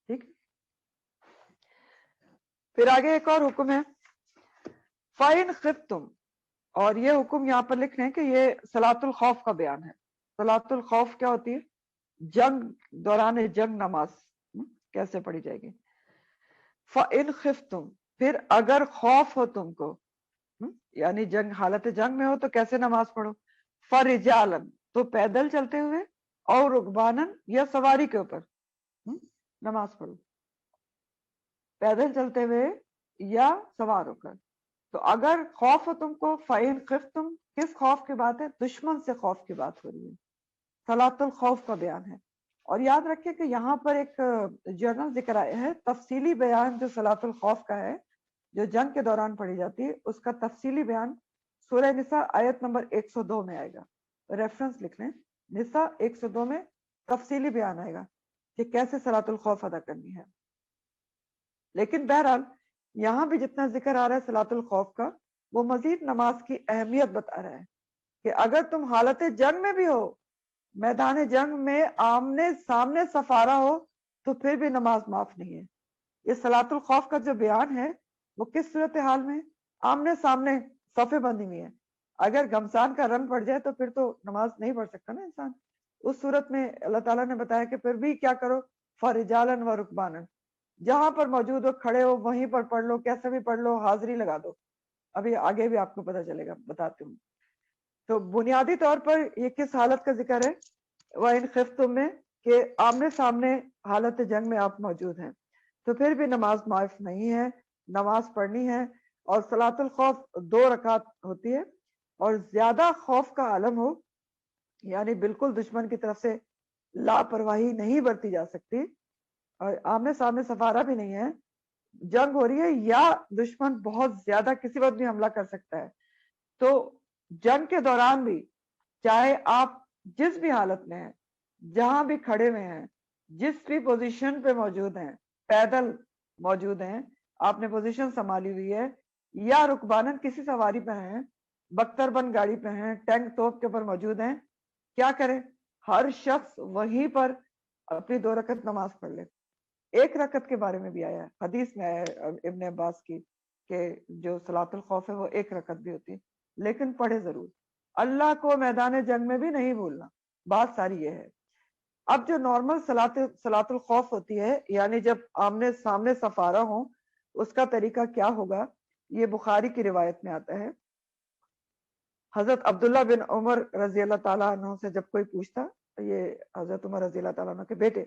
ٹھیک. پھر آگے ایک اور حکم ہے فَإِنْ خِفْتُمْ، اور یہ حکم یہاں پر لکھ رہے ہیں کہ یہ صلاۃ الخوف کا بیان ہے. صلاۃ الخوف کیا ہوتی ہے؟ جنگ، دوران جنگ نماز کیسے پڑھی جائے گی. فَإِنْ خِفْتُمْ، پھر اگر خوف ہو تم کو، یعنی جنگ، حالت جنگ میں ہو تو کیسے نماز پڑھو. فَرِجَالًا، تو پیدل چلتے ہوئے، اور رکبانن، یا سواری کے اوپر نماز پڑھو، پیدل چلتے ہوئے یا سوار ہو کر. تو اگر خوف ہو تم کو، فَإِنْ خِفْتُمْ، کس خوف کی بات ہے؟ دشمن سے خوف کی بات ہو رہی ہے. صلاۃ الخوف کا بیان ہے. اور یاد رکھیں کہ یہاں پر ایک جنرل ذکر آیا ہے، تفصیلی بیان جو صلاۃ الخوف کا ہے، جو جنگ کے دوران پڑھی جاتی ہے، اس کا تفصیلی بیان سورہ نساء آیت نمبر 102 میں آئے گا. ریفرنس لکھ لیں، نساء 102 میں تفصیلی بیان آئے گا کہ کیسے صلاۃ الخوف ادا کرنی ہے. لیکن بہرحال یہاں بھی جتنا ذکر آ رہا ہے صلاۃ الخوف کا، وہ مزید نماز کی اہمیت بتا رہا ہے کہ اگر تم حالت جنگ میں بھی ہو، میدان جنگ میں آمنے سامنے سفارہ ہو، تو پھر بھی نماز معاف نہیں ہے. یہ صلاۃ الخوف کا جو بیان ہے وہ کس صورتحال میں؟ آمنے سامنے صفیں بندی ہوئی ہے. اگر گھمسان کا رنگ پڑ جائے تو پھر تو نماز نہیں پڑھ سکتا نا انسان. اس صورت میں اللہ تعالیٰ نے بتایا کہ پھر بھی کیا کرو، فَرِجَالًا وَرُكْبَانًا، جہاں پر موجود ہو، کھڑے ہو، وہیں پر پڑھ لو، کیسے بھی پڑھ لو، حاضری لگا دو. ابھی آگے بھی آپ کو پتہ چلے گا، بتاتی ہوں. تو بنیادی طور پر یہ کس حالت کا ذکر ہے؟ وَإِنْ خِفْتُمْ میں، کہ آمنے سامنے حالت جنگ میں آپ موجود ہیں، تو پھر بھی نماز معاف نہیں ہے، نماز پڑھنی ہے. اور صلاۃ الخوف 2 رکعت ہوتی ہے، اور زیادہ خوف کا عالم ہو، یعنی بالکل دشمن کی طرف سے لاپرواہی نہیں برتی جا سکتی، اور آمنے سامنے سفارہ بھی نہیں ہے، جنگ ہو رہی ہے، یا دشمن بہت زیادہ کسی وقت بھی حملہ کر سکتا ہے، تو جنگ کے دوران بھی چاہے آپ جس بھی حالت میں ہیں، جہاں بھی کھڑے ہوئے ہیں، جس بھی پوزیشن پہ موجود ہیں، پیدل موجود ہیں، آپ نے پوزیشن سنبھالی ہوئی ہے، یا رکبانن کسی سواری پہ ہیں، بختر بند گاڑی پہ ہیں، ٹینک توپ کے اوپر موجود ہیں، کیا کریں؟ ہر شخص وہیں پر اپنی 2 رکعت نماز پڑھ لے. 1 رکعت کے بارے میں بھی آیا ہے، حدیث میں آیا ہے ابن عباس کی کہ جو صلاۃ الخوف ہے وہ 1 رکعت بھی ہوتی ہے، لیکن پڑھے ضرور. اللہ کو میدان جنگ میں بھی نہیں بھولنا. بات ساری یہ ہے. اب جو نارمل صلاۃ الخوف ہوتی ہے، یعنی جب آمنے سامنے سفارہ ہوں، اس کا طریقہ کیا ہوگا؟ یہ بخاری کی روایت میں آتا ہے. حضرت عبداللہ بن عمر رضی اللہ تعالیٰ عنہ سے جب کوئی پوچھتا، یہ حضرت عمر رضی اللہ تعالیٰ عنہ کے بیٹے،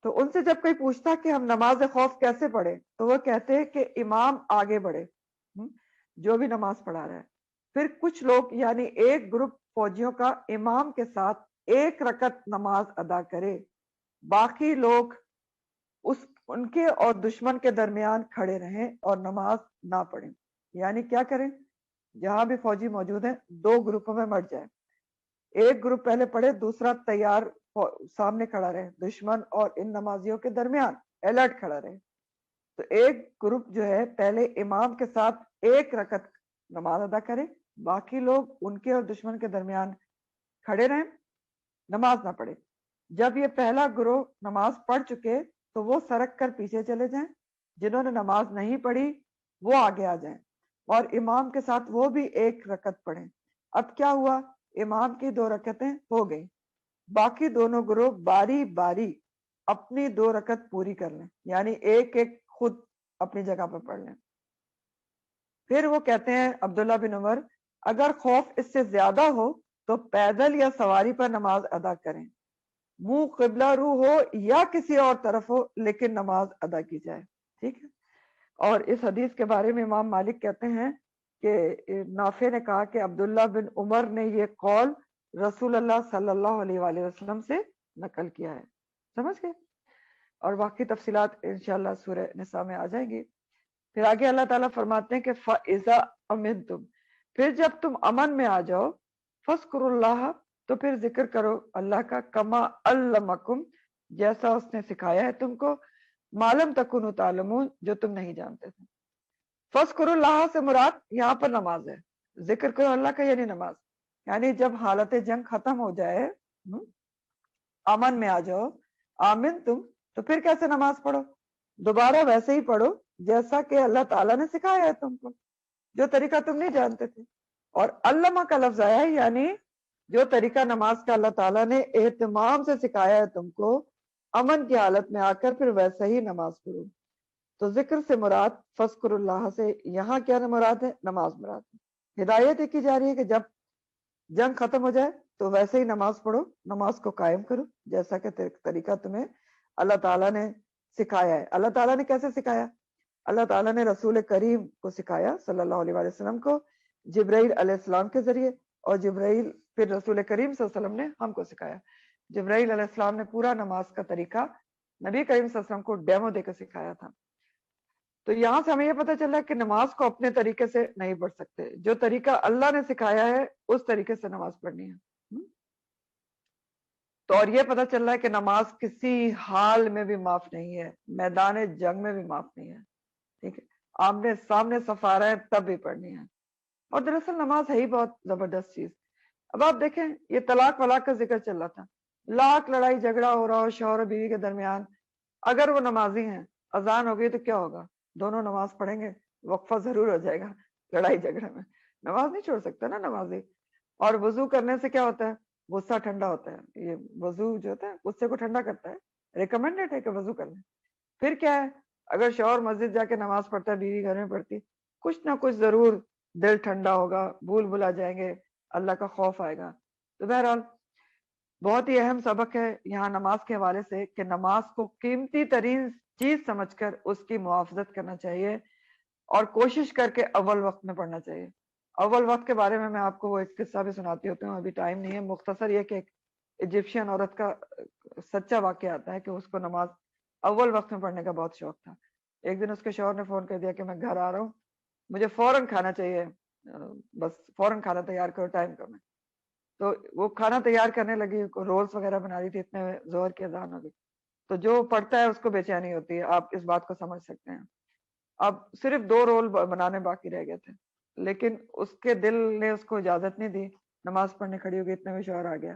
تو ان سے جب کوئی پوچھتا کہ ہم نماز خوف کیسے پڑھیں، تو وہ کہتے کہ امام آگے بڑھے جو بھی نماز پڑھا رہا ہے، پھر کچھ لوگ یعنی ایک گروپ فوجیوں کا امام کے ساتھ 1 رکعت نماز ادا کرے، باقی لوگ ان کے اور دشمن کے درمیان کھڑے رہیں اور نماز نہ پڑھیں. یعنی کیا کریں؟ جہاں بھی فوجی موجود ہیں 2 گروپوں میں بٹ جائیں. ایک گروپ پہلے پڑھے، دوسرا تیار سامنے کھڑا رہے، دشمن اور ان نمازیوں کے درمیان الرٹ کھڑا رہے. تو ایک گروپ جو ہے پہلے امام کے ساتھ 1 رکعت نماز ادا کرے، باقی لوگ ان کے اور دشمن کے درمیان کھڑے رہیں، نماز نہ پڑھے. جب یہ پہلا گروہ نماز پڑھ چکے تو وہ سرک کر پیچھے چلے جائیں، جنہوں نے نماز نہیں پڑھی وہ آگے آ جائیں اور امام کے ساتھ وہ بھی 1 رکعت پڑھیں. اب کیا ہوا؟ امام کی 2 رکعتیں ہو گئی، باقی دونوں گروہ باری باری اپنی 2 رکعت پوری کر لیں، یعنی ایک خود اپنی جگہ پر پڑھ لیں. پھر وہ کہتے ہیں عبداللہ بن عمر، اگر خوف اس سے زیادہ ہو تو پیدل یا سواری پر نماز ادا کریں، منہ قبلہ رو ہو یا کسی اور طرف ہو، لیکن نماز ادا کی جائے. ٹھیک ہے. اور اس حدیث کے بارے میں امام مالک کہتے ہیں کہ نافع نے کہا کہ عبداللہ بن عمر نے یہ قول رسول اللہ صلی اللہ علیہ وآلہ وسلم سے نقل کیا ہے. سمجھ گئے؟ اور باقی تفصیلات انشاءاللہ سورہ نساء میں آ جائیں گی. پھر آگے اللہ تعالیٰ فرماتے ہیں کہ فَإِذَا أَمِنْتُمْ، پھر جب تم امن میں آ جاؤ، فَاذْكُرُوا اللَّهَ، تو پھر ذکر کرو اللہ کا، کما علمکم، جیسا اس نے سکھایا ہے تم کو، معلوم تکونوا تعلمون، جو تم نہیں جانتے تھے. فَاذْكُرُوا اللَّهَ سے مراد یہاں پر نماز ہے. ذکر کرو اللہ کا یعنی نماز. یعنی جب حالت جنگ ختم ہو جائے، امن میں آ جاؤ، آمن تم، تو پھر کیسے نماز پڑھو؟ دوبارہ ویسے ہی پڑھو جیسا کہ اللہ تعالیٰ نے سکھایا ہے تم کو، جو طریقہ تم نہیں جانتے تھے. اور علامہ کا لفظ آیا ہے، یعنی جو طریقہ نماز کا اللہ تعالیٰ نے اہتمام سے سکھایا ہے تم کو، امن کی حالت میں آ کر پھر ویسا ہی نماز پڑھو. تو ذکر سے مراد فذکر اللہ سے یہاں کیا مراد ہے؟ نماز مراد ہے. ہدایت کی جا رہی ہے کہ جب جنگ ختم ہو جائے تو ویسے ہی نماز پڑھو، نماز کو قائم کرو جیسا کہ طریقہ تمہیں اللہ تعالیٰ نے سکھایا ہے. اللہ تعالیٰ نے کیسے سکھایا؟ اللہ تعالیٰ نے رسول کریم کو سکھایا صلی اللہ علیہ وسلم کو جبرائیل علیہ السلام کے ذریعے، اور جبرائیل پھر رسول کریم صلی اللہ علیہ وسلم نے ہم کو سکھایا. جبرائیل علیہ السلام نے پورا نماز کا طریقہ نبی کریم صلی اللہ علیہ وسلم کو ڈیمو دے کر سکھایا تھا. تو یہاں سے ہمیں یہ پتہ چلا کہ نماز کو اپنے طریقے سے نہیں پڑھ سکتے، جو طریقہ اللہ نے سکھایا ہے اس طریقے سے نماز پڑھنی ہے. تو اور یہ پتہ چل رہا ہے کہ نماز کسی حال میں بھی معاف نہیں ہے، میدان جنگ میں بھی معاف نہیں ہے. ٹھیک ہے، آمنے سامنے سفارہ ہے تب بھی پڑھنی ہے. اور دراصل نماز ہے ہی بہت زبردست چیز. اب آپ دیکھیں یہ طلاق ولاق کا ذکر چل رہا تھا، لاکھ لڑائی جھگڑا ہو رہا ہو شوہر اور بیوی کے درمیان، اگر وہ نمازی ہیں، اذان ہو گئی تو کیا ہوگا؟ دونوں نماز پڑھیں گے، وقفہ ضرور ہو جائے گا لڑائی جھگڑے میں. نماز نہیں چھوڑ سکتا نا نمازی. اور وضو کرنے سے کیا ہوتا ہے؟ غصہ ٹھنڈا ہوتا ہے. یہ وضو جو ہوتا ہے غصے کو ٹھنڈا کرتا ہے، ریکمینڈڈ ہے کہ وضو کر لیں. پھر کیا ہے؟ اگر شوہر مسجد جا کے نماز پڑھتا ہے، بیوی گھر میں پڑھتی، کچھ نہ کچھ ضرور دل ٹھنڈا ہوگا، بھول بھلا جائیں گے، اللہ کا خوف آئے گا. تو بہرحال بہت ہی اہم سبق ہے یہاں نماز کے حوالے سے کہ نماز کو قیمتی ترین چیز سمجھ کر اس کی محافظت کرنا چاہیے اور کوشش کر کے اول وقت میں پڑھنا چاہیے. اول وقت کے بارے میں آپ کو وہ ایک قصہ بھی سناتی ہوتی ہوں، ابھی ٹائم نہیں ہے. مختصر یہ کہ ایک ایجپشین عورت کا سچا واقعہ آتا ہے کہ اس کو نماز اول وقت میں پڑھنے کا بہت شوق تھا. ایک دن اس کے شوہر نے فون کر دیا کہ میں گھر آ رہا ہوں، مجھے فوراً کھانا چاہیے، بس فوراً کھانا تیار کرو، ٹائم کم ہے. تو وہ کھانا تیار کرنے لگی، رولز وغیرہ بنا رہی تھی، اتنے ظہر کی اذان ہو گئی. تو جو پڑھتا ہے اس کو بے چینی ہوتی ہے، آپ اس بات کو سمجھ سکتے ہیں. اب صرف 2 رول بنانے باقی رہ گئے تھے، لیکن اس کے دل نے اس کو اجازت نہیں دی. نماز پڑھنے کھڑی ہو گئی، اتنے میں شوہر آ گیا.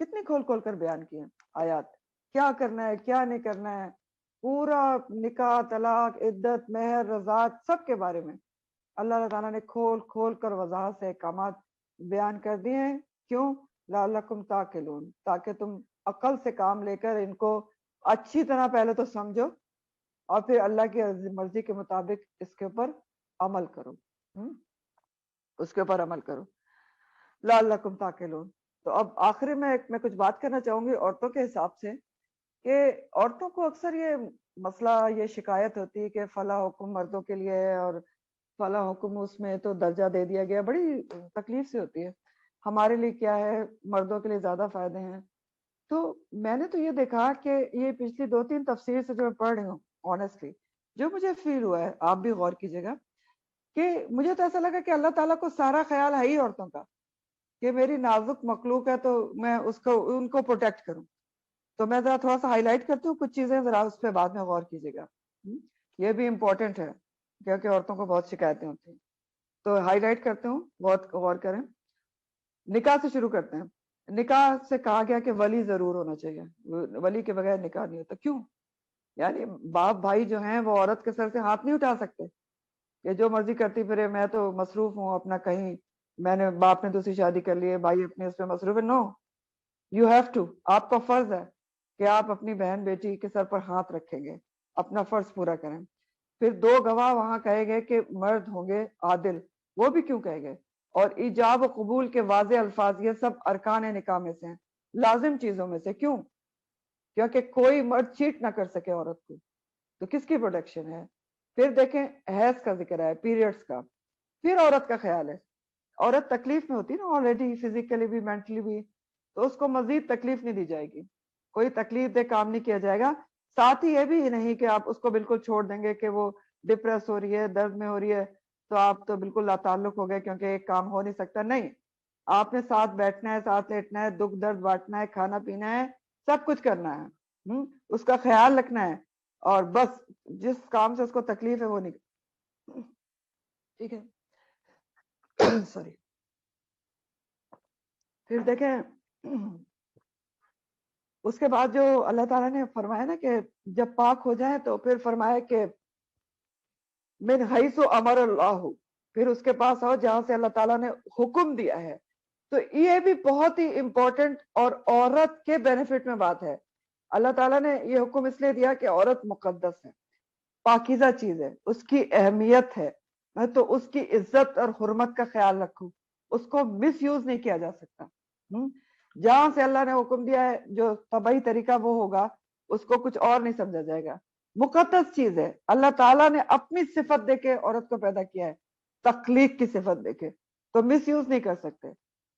کتنی کھول کھول کر بیان کی ہیں آیات, کیا کرنا ہے کیا نہیں کرنا ہے, پورا نکاح طلاق عدت مہر رضاعت سب کے بارے میں اللہ تعالیٰ نے کھول کھول کر وضاحت سے احکامات بیان کر دیے ہیں. کیوں؟ لعلکم تعقلون, تاکہ تم عقل سے کام لے کر ان کو اچھی طرح پہلے تو سمجھو اور پھر اللہ کی مرضی کے مطابق اس کے اوپر عمل کرو, اس کے اوپر عمل کرو. لعلکم تعقلون. تو اب آخری میں کچھ بات کرنا چاہوں گی عورتوں کے حساب سے, کہ عورتوں کو اکثر یہ مسئلہ یہ شکایت ہوتی ہے کہ فلاں حکم مردوں کے لیے ہے اور فلاں حکم اس میں تو درجہ دے دیا گیا, بڑی تکلیف سے ہوتی ہے. ہمارے لیے کیا ہے, مردوں کے لیے زیادہ فائدے ہیں. تو میں نے تو یہ دیکھا کہ یہ پچھلی 2-3 تفسیر سے جو میں پڑھ رہی ہوں آنیسٹلی جو مجھے فیل ہوا ہے, آپ بھی غور کیجیے گا, کہ مجھے تو ایسا لگا کہ اللہ تعالیٰ کو سارا خیال ہے ہی عورتوں کا, کہ میری نازک مخلوق ہے تو میں ان کو پروٹیکٹ کروں. تو میں ذرا تھوڑا سا ہائی لائٹ کرتی ہوں کچھ چیزیں, ذرا اس پہ بعد میں غور کیجیے گا, یہ بھی امپورٹنٹ ہے کیونکہ عورتوں کو بہت شکایتیں ہوتی ہیں. تو ہائی لائٹ کرتے ہوں, بہت غور کریں. نکاح سے شروع کرتے ہیں. نکاح سے کہا گیا کہ ولی ضرور ہونا چاہیے, ولی کے بغیر نکاح نہیں ہوتا. کیوں؟ یعنی باپ بھائی جو ہیں وہ عورت کے سر سے ہاتھ نہیں اٹھا سکتے کہ جو مرضی کرتی پھرے, میں تو مصروف ہوں اپنا, کہیں میں نے باپ نے دوسری شادی کر لی ہے, بھائی اپنے اس پہ مصروف ہے. نو, یو ہیو ٹو, آپ کا فرض ہے کہ آپ اپنی بہن بیٹی کے سر پر ہاتھ رکھیں گے, اپنا فرض پورا کریں. پھر 2 گواہ وہاں کہے گئے کہ مرد ہوں گے عادل. وہ بھی کیوں کہے گئے؟ اور ایجاب و قبول کے واضح الفاظ, یہ سب ارکان نکاح میں سے ہیں, لازم چیزوں میں سے. کیوں؟ کیونکہ کوئی مرد چیٹ نہ کر سکے عورت کو, تو کس کی پروٹیکشن ہے. پھر دیکھیں حیض کا ذکر ہے, پیریڈز کا. پھر عورت کا خیال ہے, عورت تکلیف میں ہوتی ہے نا آلریڈی, فزیکلی بھی مینٹلی بھی, تو اس کو مزید تکلیف نہیں دی جائے گی, کوئی تکلیف دے کام نہیں کیا جائے گا. ساتھ ہی یہ بھی نہیں کہ آپ اس کو بالکل چھوڑ دیں گے کہ وہ ڈپریس ہو رہی ہے, درد میں ہو رہی ہے, تو آپ تو بالکل لا تعلق ہو گئے کیونکہ ایک کام ہو نہیں سکتا. نہیں, آپ نے ساتھ بیٹھنا ہے, ساتھ لیٹنا ہے, دکھ درد بانٹنا ہے, کھانا پینا ہے, سب کچھ کرنا ہے, اس کا خیال رکھنا ہے, اور بس جس کام سے اس کو تکلیف ہے وہ نہیں. ٹھیک ہے, سوری. پھر دیکھیں اس کے بعد جو اللہ تعالیٰ نے فرمایا نا کہ جب پاک ہو جائے تو پھر فرمایا کہ من حیث امر اللہ, پھر اس کے پاس آؤ جہاں سے اللہ تعالیٰ نے حکم دیا ہے. تو یہ بھی بہت ہی امپورٹنٹ اور عورت کے بینیفٹ میں بات ہے. اللہ تعالیٰ نے یہ حکم اس لیے دیا کہ عورت مقدس ہے, پاکیزہ چیز ہے, اس کی اہمیت ہے, تو اس کی عزت اور حرمت کا خیال رکھو, اس کو مس یوز نہیں کیا جا سکتا. جہاں سے اللہ نے حکم دیا ہے جو طبعی طریقہ وہ ہوگا, اس کو کچھ اور نہیں سمجھا جائے گا. مقدس چیز ہے, اللہ تعالیٰ نے اپنی صفت دے کے عورت کو پیدا کیا ہے, تخلیق کی صفت دے کے, تو مس یوز نہیں کر سکتے.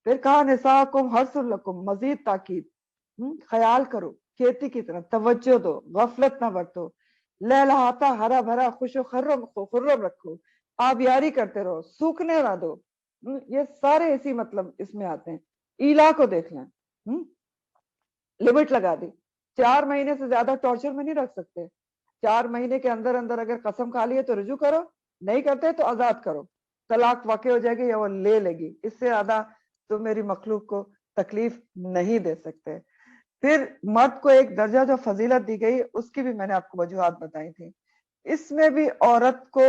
پھر کہا نساءکم حرث لکم, مزید تاکید, خیال کرو کھیتی کی طرح, توجہ دو, غفلت نہ برتو, لہلہاتا ہرا بھرا خوش و خرم رکھو, آبیاری کرتے رہو, سوکھنے نہ دو. یہ سارے اسی مطلب اس میں آتے ہیں. ایلا کو دیکھ لیں, لمٹ لگا دی, 4 مہینے سے زیادہ ٹارچر میں نہیں رکھ سکتے. 4 مہینے کے اندر اندر اگر قسم کھا لیے تو رجوع کرو, نہیں کرتے تو آزاد کرو, طلاق واقع ہو جائے گی یا وہ لے لے گی, اس سے زیادہ تو میری مخلوق کو تکلیف نہیں دے سکتے. پھر مرد کو ایک درجہ جو فضیلت دی گئی, اس کی بھی میں نے آپ کو وجوہات بتائی تھی. اس میں بھی عورت کو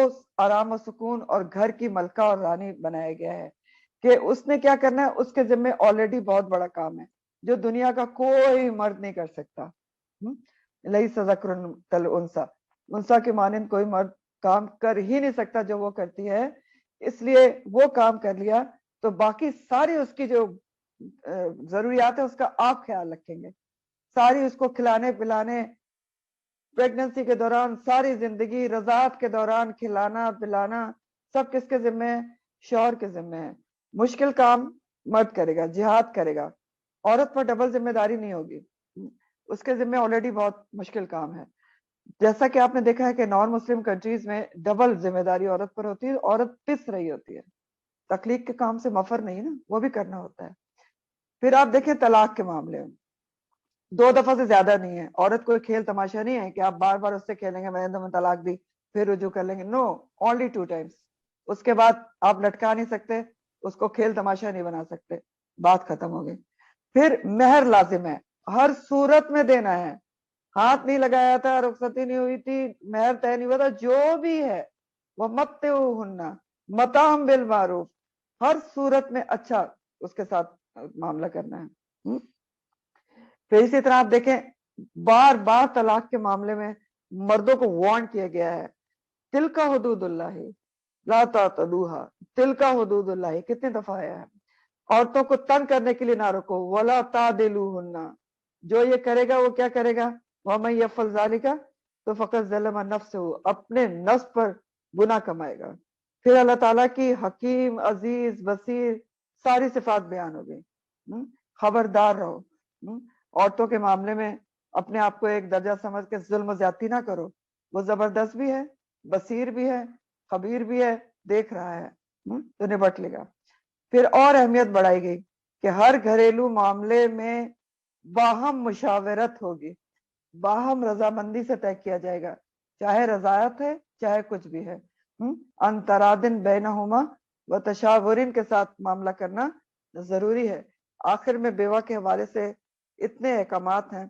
آرام و سکون اور گھر کی ملکہ اور رانی بنایا گیا ہے کہ اس نے کیا کرنا ہے, اس کے ذمہ آلریڈی بہت بڑا کام ہے جو دنیا کا کوئی مرد نہیں کر سکتا. لیس ذکر کالانثی, انثی کے مانند کوئی مرد کام کر ہی نہیں سکتا جو وہ کرتی ہے. اس لیے وہ کام کر لیا تو باقی ساری اس کی جو ضروریات ہے اس کا آپ خیال رکھیں گے, ساری اس کو کھلانے پلانے, پریگننسی کے دوران, ساری زندگی, رضاعت کے دوران کھلانا پلانا, سب کس کے ذمہ ہے؟ شوہر کے ذمہ ہے. مشکل کام مرد کرے گا, جہاد کرے گا, عورت پر ڈبل ذمہ داری نہیں ہوگی, اس کے ذمہ آلریڈی بہت مشکل کام ہے. جیسا کہ آپ نے دیکھا ہے کہ نان مسلم کنٹریز میں ڈبل ذمہ داری عورت پر ہوتی ہے, عورت پس رہی ہوتی ہے, تخلیق کے کام سے مفر نہیں نا, وہ بھی کرنا ہوتا ہے. پھر آپ دیکھیں طلاق کے معاملے میں 2 دفعہ سے زیادہ نہیں ہے. عورت کوئی کھیل تماشا نہیں ہے کہ آپ بار بار اس سے کھیلیں گے, میں نے تمہیں طلاق دی پھر رجوع کر لیں گے. نو, اونلی 2 ٹائمز, اس کے بعد آپ لٹکا نہیں سکتے, اس کو کھیل تماشا نہیں بنا سکتے, بات ختم ہو گئی. پھر مہر لازم ہے، ہر صورت میں دینا ہے، ہاتھ نہیں لگایا تھا، رخصتی نہیں ہوئی تھی، مہر طے نہیں ہوا تھا، جو بھی ہے وہ متعوہن متاع بالمعروف، ہر صورت میں اچھا اس کے ساتھ معاملہ کرنا ہے۔ پھر اسی طرح آپ دیکھیں بار بار طلاق کے معاملے میں مردوں کو وارن کیا گیا ہے، تلک حدود اللہ لا تعتدوها، تلک حدود اللہ، کتنے دفعہ آیا ہے؟ عورتوں کو تنگ کرنے کے لیے نہ رکو، ولا تعدلوهن، جو یہ کرے گا وہ کیا کرے گا؟ ومن یفعل ذلک تو فقط ظلم نفسہ، اپنے نفس پر گناہ کمائے گا۔ پھر اللہ تعالیٰ کی حکیم، عزیز، بصیر ساری صفات بیان ہو گئی۔ خبردار رہو، عورتوں کے معاملے میں اپنے آپ کو ایک درجہ سمجھ کے ظلم و زیادتی نہ کرو، وہ زبردست بھی ہے، بصیر بھی ہے، خبیر بھی ہے، دیکھ رہا ہے، تو نبٹ لے گا۔ پھر اور اہمیت بڑھائی گئی کہ ہر گھریلو معاملے میں باہم مشاورت ہوگی، باہم رضامندی سے طے کیا جائے گا، چاہے رضایت ہے چاہے کچھ بھی ہے، انترادن بینہما و تشاورن کے ساتھ معاملہ کرنا ضروری ہے۔ آخر میں بیوہ کے حوالے سے اتنے احکامات ہیں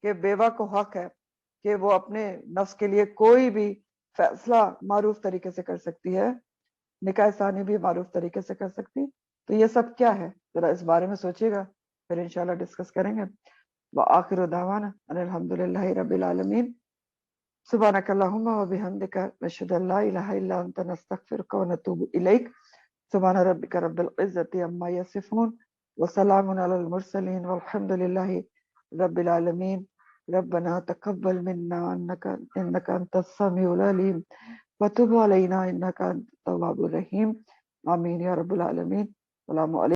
کہ بیوہ کو حق ہے کہ وہ اپنے نفس کے لیے کوئی بھی فیصلہ معروف طریقے سے کر سکتی ہے، نکاح ثانی بھی معروف طریقے سے کر سکتی۔ تو یہ سب کیا ہے، ذرا اس بارے میں سوچیے گا، پھر انشاءاللہ ڈسکس کریں گے۔ وآخر دعوانا ان الحمدللہ رب العالمین، سبحانک اللہم وبحمدک نشہد ان لا الہ الا انت نستغفرک ونتوب الیک، سبحان ربک رب العزت عما یصفون وسلام علی المرسلین والحمد للہ رب العالمین۔ ربنا تقبل منا انک انت السمیع العلیم وتب علینا انک انت التواب الرحیم، آمین یا رب العالمین۔ السلام علیکم۔